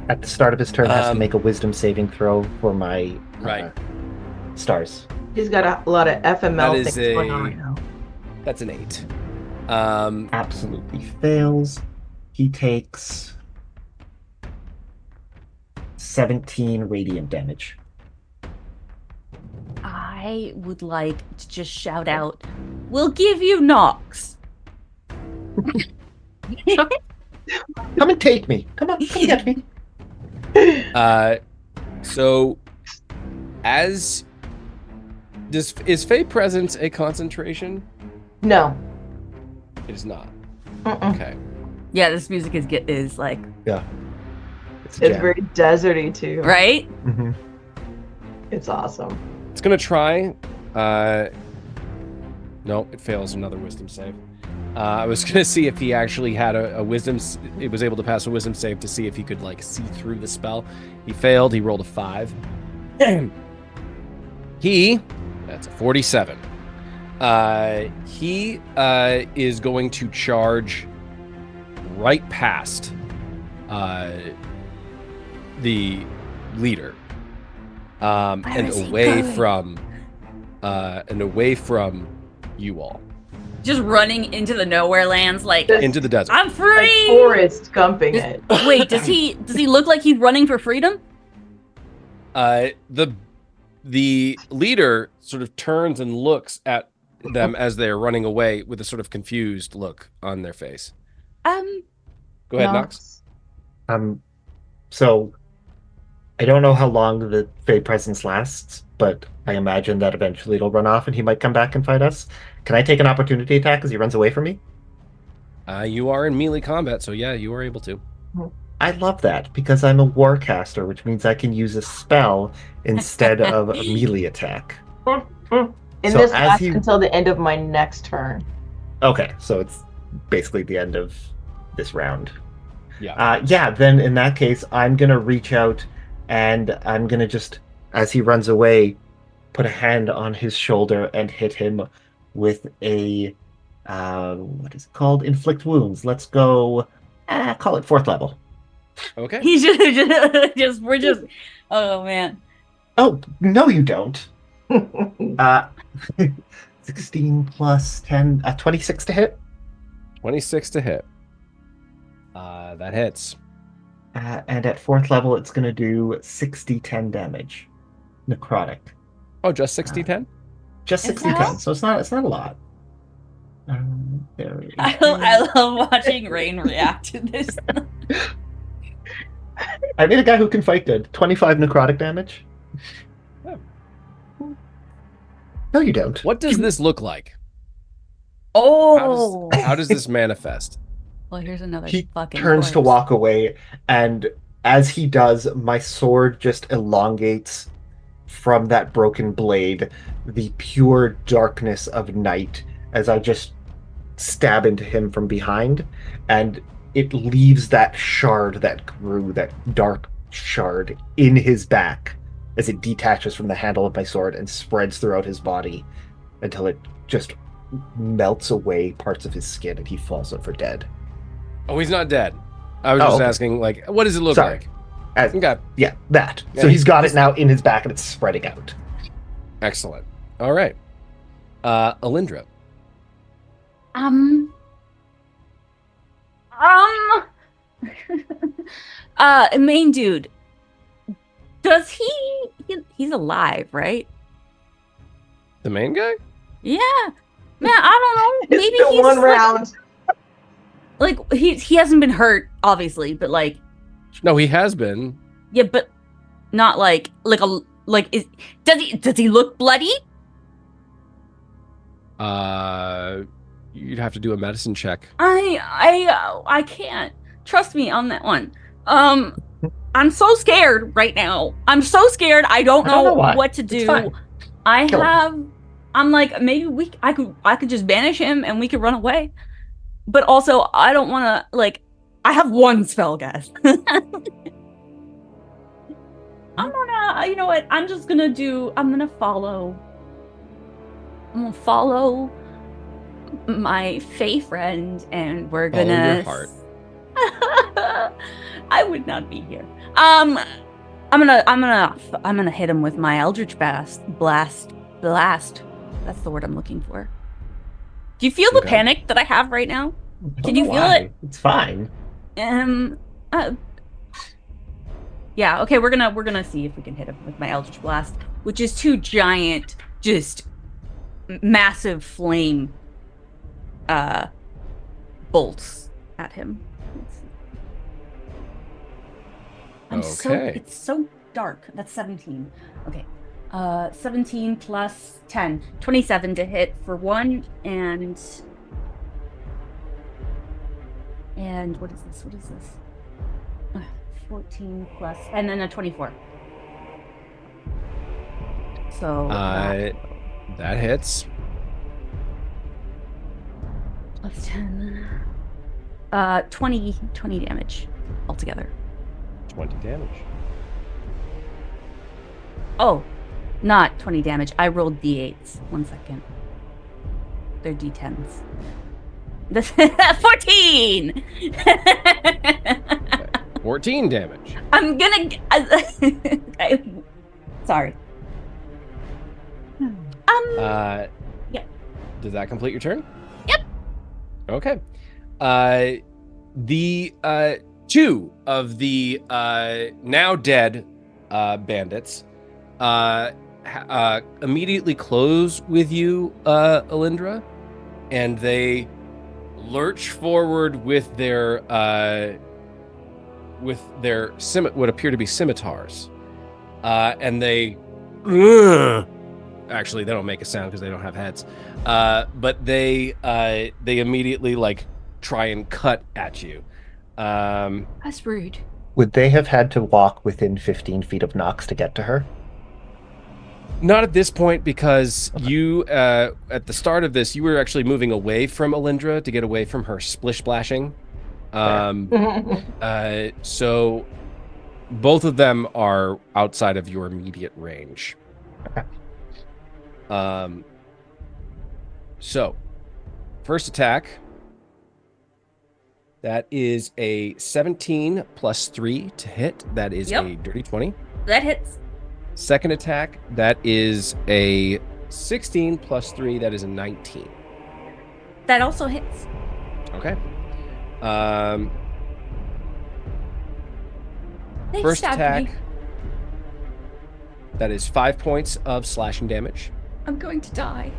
At the start of his turn, has to make a wisdom saving throw for my stars. He's got a lot of FML That is things going on right now. that's an 8. Absolutely fails. He takes 17 radiant damage. I would like to just shout out, we'll give you Nox. Come and take me. Come get me. So, is Fey Presence a concentration? No. It is not. Mm-mm. Okay. Yeah, this music is like, It's It's very deserty too. right? Mm-hmm. It's awesome. It's gonna try. No, it fails another wisdom save. I was gonna see if he actually had a wisdom. It was able to pass a wisdom save to see if he could like see through the spell. He failed. He rolled a 5. That's a 47. He is going to charge right past the leader, and away from you all, Just running into the nowhere lands like, into the desert. I'm free! Like Forrest gumping it. Wait, does he look like he's running for freedom? The leader sort of turns and looks at them as they're running away with a sort of confused look on their face. Go ahead, Nox. So I don't know how long the Fey presence lasts, but I imagine that eventually it'll run off and he might come back and fight us. Can I take an opportunity attack as he runs away from me? You are in melee combat, so yeah, you are able to. I love that because I'm a warcaster, which means I can use a spell instead of a melee attack. And So this as lasts he- until the end of my next turn. Okay, so it's basically the end of this round. Yeah. Then in that case, I'm going to reach out and I'm going to just, as he runs away, put a hand on his shoulder and hit him with a, what is it called? Inflict wounds. Let's go, call it 4th level. Okay. He's we're just, oh man. Oh, no you don't. 16 plus 10, 26 to hit. 26 to hit. That hits. And at 4th level, it's going to do 60-10 damage. Necrotic. Oh, just 60-10? Just Is 60-10, that- so it's not a lot. There we go. I love watching Rain react to this. I made a guy who can fight good. 25 necrotic damage. Oh. No, you don't. What does this look like? Oh. How does this manifest? Well, here's another He fucking turns to corpse. walk away, and as he does, my sword just elongates from that broken blade, the pure darkness of night, as I just stab into him from behind, and it leaves that shard that grew, that dark shard, in his back as it detaches from the handle of my sword and spreads throughout his body until it just melts away parts of his skin and he falls over dead. Oh, he's not dead. I was just okay. asking, like, what does it look Sorry. like? As, Okay. yeah, that. Yeah, So he's got it now in his back and it's spreading out. Excellent. All right. Elindra. Main dude. Does he's alive, right? The main guy? Yeah. Man, I don't know. Maybe It's been he's one like, round. like he hasn't been hurt, obviously, but like No, he has been. yeah, but not like does he look bloody? You'd have to do a medicine check. I can't. Trust me on that one. I'm so scared right now. I'm so scared. I don't know why. what to It's do. fine. Kill him. I'm like, maybe I could just banish him and we could run away. But also, I don't want to, like, I have one spell, guys. I'm gonna, you know what? I'm gonna follow gonna follow my Fae friend, and we're Follow gonna. your heart. I would not be here. I'm gonna hit him with my Eldritch Blast. That's the word I'm looking for. Do you feel the Okay. panic that I have right now? I Can don't you know feel why. it? It's fine. Yeah. Okay. We're gonna see if we can hit him with my Eldritch Blast, which is 2 giant, just massive flame, bolts at him. Okay. It's so dark. That's 17. Okay. 17 plus 10. 27 to hit for 1, and what is this? 14 plus, and then a 24. So that hits. plus 10. 20 damage altogether. 20 damage. Oh, not 20 damage. I rolled d8s. 1 second. They're d10s. 14! 14 damage. I'm gonna... sorry. Yep. Does that complete your turn? Yep. Okay. The 2 of the now dead bandits immediately close with you, Elindra, and they lurch forward with their what appear to be scimitars, and they actually they don't make a sound because they don't have heads, but they immediately like try and cut at you. That's rude. Would they have had to walk within 15 feet of Nox to get to her? Not at this point, because you, at the start of this, you were actually moving away from Elindra to get away from her splish-splashing. So both of them are outside of your immediate range. So, first attack, that is a 17 plus 3 to hit. That is Yep. a dirty 20. That hits. Second attack, that is a 16 plus 3, that is a 19. That also hits. Okay. They First stabbed attack, me. that is 5 points of slashing damage. I'm going to die.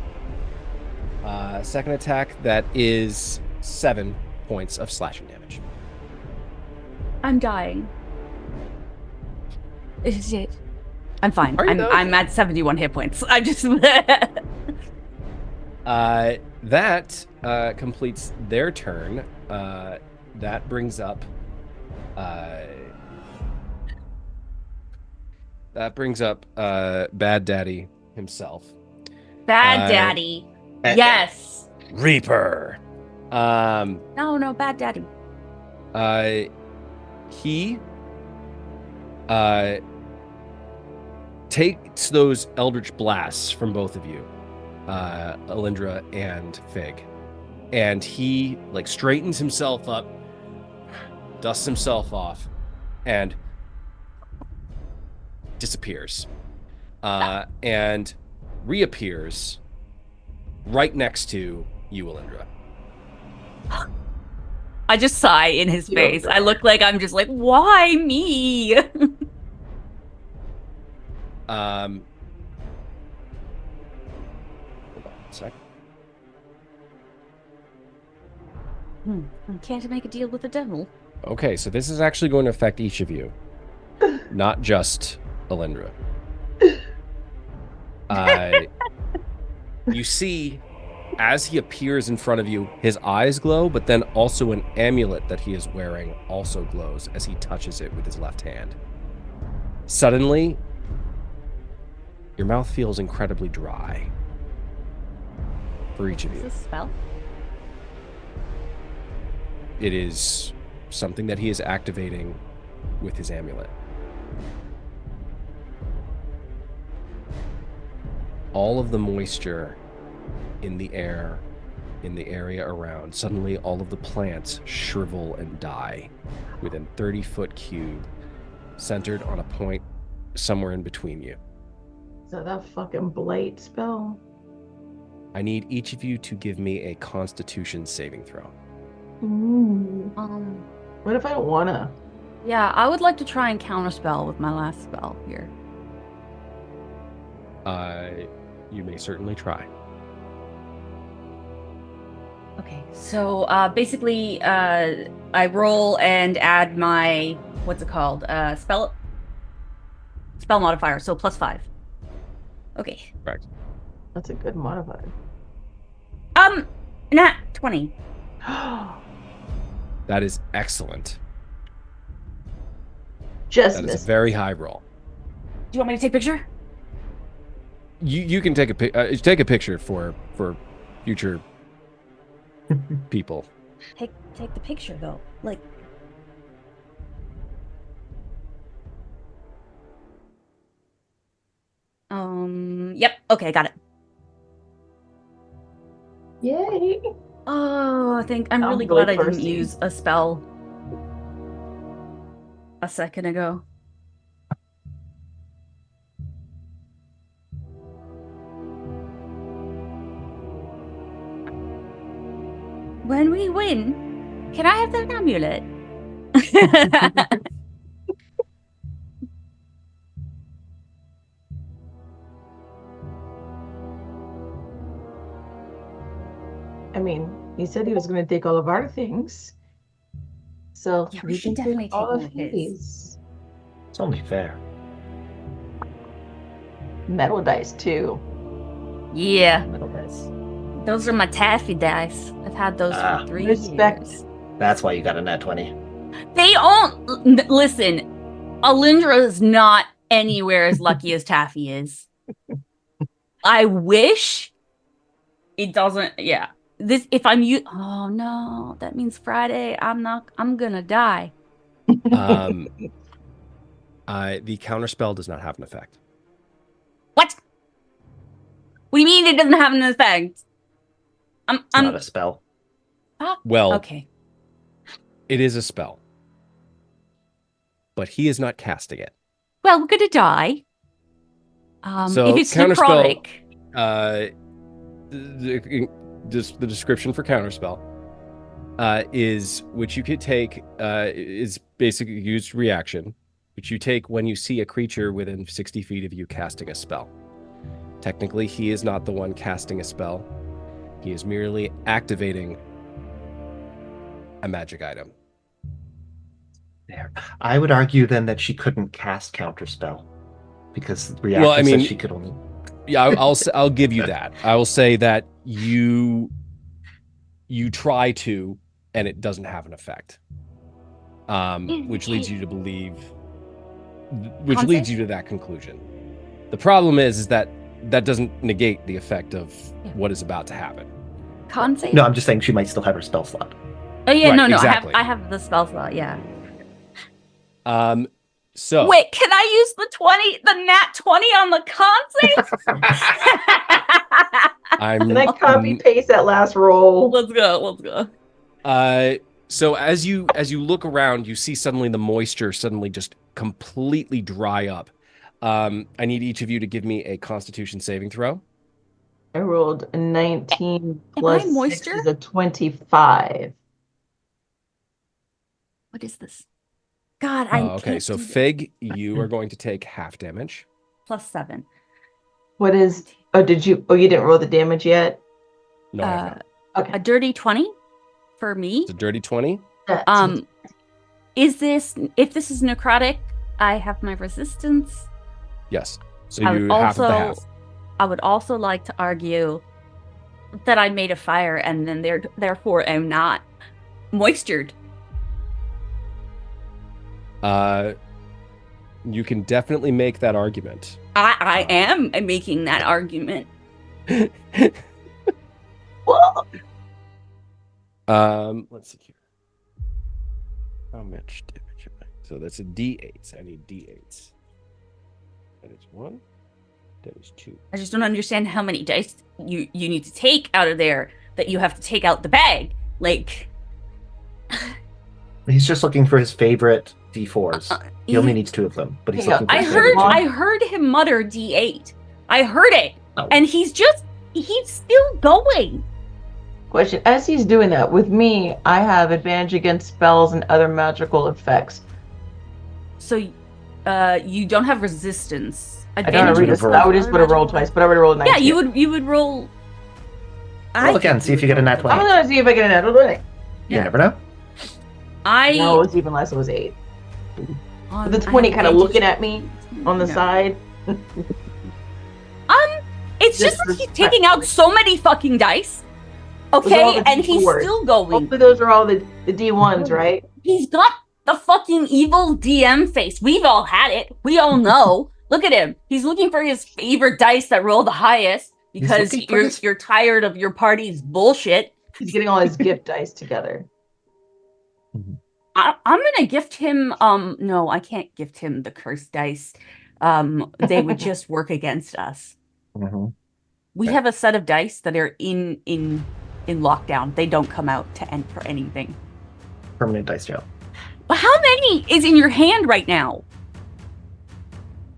Second attack, that is 7 points of slashing damage. I'm dying. This is it. I'm fine. Are you though? I'm at 71 hit points. I'm just... That completes their turn. That brings up... Bad Daddy himself. Bad Daddy. Yes. Reaper. No, Bad Daddy. He takes those Eldritch Blasts from both of you, Elindra and Fig, and he like straightens himself up, dusts himself off, and disappears, and reappears right next to you, Elindra. I just sigh in his face. I look like I'm just like, why me? Hold on a sec. I can't make a deal with the devil. Okay, so this is actually going to affect each of you, not just Elindra. You see, as he appears in front of you, his eyes glow, but then also an amulet that he is wearing also glows as he touches it with his left hand. Suddenly, your mouth feels incredibly dry for each of Is you. this a spell? It is something that he is activating with his amulet. All of the moisture in the air, in the area around, suddenly all of the plants shrivel and die within 30-foot cube, centered on a point somewhere in between you. Is that fucking blight spell? I need each of you to give me a Constitution saving throw. Ooh. Um, What if I don't wanna? yeah, I would like to try and counterspell with my last spell here. You may certainly try. Okay, so basically, I roll and add my what's it called? Spell modifier, so +5. Okay. Correct. That's a good modifier. Nat 20. That is excellent. Just That is a missed. very high roll. Do you want me to take a picture? You can take a picture for future people. Take the picture though. Like. Yep. Okay, got it. Yay! Oh, I'm I'm really really glad I didn't thirsty. use a spell a second ago. When we win, can I have the amulet? I mean, he said he was going to take all of our things. So Yeah, we we should can definitely take all take of one of his. his. It's only fair. Metal dice too. Yeah, Metal dice. those are my taffy dice. I've had those for 3 respect. years. That's why you got a nat 20. They don't listen. Elindra is not anywhere as lucky as Taffy is. I wish it doesn't. Yeah, this if I'm you. Oh no, that means Friday. I'm gonna die. The counterspell does not have an effect. What? What do you mean it doesn't have an effect? It's not a spell. Well, okay. It is a spell, but he is not casting it. Well, we're gonna die. So if it's counterspell, necrotic, the description for counterspell is which you could take is basically used reaction, which you take when you see a creature within 60 feet of you casting a spell. Technically, he is not the one casting a spell. He is merely activating a magic item. There. I would argue then that she couldn't cast counterspell because reaction says she could only. Yeah, I'll give you that. I will say that you try to, and it doesn't have an effect, which leads you to believe, which leads you to that conclusion. The problem is that doesn't negate the effect of what is about to happen. con save? No, I'm just saying she might still have her spell slot. Oh yeah, Right, no, exactly. I have the spell slot. Yeah. So Wait, can I use the nat 20 on the con save? Can I copy paste that last roll? Let's go. So as you look around, you see suddenly the moisture suddenly just completely dry up. I need each of you to give me a Constitution saving throw. I rolled a 19 Am plus I 6 moisture? is a 25. What is this? God, Okay, so Fig, you are going to take half damage. +7. What is? Oh, you didn't roll the damage yet? No, I have not. Okay. A dirty 20 for me. It's a dirty 20. If this is necrotic, I have my resistance. Yes. So you half of the half. I would also like to argue that I made a fire and then therefore am not moistured. You can definitely make that argument. I am making that argument. Let's see here. How much damage am I? So that's a D8. I need D8s. That is 1, That is 2. I just don't understand how many dice you need to take out of there that you have to take out the bag. Like, He's just looking for his favorite D4s. He only needs 2 of them, but he's looking for his favorite 2. I heard him mutter D8. I heard it. Oh. And he's still going. Question: as he's doing that, with me, I have advantage against spells and other magical effects. So, you don't have resistance. I don't read this. I would just would have rolled twice, but I already rolled 19. Yeah, you would roll. Roll again, see if you get a nat 20. I'm gonna see if I get a nat 20. You never know. No, it was even less. It was 8. The 20 kind of looking at me on the side. It's just like he's taking out so many fucking dice. Okay, and he's still going. Hopefully those are all the D1s, right? He's got the fucking evil DM face. We've all had it. We all know. Look at him. He's looking for his favorite dice that roll the highest because you're tired of your party's bullshit. He's getting all his gift dice together. I'm gonna gift him. No, I can't gift him the cursed dice. They would just work against us. Mm-hmm. We have a set of dice that are in lockdown. They don't come out to end for anything. Permanent dice jail. But how many is in your hand right now?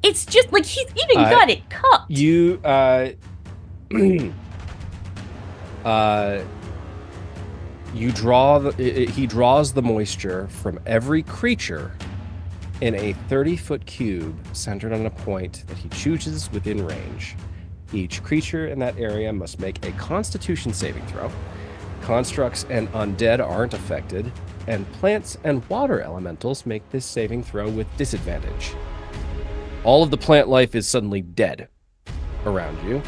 It's just like he's even got it cupped. You you draw he draws the moisture from every creature in a 30-foot cube centered on a point that he chooses within range. Each creature in that area must make a Constitution saving throw. Constructs and undead aren't affected, and plants and water elementals make this saving throw with disadvantage. All of the plant life is suddenly dead around you.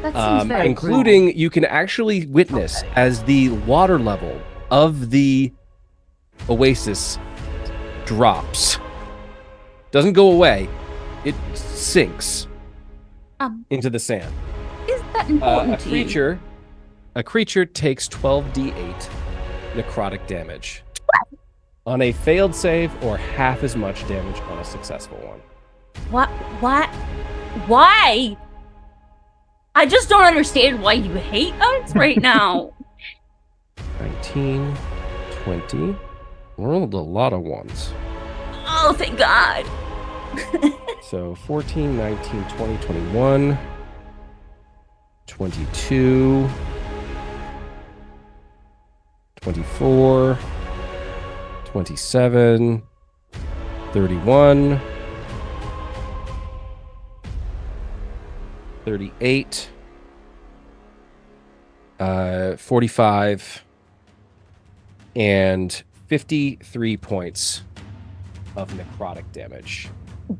That seems very including cool. You can actually witness as the water level of the oasis drops. Doesn't go away. It sinks into the sand. Is that important to you? A creature takes 12d8 necrotic damage on a failed save or half as much damage on a successful one. What? Why? I just don't understand why you hate us right now. 19, 20. Rolled a lot of ones. Oh, thank God. So 14, 19, 20, 21, 22, 24, 27, 31, 38, 45, and 53 points of necrotic damage.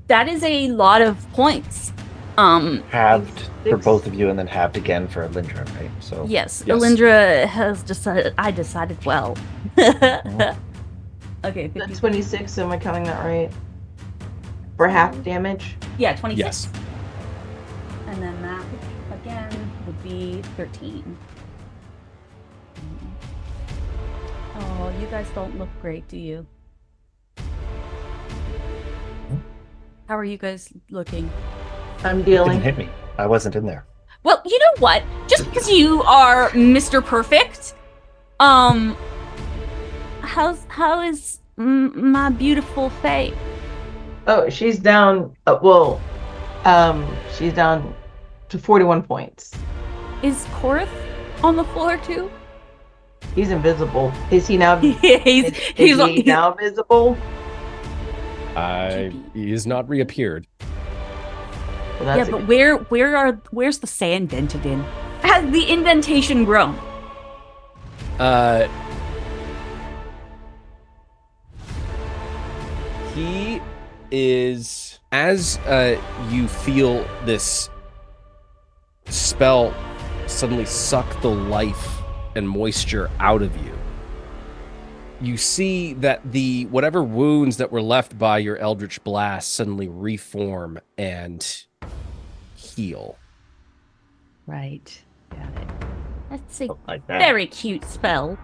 That is a lot of points. Halved for both of you and then halved again for Elindra, right? So yes. Elindra has decided. I decided well. Okay. that's 26. Am I counting that right? For half damage? Yeah, 26. Yes. And then that again would be 13. Oh, you guys don't look great, do you? How are you guys looking? I'm it dealing. didn't hit me. I wasn't in there. Well, you know what? Just because you are Mr. Perfect, how is my beautiful Faye? Oh, she's down. She's down to 41 points. Is Korrith on the floor too? He's invisible. Is he now? He's he now visible? He is not reappeared. Well, yeah, but where's the sand dented in? Has the indentation grown? He is, as you feel this spell suddenly suck the life and moisture out of you, you see that the whatever wounds that were left by your eldritch blast suddenly reform and heal. Right. Got it. That's a Like that. very cute spell.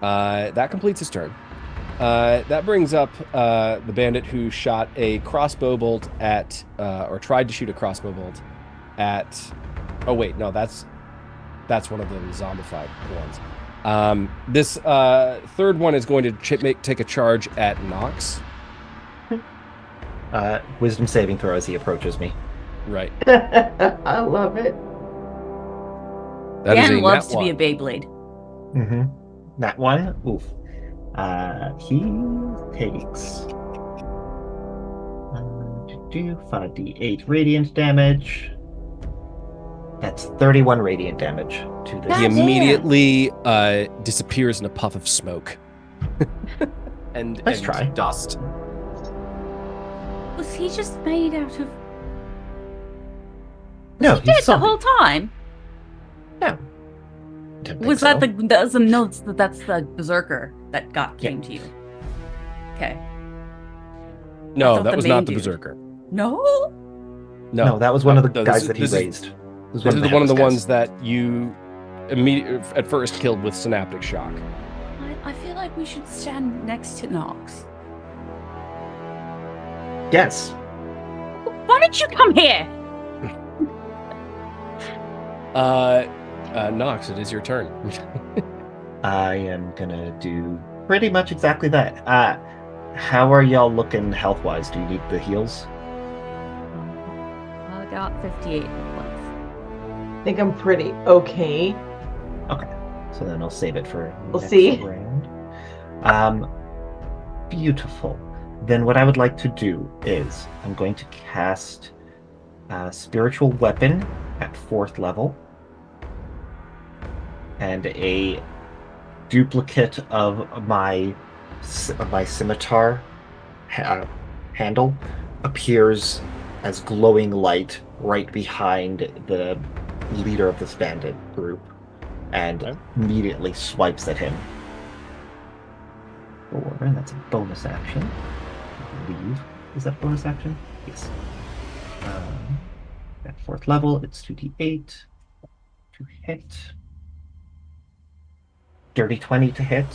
That completes his turn. That brings up the bandit who shot a crossbow bolt at, or tried to shoot a crossbow bolt at. Oh wait, no, that's one of the zombified ones. This third one is going to take a charge at Nox. Wisdom saving throw as he approaches me. Right. I love it. That is Dan a loves nat to be a one. Beyblade. Mm-hmm. That one, oof. He takes 5d8 radiant damage. That's 31 radiant damage to this. He God damn. immediately disappears in a puff of smoke. and Let's try. Dust. Was he just made out of... No, He did he's the zombie. whole time? No. Didn't think Was so. that some notes that's the berserker that came to you? Okay. No, thought that the was main not the dude. berserker. No? No, that was one of the No, guys that he this is- raised. This is one of the headless ones guys. that you at first killed with synaptic shock. I feel like we should stand next to Nox. Yes. Why did you come here? Nox, it is your turn. I am gonna do pretty much exactly that. How are y'all looking health-wise? Do you need the heals? I got 58 points. I think I'm pretty okay. So then I'll save it for We'll next see. round. Beautiful. Then what I would like to do is I'm going to cast Spiritual Weapon at 4th level and a duplicate of my scimitar handle appears as glowing light right behind the leader of this bandit group and Okay. immediately swipes at him. And that's a bonus action. I believe. Is that bonus action? Yes. At 4th level, it's 2d8 to hit. Dirty 20 to hit.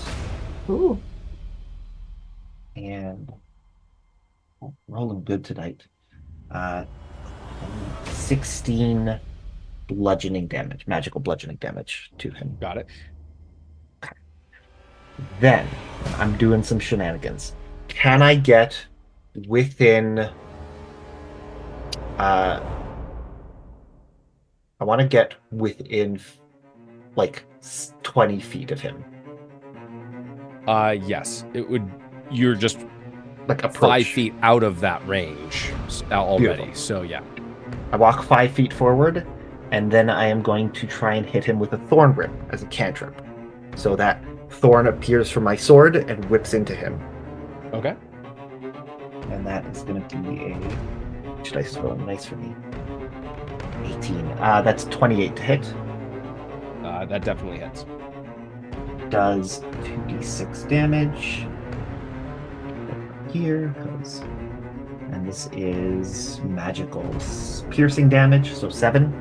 Ooh. And rolling good tonight. 16 bludgeoning damage, magical bludgeoning damage to him. Got it. Then I'm doing some shenanigans. Can I get within I want to get within like 20 feet of him. Yes, it would. You're just Like 5 approach. feet out of that range already. Beautiful. So yeah. I walk 5 feet forward, and then I am going to try and hit him with a Thorn Whip as a cantrip. So that thorn appears from my sword and whips into him. Okay. And that is going to be a... Should I roll nice for me? 18. That's 28 to hit. That definitely hits. Does 2d6 damage. Here, because... And this is magical piercing damage, so 7.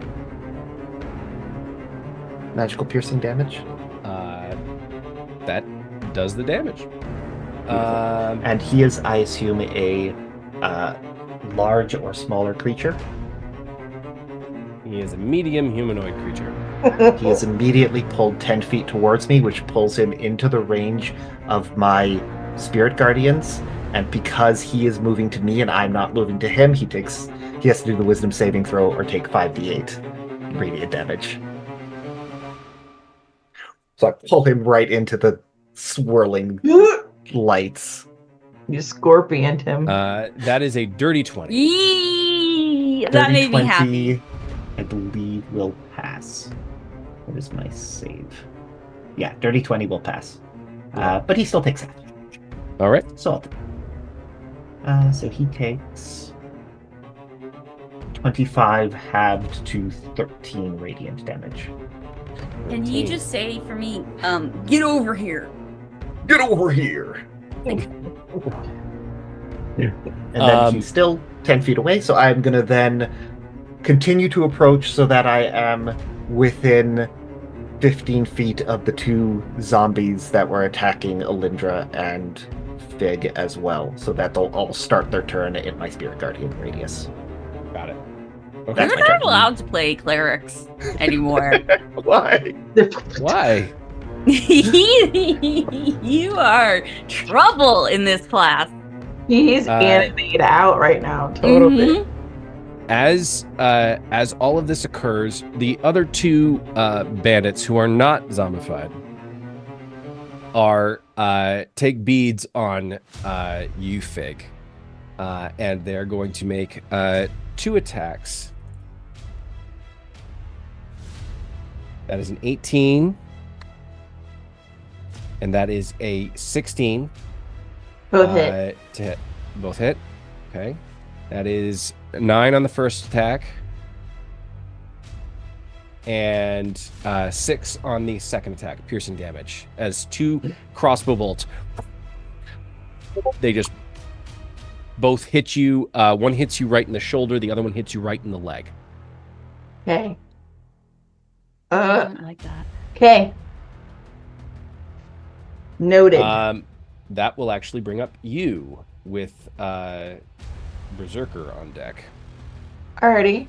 Magical piercing damage. That does the damage. And he is, I assume, a large or smaller creature. He is a medium humanoid creature. He is immediately pulled 10 feet towards me, which pulls him into the range of my spirit guardians. And because he is moving to me and I'm not moving to him, he has to do the wisdom saving throw or take 5d8 radiant damage. So I pull him right into the swirling lights. You scorpioned him. That is a dirty 20. Yee! That made me happy. I believe will pass. What is my save? Yeah, dirty 20 will pass. But he still takes half. All right. So he takes 25 halved to 13 radiant damage. Can you just say for me, get over here? Get over here! And then he's still 10 feet away, so I'm going to then continue to approach so that I am within 15 feet of the two zombies that were attacking Elindra and Fig as well, so that they'll all start their turn in my Spirit Guardian radius. Got it. That's You're my not turn. allowed to play clerics anymore. Why? Why? You are trouble in this class. He's animated out right now, totally. Mhm. As all of this occurs, the other two bandits who are not zombified are take beads on you, Fig, and they're going to make 2 attacks. That is an 18, and that is a 16. Both hit. To hit. Both hit. Okay. That is 9 on the first attack. And 6 on the second attack, piercing damage. As 2 crossbow bolts. They just both hit you. One hits you right in the shoulder, the other one hits you right in the leg. Okay. I don't like that. Okay. Noted. That will actually bring up you with Berserker on deck. Alrighty.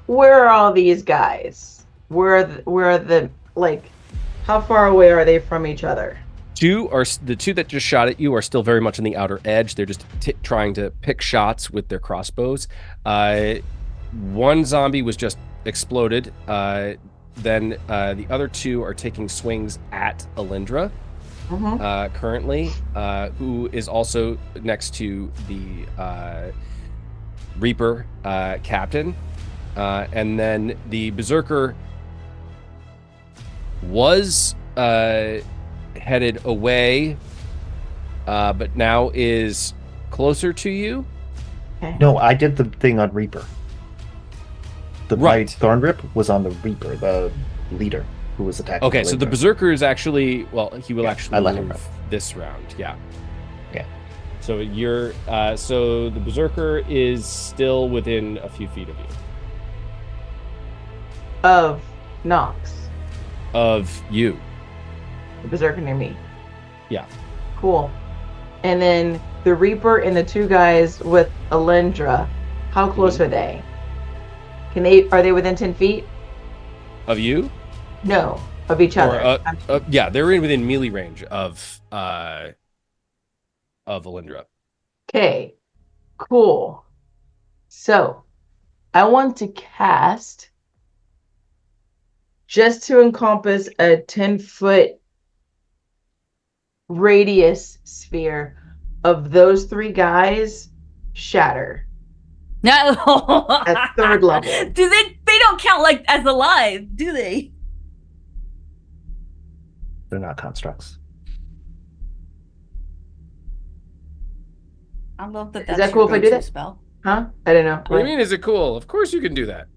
Where are all these guys? Where are the like? How far away are they from each other? The two that just shot at you are still very much on the outer edge. They're just trying to pick shots with their crossbows. One zombie was just exploded. Then the other 2 are taking swings at Elindra. Currently, who is also next to the Reaper captain. And then the Berserker was headed away, but now is closer to you. Okay. No, I did the thing on Reaper. My Right. Thorn Whip was on the Reaper, the leader who was attacking. Okay, so the Berserker is actually, he will I actually let him move this round. Yeah. Yeah. So you're so the Berserker is still within a few feet of you. Of Nox. Of you. The Berserker near me. Yeah. Cool. And then the Reaper and the 2 guys with Elindra. How close are they? Are they within 10 feet? Of you? No, of each other. Yeah, they're within melee range of Elindra. Okay, cool. So, I want to cast, just to encompass a 10-foot radius sphere of those 3 guys, Shatter. No. At 3rd level. Do they don't count like as alive, do they? They're not constructs. I love that. Is that cool if I do that? Spell. Huh? I don't know. What do you mean, is it cool? Of course you can do that.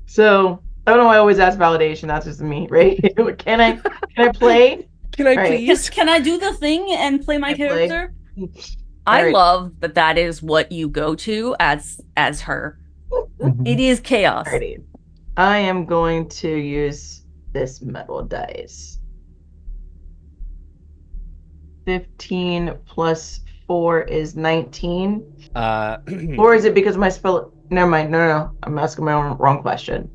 So, I don't know why I always ask validation. That's just me, right? Can I play? Can I Right. please? Can I do the thing and play my Can I play? character? All I right. love that is what you go to as her. It is chaos. Alrighty. I am going to use this metal dice. 15 plus 4 is 19. Or is it because my spell? Never mind. No. I'm asking my wrong question.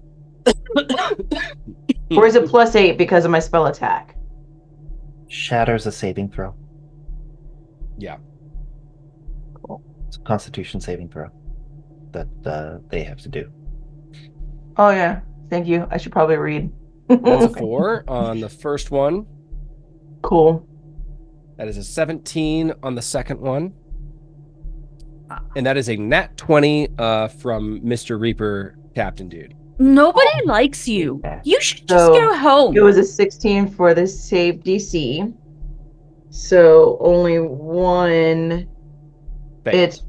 Or is it plus 8 because of my spell attack? Shatter's a saving throw. Yeah. It's a Constitution saving throw that they have to do. Oh yeah. Thank you. I should probably read. That's a 4 on the first one. Cool. That is a 17 on the second one. And that is a nat 20 from Mr. Reaper Captain Dude. Nobody likes you. You should just So, go home. It was a 16 for the save DC. So only one. Failed.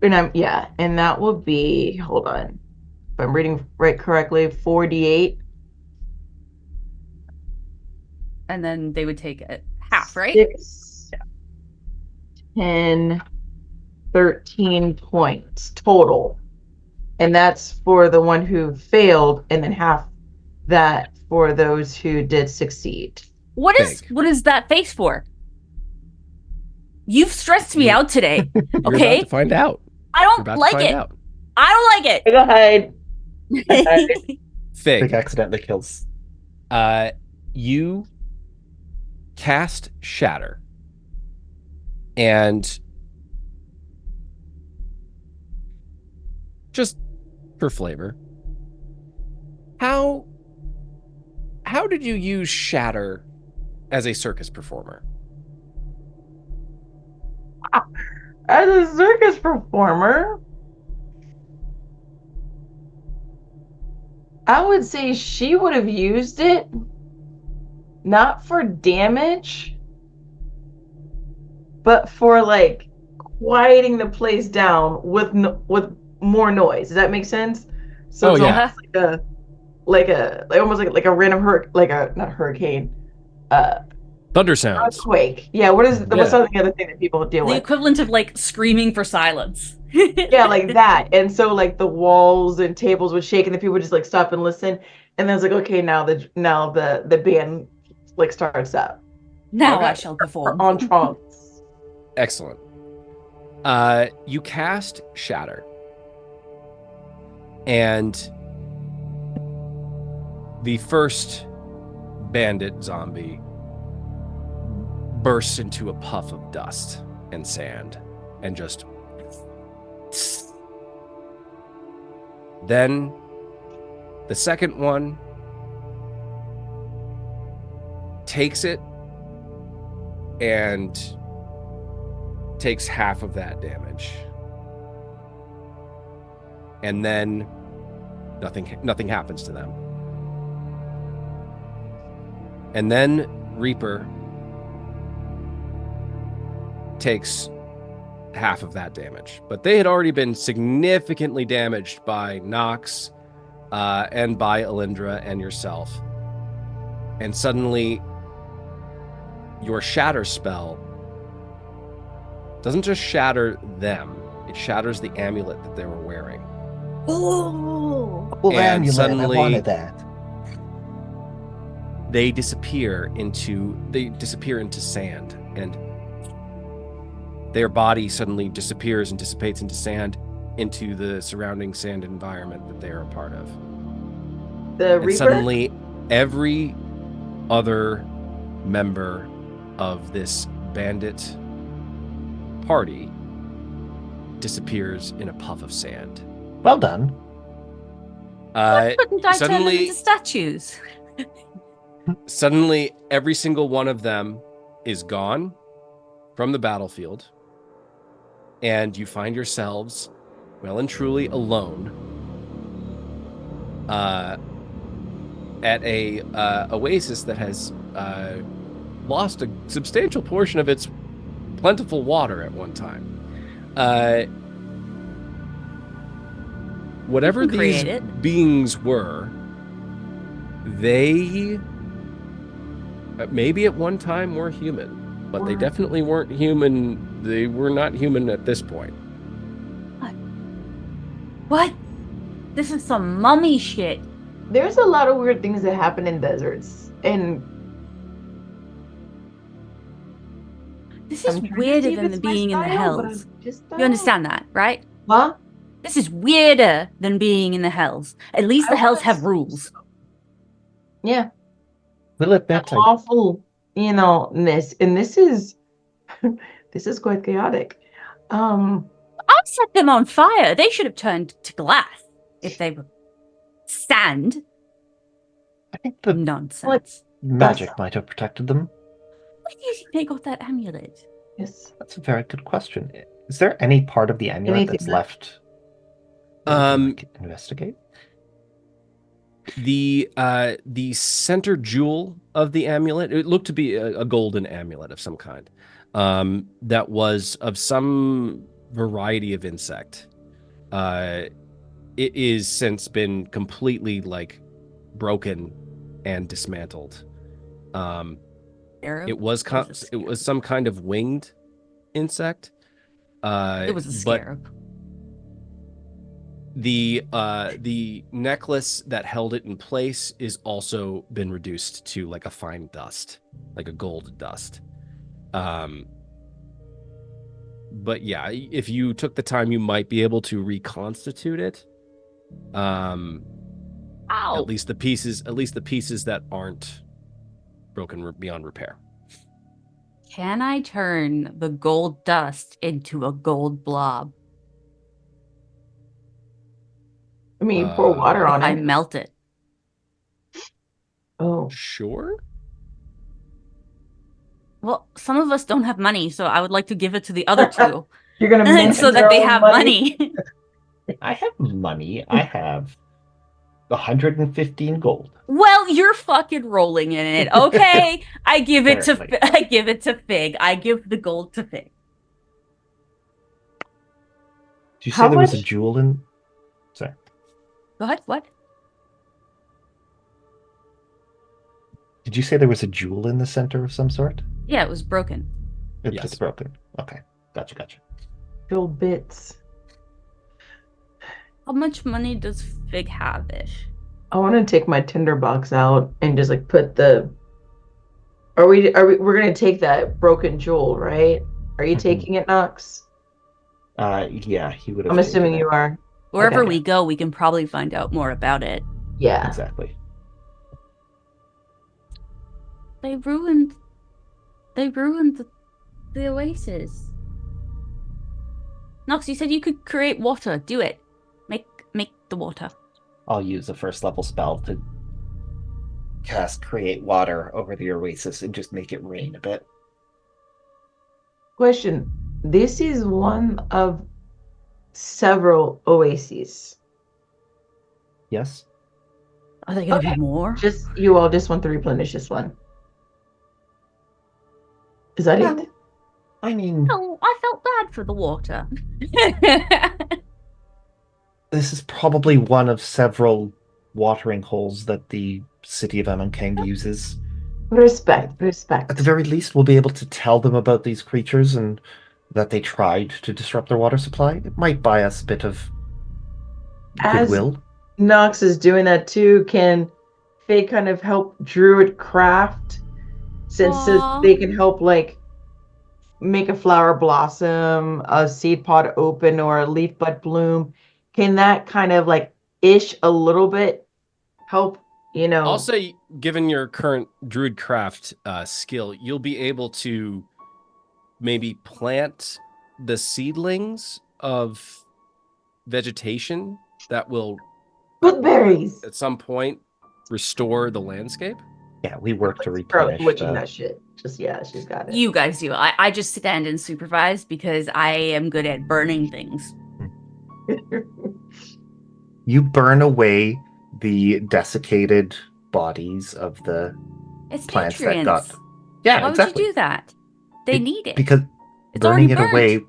And that will be, hold on, if I'm reading right correctly, 48. And then they would take it half, right? 6, 10, 13 points total. And that's for the one who failed, and then half that for those who did succeed. What is that face for? You've stressed me out today. You're about Okay? to find out. I You're don't about like to find it. out. I don't Go ahead. like it. Fig, Big accidentally kills. you cast Shatter, and just for flavor, how did you use Shatter as a circus performer? As a circus performer, I would say she would have used it not for damage, but for like quieting the place down with with more noise. Does that make sense? So Oh, it's yeah. almost like a random not hurricane, Thunder sounds. earthquake. Yeah. What's Yeah. the other thing that people deal The with? equivalent of like screaming for silence. Yeah, like that. And so like the walls and tables would shake and the people would just like stop and listen. And then it's like, okay, now the band like starts up. Now Okay. I shall perform. On trance. Excellent. You cast Shatter, and the first bandit zombie bursts into a puff of dust and sand and just... Then the second one takes it and takes half of that damage. And then nothing happens to them. And then Reaper takes half of that damage. But they had already been significantly damaged by Nox and by Elindra and yourself. And suddenly your shatter spell doesn't just shatter them, it shatters the amulet that they were wearing. Oh, Well, And amulet, suddenly- I wanted that. They disappear into sand, and their body suddenly disappears and dissipates into sand, into the surrounding sand environment that they are a part of. The And Reaper. suddenly every other member of this bandit party disappears in a puff of sand. Well done. why couldn't I turn them suddenly- into statues? Suddenly, every single one of them is gone from the battlefield, and you find yourselves well and truly alone at a oasis that has lost a substantial portion of its plentiful water at one time. Whatever You can these create it. beings were, they maybe at one time were human, but they definitely weren't human. They were not human at this point. What? This is some mummy shit. There's a lot of weird things that happen in deserts, and This is I'm trying to weirder see if than it's my being in the style, but hells. I just You don't. understand that, right? Huh? This is weirder than being in the hells. At least the I hells wanna have see- rules. Yeah. Will it better? Awful, ness, and this is this is quite chaotic. I set them on fire. They should have turned to glass if they were sand. I think the Nonsense. magic might have protected them. Where do you think they got that amulet? Yes. That's a very good question. Is there any part of the amulet Anything that's that- left? that we Um, could investigate. The center jewel of the amulet, it looked to be a golden amulet of some kind, that was of some variety of insect. It is since been completely broken and dismantled. Arrow? It was some kind of winged insect. It was a but scarab. the necklace that held it in place is also been reduced to like a fine dust, like a gold dust. But yeah, if you took the time, you might be able to reconstitute it. Ow! At least the pieces that aren't broken beyond repair. Can I turn the gold dust into a gold blob? I mean, pour water on I it. melt it. Oh, Sure. Well, some of us don't have money, so I would like to give it to the other two. you're gonna mint so that your they own have money. I have money. I have 115 gold. Well, you're fucking rolling in it. Okay. I give it to Apparently. I give it to Fig. I give the gold to Fig. Did you How say there was a much? jewel in? Sorry. What? Did you say there was a jewel in the center of some sort? Yeah, it was broken. Yes. It's broken. Okay. Gotcha. Gold bits. How much money does Fig have-ish? I want to take my tinderbox out and just like put the. We're gonna take that broken jewel, right? Are you Mhm. taking it, Nox? Yeah, he would have. I'm assuming taken you it. are. Wherever Okay. we go, we can probably find out more about it. Yeah. Exactly. They ruined the oasis. Nox, you said you could create water. Do it. Make the water. I'll use a first level spell to cast Create Water over the oasis and just make it rain a bit. Question. This is one of several oases. Yes? Are there gonna Okay. be more? You all just want to replenish this one. Is that Well, it? I mean, Oh, I felt bad for the water. this is probably one of several watering holes that the city of Amon Keng uses. Respect. At the very least, we'll be able to tell them about these creatures and that they tried to disrupt their water supply. It might buy us a bit of As goodwill. Nox is doing that too, can Faye kind of help Druid craft? Since Aw. they can help like make a flower blossom, a seed pod open, or a leaf bud bloom. Can that kind of like ish a little bit help, I'll say, given your current druidcraft skill, you'll be able to maybe plant the seedlings of vegetation that will Blueberries. at some point restore the landscape. Yeah, we work to Girl, replenish witching that shit. Yeah, she's got it. You guys do. I just stand and supervise because I am good at burning things. You burn away the desiccated bodies of the It's plants nutrients. that got. Yeah, Why exactly. would you do that? They need it. Because it's burning already it burnt. away.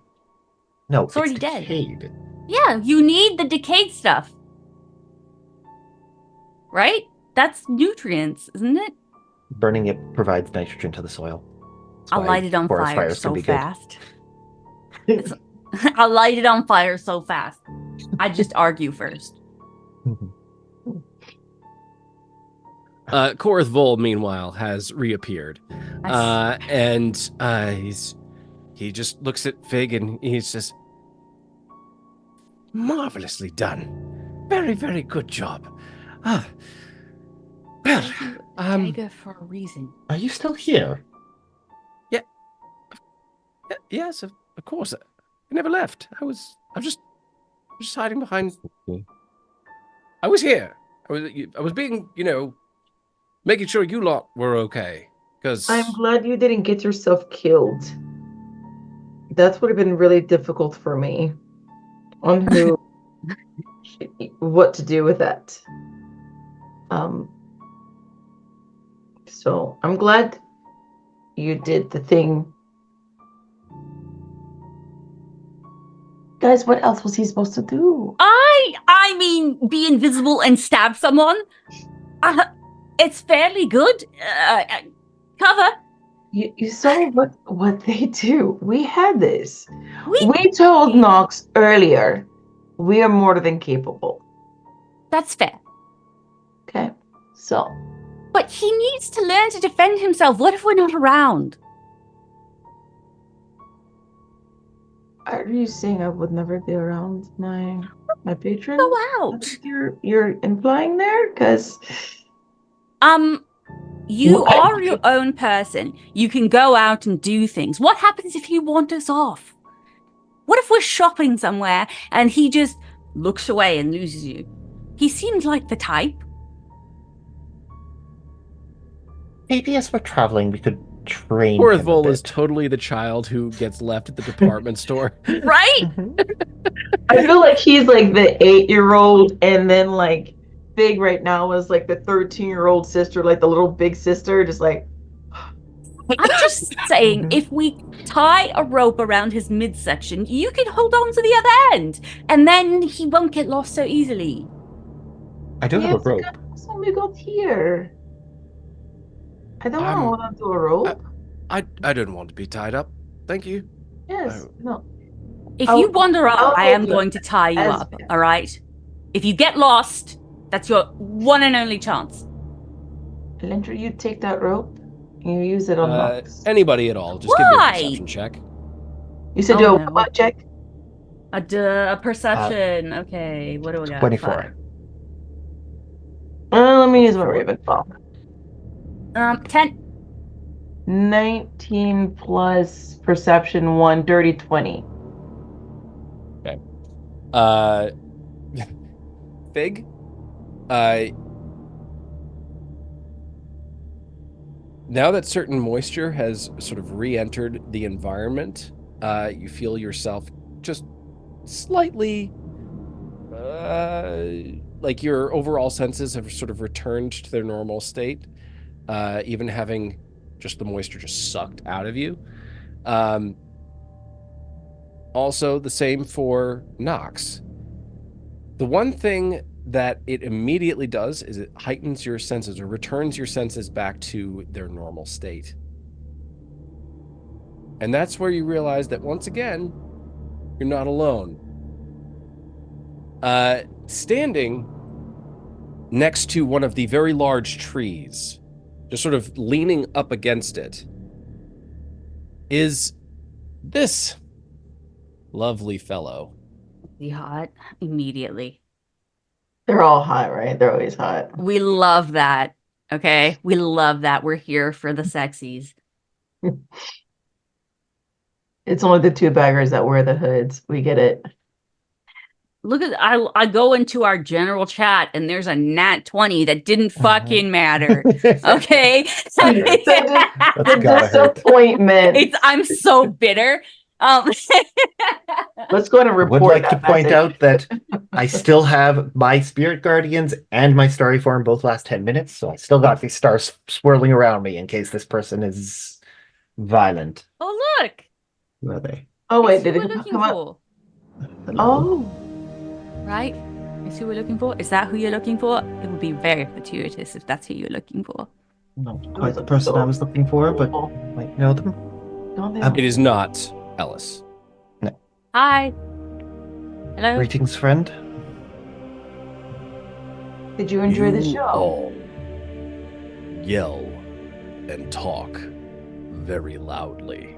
No, It's already dead. decayed. Yeah, you need the decayed stuff. Right? That's nutrients, isn't it? Burning it provides nitrogen to the soil. That's I'll why light it on forest fire fires so can be fast. I'll light it on fire so fast. I just argue first. good. Korrith Vol, meanwhile, has reappeared, and he just looks at Fig and he says, "Marvelously done, very, very good job." Well, Jaeger for a reason. Are you still here? yes, of course. I never left. I was just hiding behind. I was here. I was being, making sure you lot were okay. Because I'm glad you didn't get yourself killed. That would have been really difficult for me on what to do with that. So I'm glad you did the thing. Guys, what else was he supposed to do? I mean, be invisible and stab someone. It's fairly good. Cover. You saw what they do. We had this. We told Nox earlier. We are more than capable. That's fair. Okay, so But he needs to learn to defend himself. What if we're not around? Are you saying I would never be around my patron? Go out. You're implying there? Because You What? are your own person. You can go out and do things. What happens if he wanders off? What if we're shopping somewhere and he just looks away and loses you? He seemed like the type. Maybe as we're traveling, we could train Korrith him a is bit. totally the child who gets left at the department store. Right? I feel like he's like the 8-year-old, and then like Fig right now is like the 13-year-old sister, like the little big sister, just like. I'm just saying, if we tie a rope around his midsection, you can hold on to the other end, and then he won't get lost so easily. I do have a rope. That's when we got here. I don't want to hold on to a rope. I didn't want to be tied up. Thank you. Yes, no. If you wander off, I am hold going to tie you as- up, all right? If you get lost, that's your one and only chance. Elindra, you take that rope and you use it on Nox. Anybody at all. Just give me a Why? perception check. You said Oh, do a no. what check? A perception. Okay, what do we got? 24. Let me use my Ravenfall. 10. 19 plus perception 1, dirty 20. Fig? Now that certain moisture has sort of re-entered the environment, you feel yourself just slightly, like your overall senses have sort of returned to their normal state, even having just the moisture just sucked out of you. Also, the same for Nox. The one thing that it immediately does is it heightens your senses or returns your senses back to their normal state. And that's where you realize that once again, you're not alone. Standing next to one of the very large trees, just sort of leaning up against it, is this lovely fellow. Be hot immediately. They're all hot, right? They're always hot. We love that. Okay, we love that. We're here for the sexies. It's only the 2 baggers that wear the hoods. We get it. Look at I go into our general chat and there's a nat 20 that didn't fucking matter. Okay. The disappointment. I'm so bitter. Let's go ahead and I report. would like to that point message. out that I still have my Spirit Guardians and my Starry Form both last 10 minutes, so I still got these stars swirling around me in case this person is violent. Oh, look. Who are they? Oh wait, It's who did we're it looking come up? for, Oh, right? Is who we're looking for? Is that who you're looking for? It would be very fortuitous if that's who you're looking for. Not quite the person I was looking for, but might know them. don't they? It is not Ellis. Hi. Hello. Greetings, friend. Did you enjoy the You show? all yell and talk very loudly.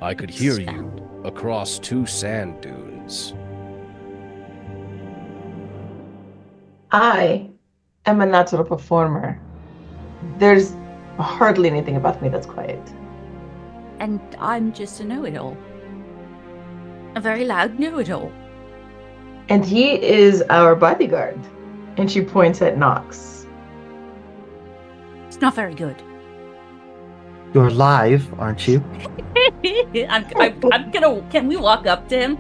I could hear you across 2 sand dunes. I am a natural performer. There's hardly anything about me that's quiet. And I'm just a know-it-all. A very loud know-it-all. And he is our bodyguard. And she points at Nox. It's not very good. You're live, aren't you? I'm gonna. Can we walk up to him?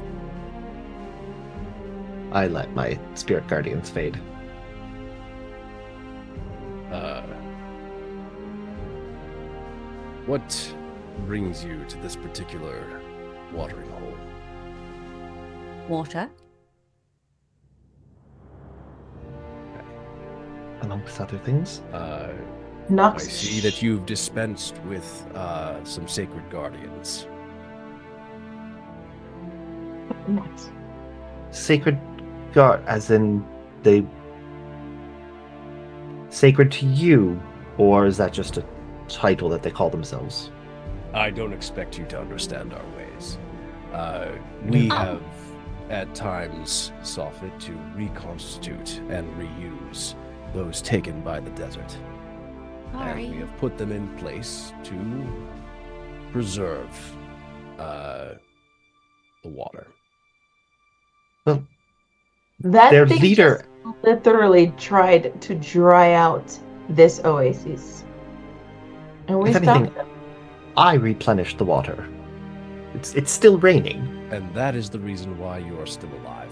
I let my Spirit Guardians fade. What brings you to this particular watering hole? Water. Amongst other things. I Nox. see that you've dispensed with some sacred guardians. Nox. Sacred guard, as in they sacred to you, or is that just a title that they call themselves? I don't expect you to understand our ways. We have, at times, saw fit to reconstitute and reuse those taken by the desert. Sorry. And we have put them in place to preserve the water. Well, That their thing leader. just literally tried to dry out this oasis. And we If stopped anything, them. I replenished the water. It's still raining. And that is the reason why you are still alive.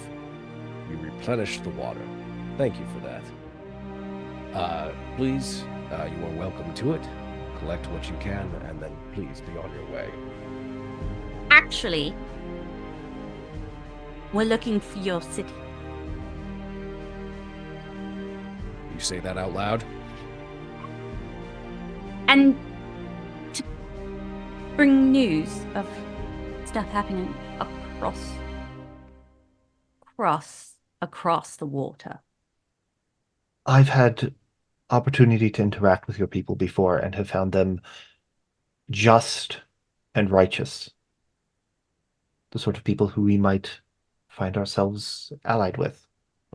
We replenished the water. Thank you for that. Please, you are welcome to it. Collect what you can, and then please be on your way. Actually, we're looking for your city. You say that out loud? And to bring news of stuff happening across the water. I've had opportunity to interact with your people before and have found them just and righteous. The sort of people who we might find ourselves allied with,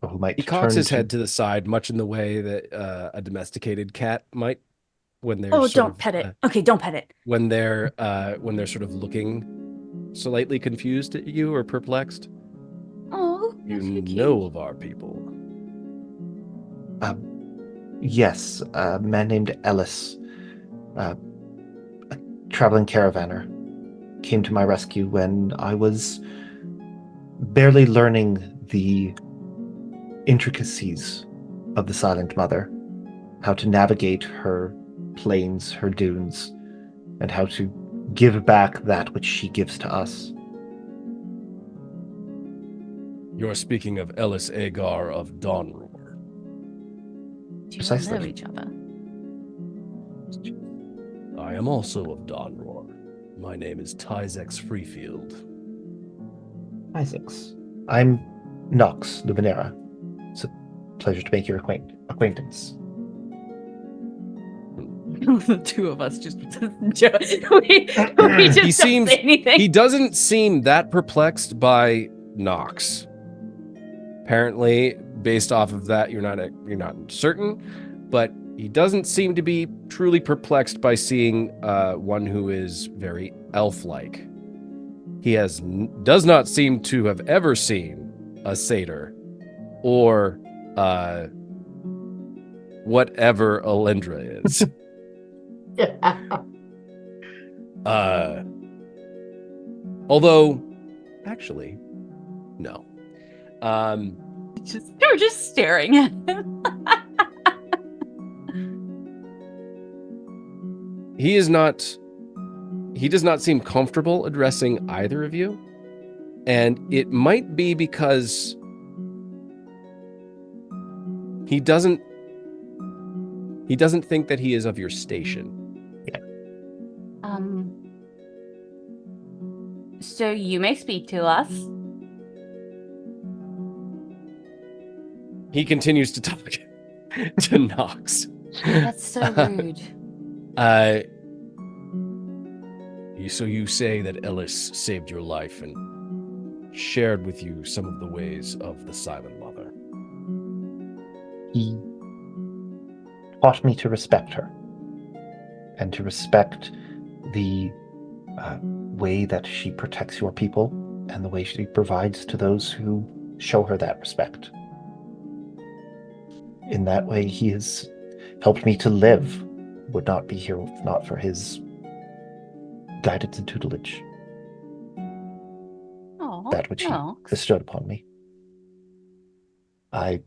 or who might He cocks turn his head to the side, much in the way that a domesticated cat might when they're Don't pet it. Okay, don't pet it. When they're sort of looking slightly confused at you or perplexed. Oh, You know of our people. Yes, a man named Ellis, a traveling caravaner, came to my rescue when I was barely learning the intricacies of the Silent Mother, how to navigate her plains, her dunes, and how to give back that which she gives to us. You're speaking of Ellis Agar of Dawnroar. Do you Precisely. know each other? I am also of Dawnroar. My name is Tyzex Freefield. Isaacs. I'm Nox Luminera. It's a pleasure to make your acquaintance. The two of us just we just He don't say anything. He doesn't seem that perplexed by Nox. Apparently, based off of that, you're not certain, but he doesn't seem to be truly perplexed by seeing one who is very elf-like. He does not seem to have ever seen a satyr or whatever Elindra is. Although, actually, no. We're just staring at him. He does not seem comfortable addressing either of you. And it might be because he doesn't think that he is of your station. So you may speak to us. He continues to talk to Nox. That's so rude. So you say that Ellis saved your life and shared with you some of the ways of the Silent Mother. He taught me to respect her and to respect the way that she protects your people and the way she provides to those who show her that respect. In that way, he has helped me to live. Would not be here if not for his guidance and tutelage. That which he bestowed upon me. I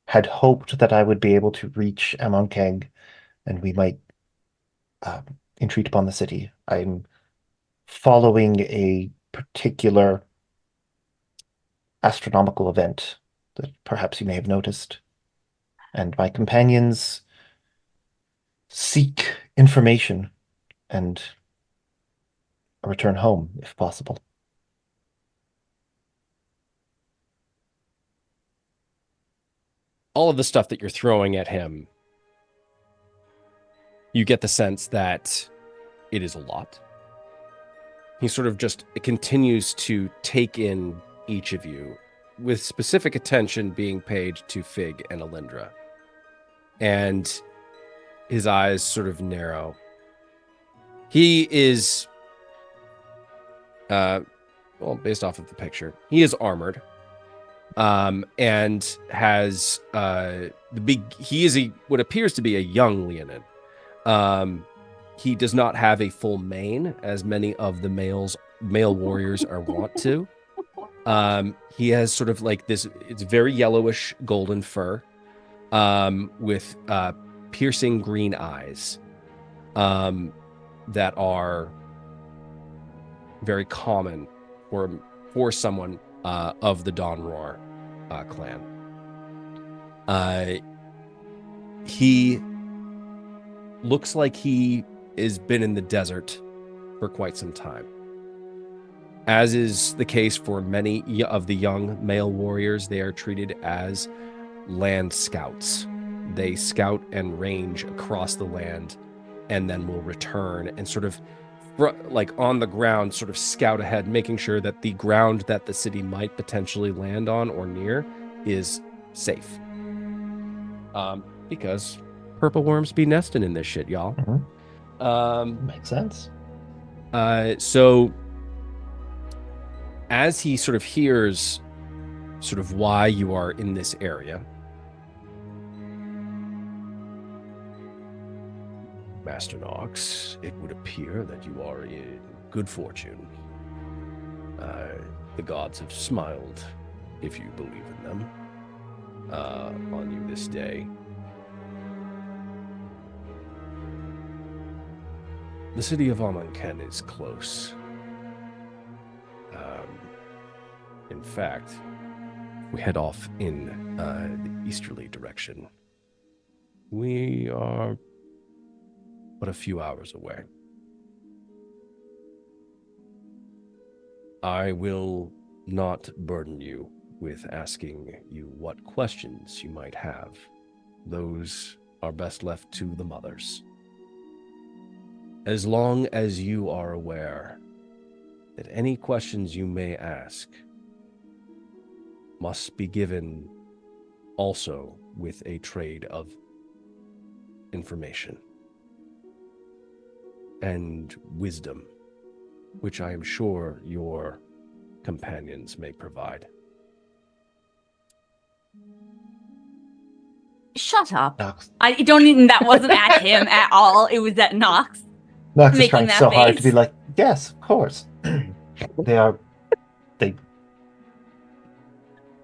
had hoped that I would be able to reach Amon Keng and we might entreat upon the city. I'm following a particular astronomical event that perhaps you may have noticed. And my companions seek information and a return home, if possible. All of the stuff that you're throwing at him, you get the sense that it is a lot. he sort of just continues to take in each of you, with specific attention being paid to Fig and Elindra. And his eyes sort of narrow. He is, based off of the picture, he is armored, and has he is what appears to be a young Leonin. He does not have a full mane, as many of the male warriors are wont to. He has sort of like this, it's very yellowish golden fur, with piercing green eyes, that are very common for someone of the Dawn Roar clan. He looks like he has been in the desert for quite some time. As is the case for many of the young male warriors, they are treated as land scouts. They scout and range across the land and then will return and sort of, like on the ground, sort of scout ahead, making sure that the ground that the city might potentially land on or near is safe. Because purple worms be nesting in this shit, y'all. Makes sense. So as he sort of hears sort of why you are in this area, Master Nox, it would appear that you are in good fortune. The gods have smiled, if you believe in them, on you this day. The city of Amon Keng is close. In fact, we head off in the easterly direction. We are but a few hours away. I will not burden you with asking you what questions you might have. Those are best left to the mothers. As long as you are aware that any questions you may ask must be given also with a trade of information and wisdom, which I am sure your companions may provide. Shut up. Nox. I don't even, that wasn't at him at all. It was at Nox. Nox is Making trying that so hard to face. be like, yes, of course. They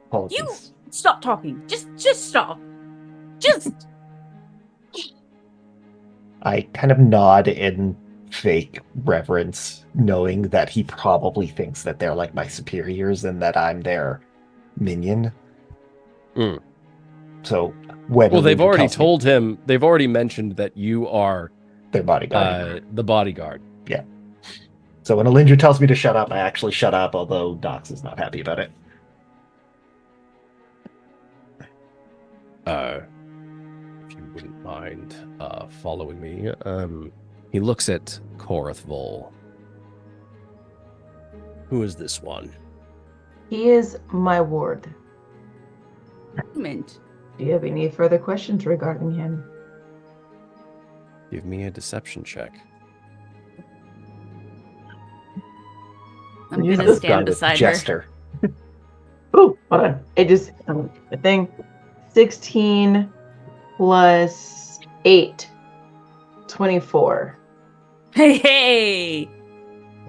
apologies. You stop talking. Just stop. Just. I kind of nod in fake reverence, knowing that he probably thinks that they're like my superiors and that I'm their minion. Mm. So when they've Elindra already tells me told him, they've already mentioned that you are their bodyguard. the bodyguard. Yeah. So when Elindra tells me to shut up, I actually shut up, although Dox is not happy about it. If you wouldn't mind following me. He looks at Korrith Vol. Who is this one? He is my ward. Mint. Do you have any further questions regarding him? Give me a deception check. I'm Use gonna this gun stand with beside her. Jester. Oh, hold on. It just, the thing, 16 plus 8, 24. Hey.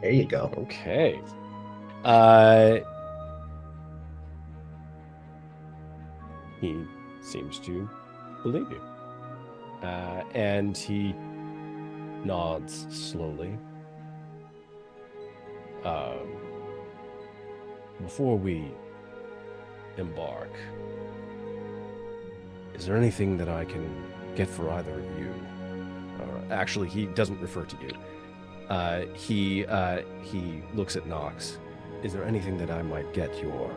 There you go. Okay. He seems to believe you. And he nods slowly. Before we embark, is there anything that I can get for either of you? Actually, he doesn't refer to you. He looks at Nox. Is there anything that I might get your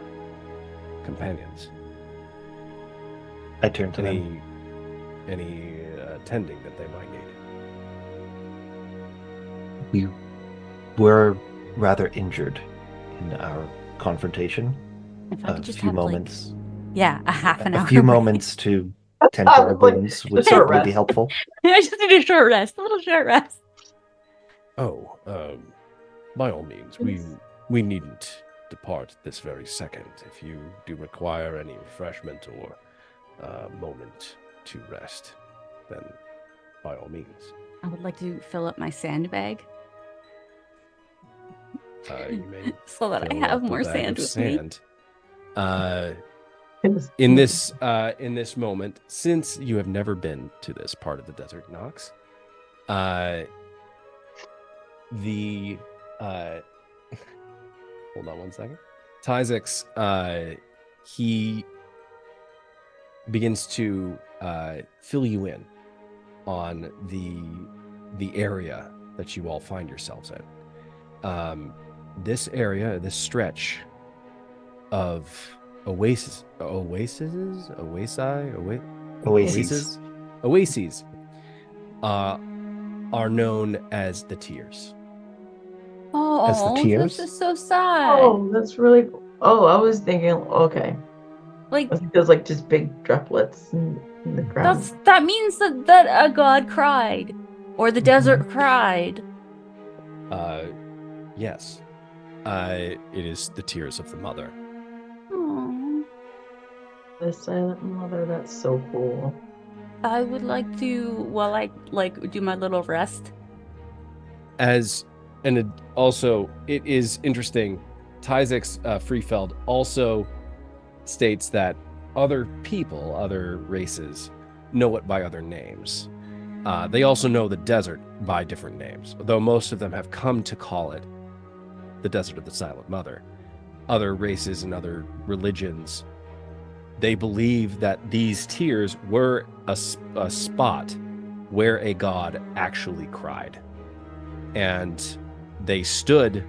companions? I turn to them. Any tending that they might need? We're rather injured in our confrontation. If I A could just few have moments, a half an hour. a few break. moments to tend to our Like, wounds would a short certainly be rest. helpful. I just need a short rest, a little short rest. Oh, by all means, we needn't depart this very second. If you do require any refreshment or moment to rest, then by all means. I would like to fill up my sandbag You may so that I fill have up a more bag sand of with me. sand. In this moment, since you have never been to this part of the desert, Nox, the hold on one second. Tyzix, he begins to fill you in on the area that you all find yourselves in. This area, this stretch of oases, are known as the Tears. As the Oh, tears? this is so sad. Oh, that's really cool. Oh, I was thinking, okay. Like I think there's like just big droplets in the ground. that means that a god cried, or the desert cried. Yes. It is the tears of the mother. Aw. The silent mother, that's so cool. I would like to, while I do my little rest. Also, it is interesting. Tyzix Freefeld also states that other people, other races, know it by other names. They also know the desert by different names, though most of them have come to call it the Desert of the Silent Mother. Other races and other religions, they believe that these tears were a spot where a god actually cried. And they stood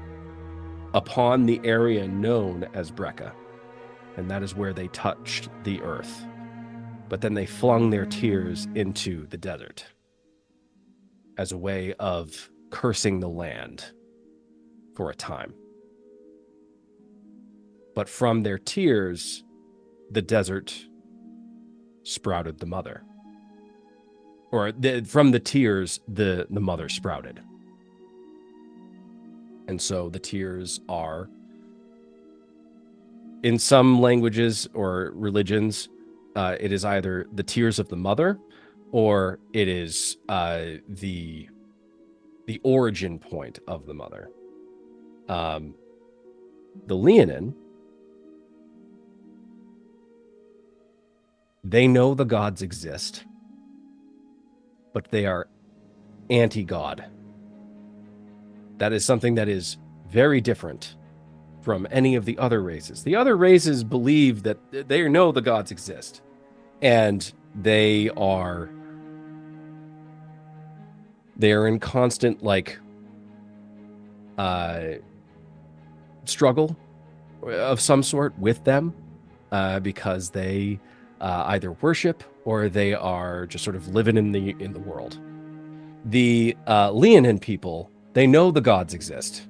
upon the area known as Brekka. And that is where they touched the earth. But then they flung their tears into the desert as a way of cursing the land for a time. But from their tears, the desert sprouted the mother. Or from the tears, the mother sprouted. And so the tears are, in some languages or religions, it is either the tears of the mother, or it is the origin point of the mother. The Leonin, they know the gods exist, but they are anti-god. That is something that is very different from any of the other races. The other races believe that they know the gods exist, and they are in constant struggle of some sort with them, because they either worship or they are just sort of living in the world. The Leonin people, they know the gods exist,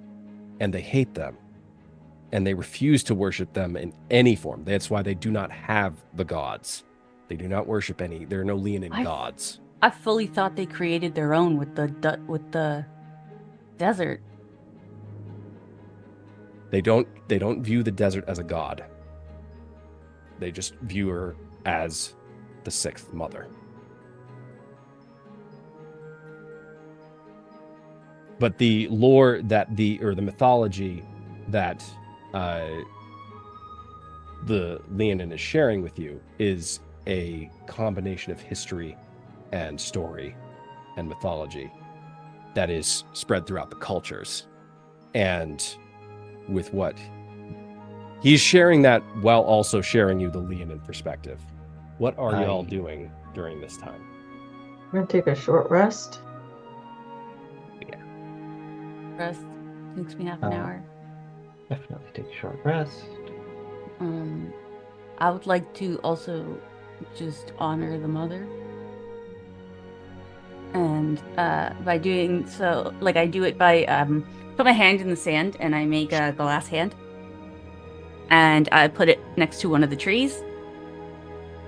and they hate them, and they refuse to worship them in any form. That's why they do not have the gods. They do not worship any. There are no Leonin gods. I fully thought they created their own with the desert. They don't view the desert as a god. They just view her as the sixth mother. But the lore the mythology that the Leonin is sharing with you is a combination of history and story and mythology that is spread throughout the cultures. And with what he's sharing, that while also sharing you the Leonin perspective. What are y'all doing during this time? I'm gonna take a short rest. Yeah. Rest takes me half an hour. Definitely take a short rest. I would like to also just honor the mother. And by doing so, I do it by put my hand in the sand and I make a glass hand. And I put it next to one of the trees.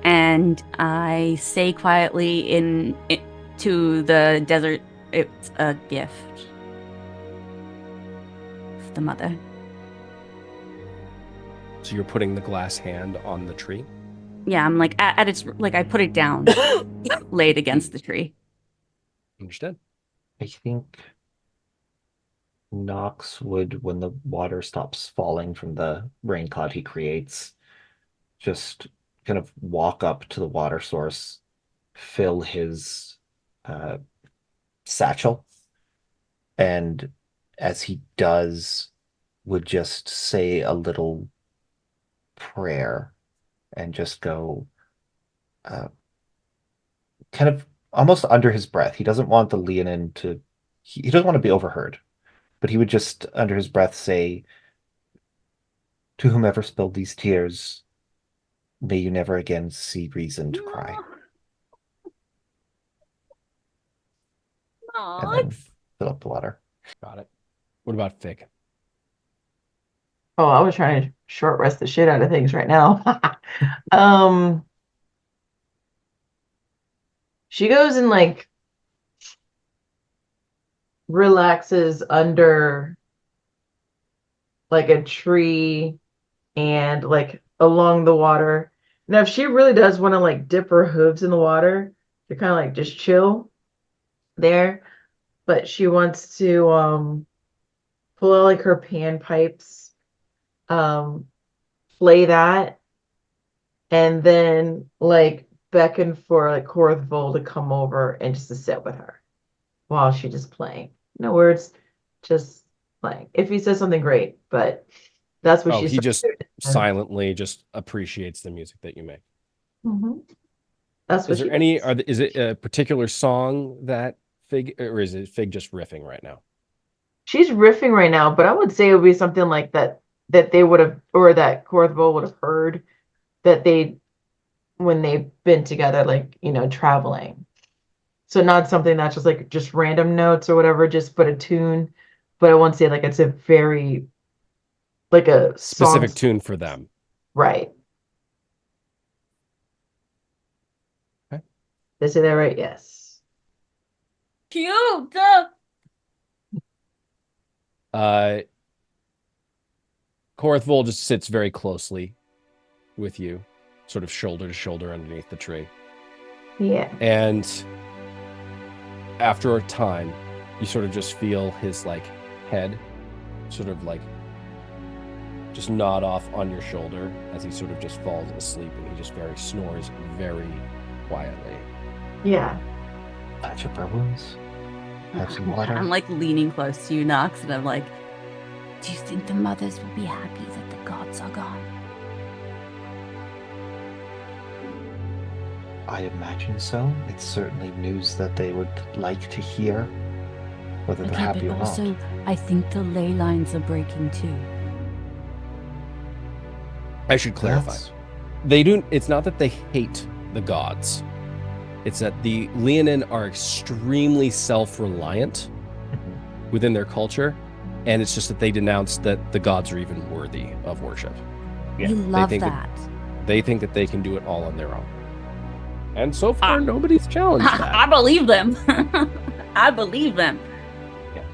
And I say quietly to the desert, it's a gift. For the mother. So you're putting the glass hand on the tree? Yeah, I'm like, at its, like, I put it down, laid against the tree. Understood. I think Nox would, when the water stops falling from the rain cloud he creates, just kind of walk up to the water source, fill his satchel, and as he does, would just say a little prayer and just go kind of almost under his breath. He doesn't want the Leonin to, he doesn't want to be overheard, but he would just under his breath say, "To whomever spilled these tears, may you never again see reason to cry." And then fill up the water. Got it. What about Fig? Oh, I was trying to short rest the shit out of things right now. She goes and like relaxes under like a tree and like along the water. Now, if she really does want to like dip her hooves in the water to kind of like just chill there, but she wants to pull out like her panpipes, play that, and then like beckon for like Korrith to come over and just to sit with her while she just playing. No words, just playing. If he says something great, but that's what Oh, she's. he just silently just appreciates the music that you make. Mm-hmm. That's what Is there any? Is it a particular song that Fig, or is it Fig just riffing right now? She's riffing right now, but I would say it would be something like that they would have, or that Korrith would have heard that they when they've been together, like traveling. So not something that's just like just random notes or whatever, just put a tune. But I won't say like it's a very like a Specific song, tune for them. right? Okay. Did I say that right? Yes. Cute. Korrith just sits very closely with you, sort of shoulder to shoulder underneath the tree. Yeah. And after a time, you sort of just feel his like head sort of like just nod off on your shoulder as he sort of just falls asleep, and he just snores very quietly. Yeah. Patch up our wounds. Have some water. I'm like leaning close to you, Nox, and I'm like, do you think the mothers will be happy that the gods are gone? I imagine so. It's certainly news that they would like to hear, whether they're happy but or also, not. I think the ley lines are breaking too. I should clarify. They do. It's not that they hate the gods. It's that the Leonin are extremely self-reliant within their culture, and it's just that they denounce that the gods are even worthy of worship. Yeah. You love they think that they can do it all on their own. And so far, nobody's challenged that. I believe them. I believe them. Yeah.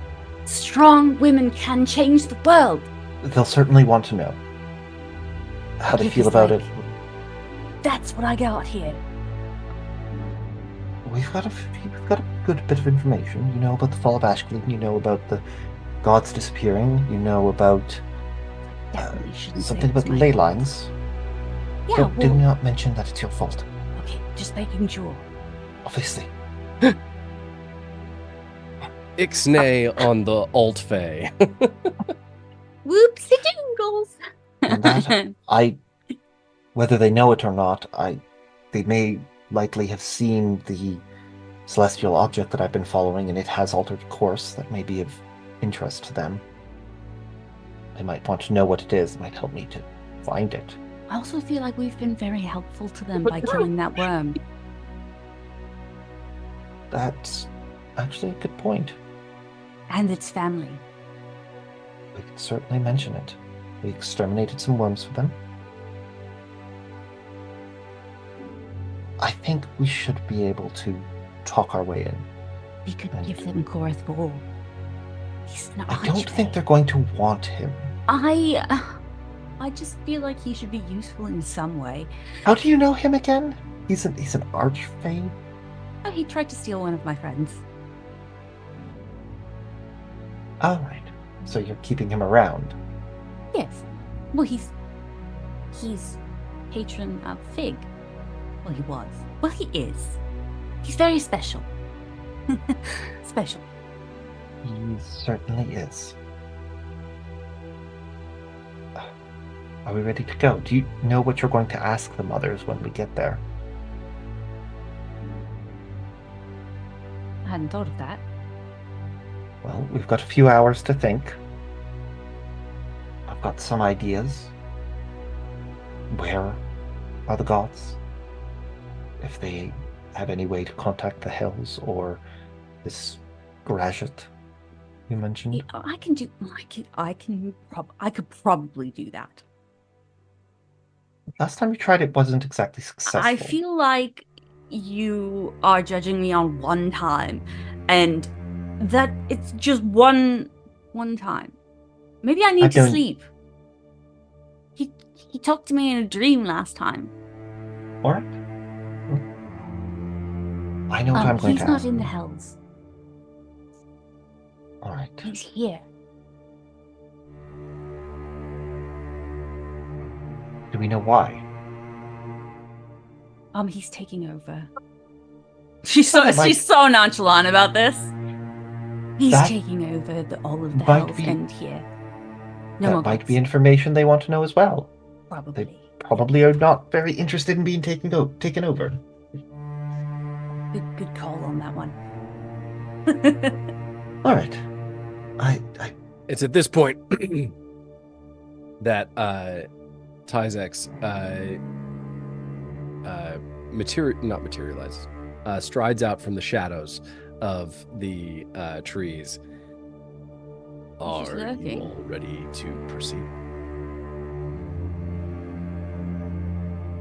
Strong women can change the world. They'll certainly want to know how they feel about it. That's what I got here. We've got a good bit of information. You know about the fall of Ashcaleen. You know about the gods disappearing. You know about something about ley lines. Yeah, do not mention that it's your fault. Okay, just making sure. Obviously. Ixnay on the Alt-Fey. Whoopsie jingles. And that, whether they know it or not, they may likely have seen the celestial object that I've been following, and it has altered course that may be of interest to them. They might want to know what it is. It might help me to find it. I also feel like we've been very helpful to them by killing that worm. That's actually a good point. And its family. We can certainly mention it. We exterminated some worms for them. I think we should be able to talk our way in. We could give them Korrith Ball. He's an I don't archfey. think they're going to want him. I just feel like he should be useful in some way. How do you know him again? He's an archfey? Oh, he tried to steal one of my friends. All right. So you're keeping him around. Yes. Well, he's patron of Fig. Well, he was. Well, he is. He's very special. Special. He certainly is. Are we ready to go? Do you know what you're going to ask the mothers when we get there? I hadn't thought of that. Well, we've got a few hours to think. I've got some ideas. Where are the gods? If they have any way to contact the Hells or this Grajit you mentioned. Yeah, I could probably do that. Last time you tried it wasn't exactly successful. I feel like you are judging me on one time, and that it's just one time. Maybe I need to sleep. He talked to me in a dream last time. All right. I know what I'm going to ask. He's not in the Hells. All right. He's here. Do we know why? He's taking over. She's so nonchalant about this. He's taking over all of the Hells and here. No more that might gods. be information they want to know as well. Probably. They probably are not very interested in being taken over. Good call on that one. All right. It's at this point that Tyzek's strides out from the shadows of the trees. Are you all ready to proceed?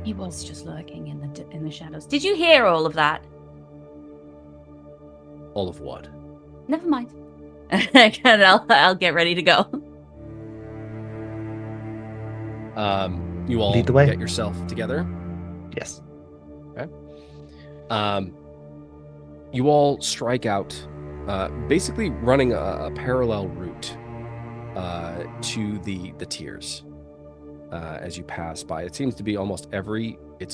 He was just lurking in the shadows. Did you hear all of that? All of what? Never mind. I'll get ready to go. You all Lead the way. get yourself together. Yes. Okay. You all strike out, basically running a parallel route to the tiers. As you pass by, it seems to be it's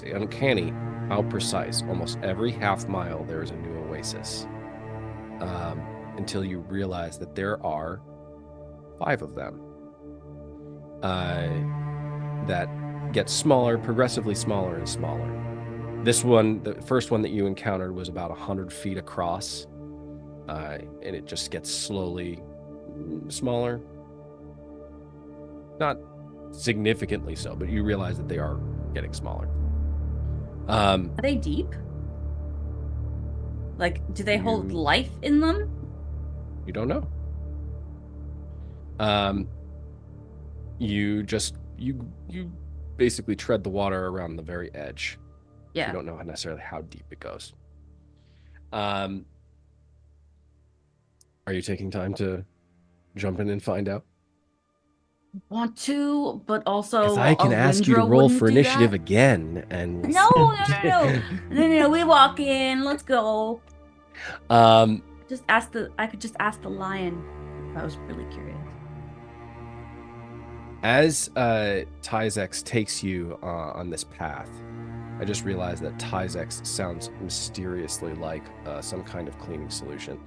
uncanny how precise. Almost every half mile there is a new oasis. Until you realize that there are 5 of them that get smaller, progressively smaller and smaller. This one, the first one that you encountered, was about 100 feet across, and it just gets slowly smaller. Not significantly so, but you realize that they are getting smaller. Are they deep? Like, do they hold life in them? You don't know. You basically tread the water around the very edge. Yeah. You don't know necessarily how deep it goes. Are you taking time to jump in and find out? Want to, but also Because I can ask you to roll for initiative again, and we'll No. We walk in. Let's go. I could just ask the lion. I was really curious. As Tyzex takes you on this path, I just realized that Tyzex sounds mysteriously like some kind of cleaning solution.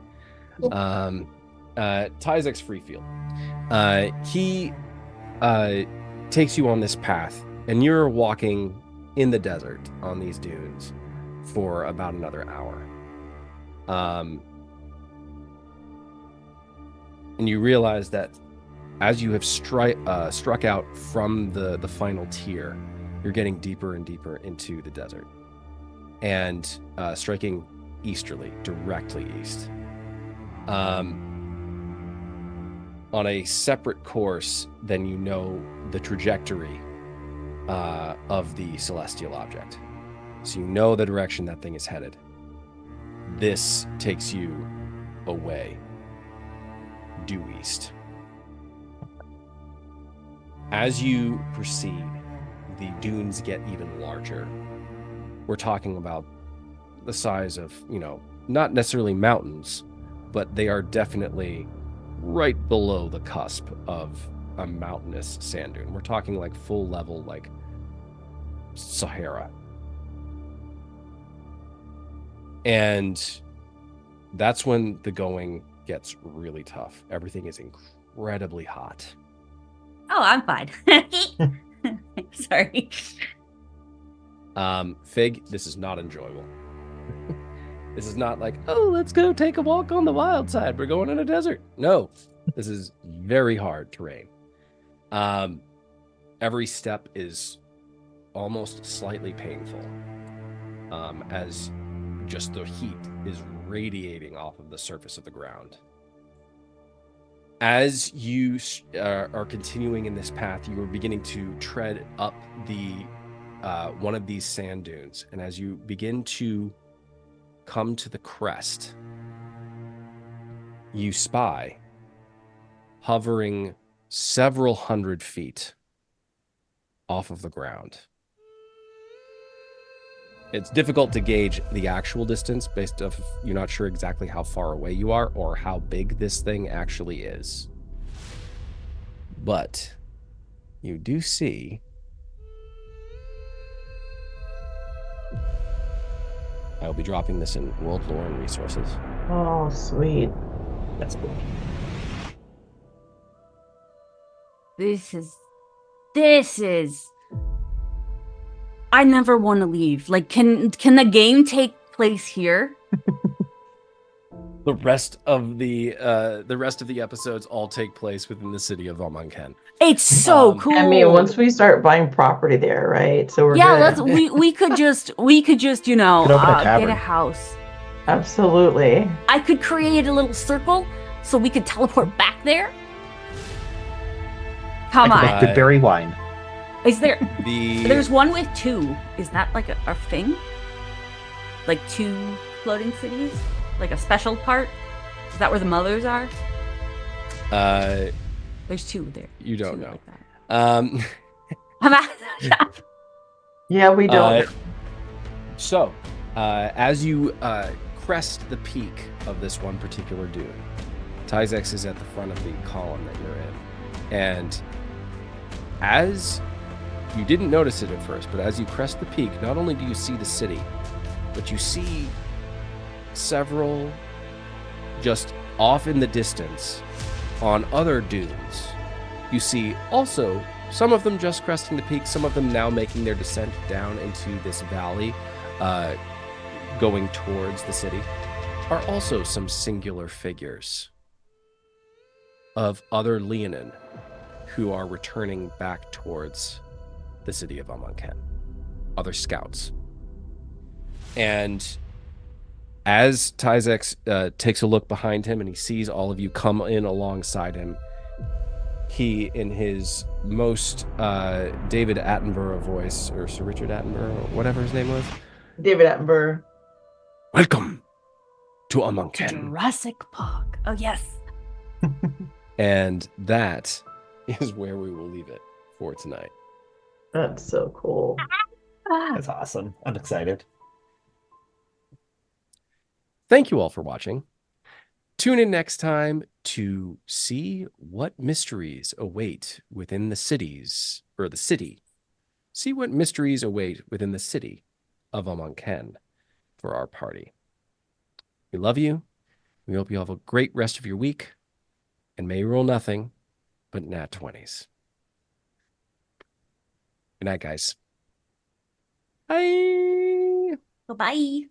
Tyzex Freefield. He takes you on this path, and you're walking in the desert on these dunes for about another hour. And you realize that as you have struck out from the final tier, you're getting deeper and deeper into the desert, and striking easterly, directly east. on a separate course than you know the trajectory of the celestial object. So you know the direction that thing is headed. This takes you away, due east. As you proceed, the dunes get even larger. We're talking about the size of, not necessarily mountains, but they are definitely right below the cusp of a mountainous sand dune. We're talking like full level, like Sahara. And that's when the going gets really tough. Everything is incredibly hot. Oh, I'm fine. Sorry. Fig, this is not enjoyable. This is not like, oh, let's go take a walk on the wild side. We're going in a desert. No, this is very hard terrain. Every step is almost slightly painful, as just the heat is radiating off of the surface of the ground. As you are continuing in this path, you are beginning to tread up the one of these sand dunes, and as you begin to come to the crest, you spy, hovering several hundred feet off of the ground. It's difficult to gauge the actual distance based off you're not sure exactly how far away you are or how big this thing actually is. But you do see I'll be dropping this in World Lore and Resources. Oh, sweet. That's cool. This is. I never want to leave. Like, can the game take place here? The rest of the episodes all take place within the city of Amon Keng. It's so cool. I mean, once we start buying property there, right? So we're good. we could just Could open a get tavern. a house. Absolutely. I could create a little circle so we could teleport back there. Come I could on. make good berry wine. Is there There's one with two. Is that like a thing? Like two floating cities? Like a special part? Is that where the mothers are? There's two there. You don't Two know. like that. Um, Yeah, we don't. So, as you crest the peak of this one particular dune, Tyzex is at the front of the column that you're in. And as you didn't notice it at first, but as you crest the peak, not only do you see the city, but you see several just off in the distance on other dunes. You see also some of them just cresting the peak, some of them now making their descent down into this valley, going towards the city, are also some singular figures of other Leonin who are returning back towards the city of Amon Keng, other scouts. And as Tyzex takes a look behind him and he sees all of you come in alongside him, he, in his most David Attenborough voice, or Sir Richard Attenborough, or whatever his name was, David Attenborough. welcome to Amon Keng. Jurassic Park. Oh, yes. And that is where we will leave it for tonight. That's so cool. That's awesome. I'm excited. Thank you all for watching. Tune in next time to see what mysteries await within the cities, or the city. See what mysteries await within the city of Amon Keng for our party. We love you. We hope you have a great rest of your week. And may you roll nothing but nat 20s. Good night, guys. Bye. Bye-bye.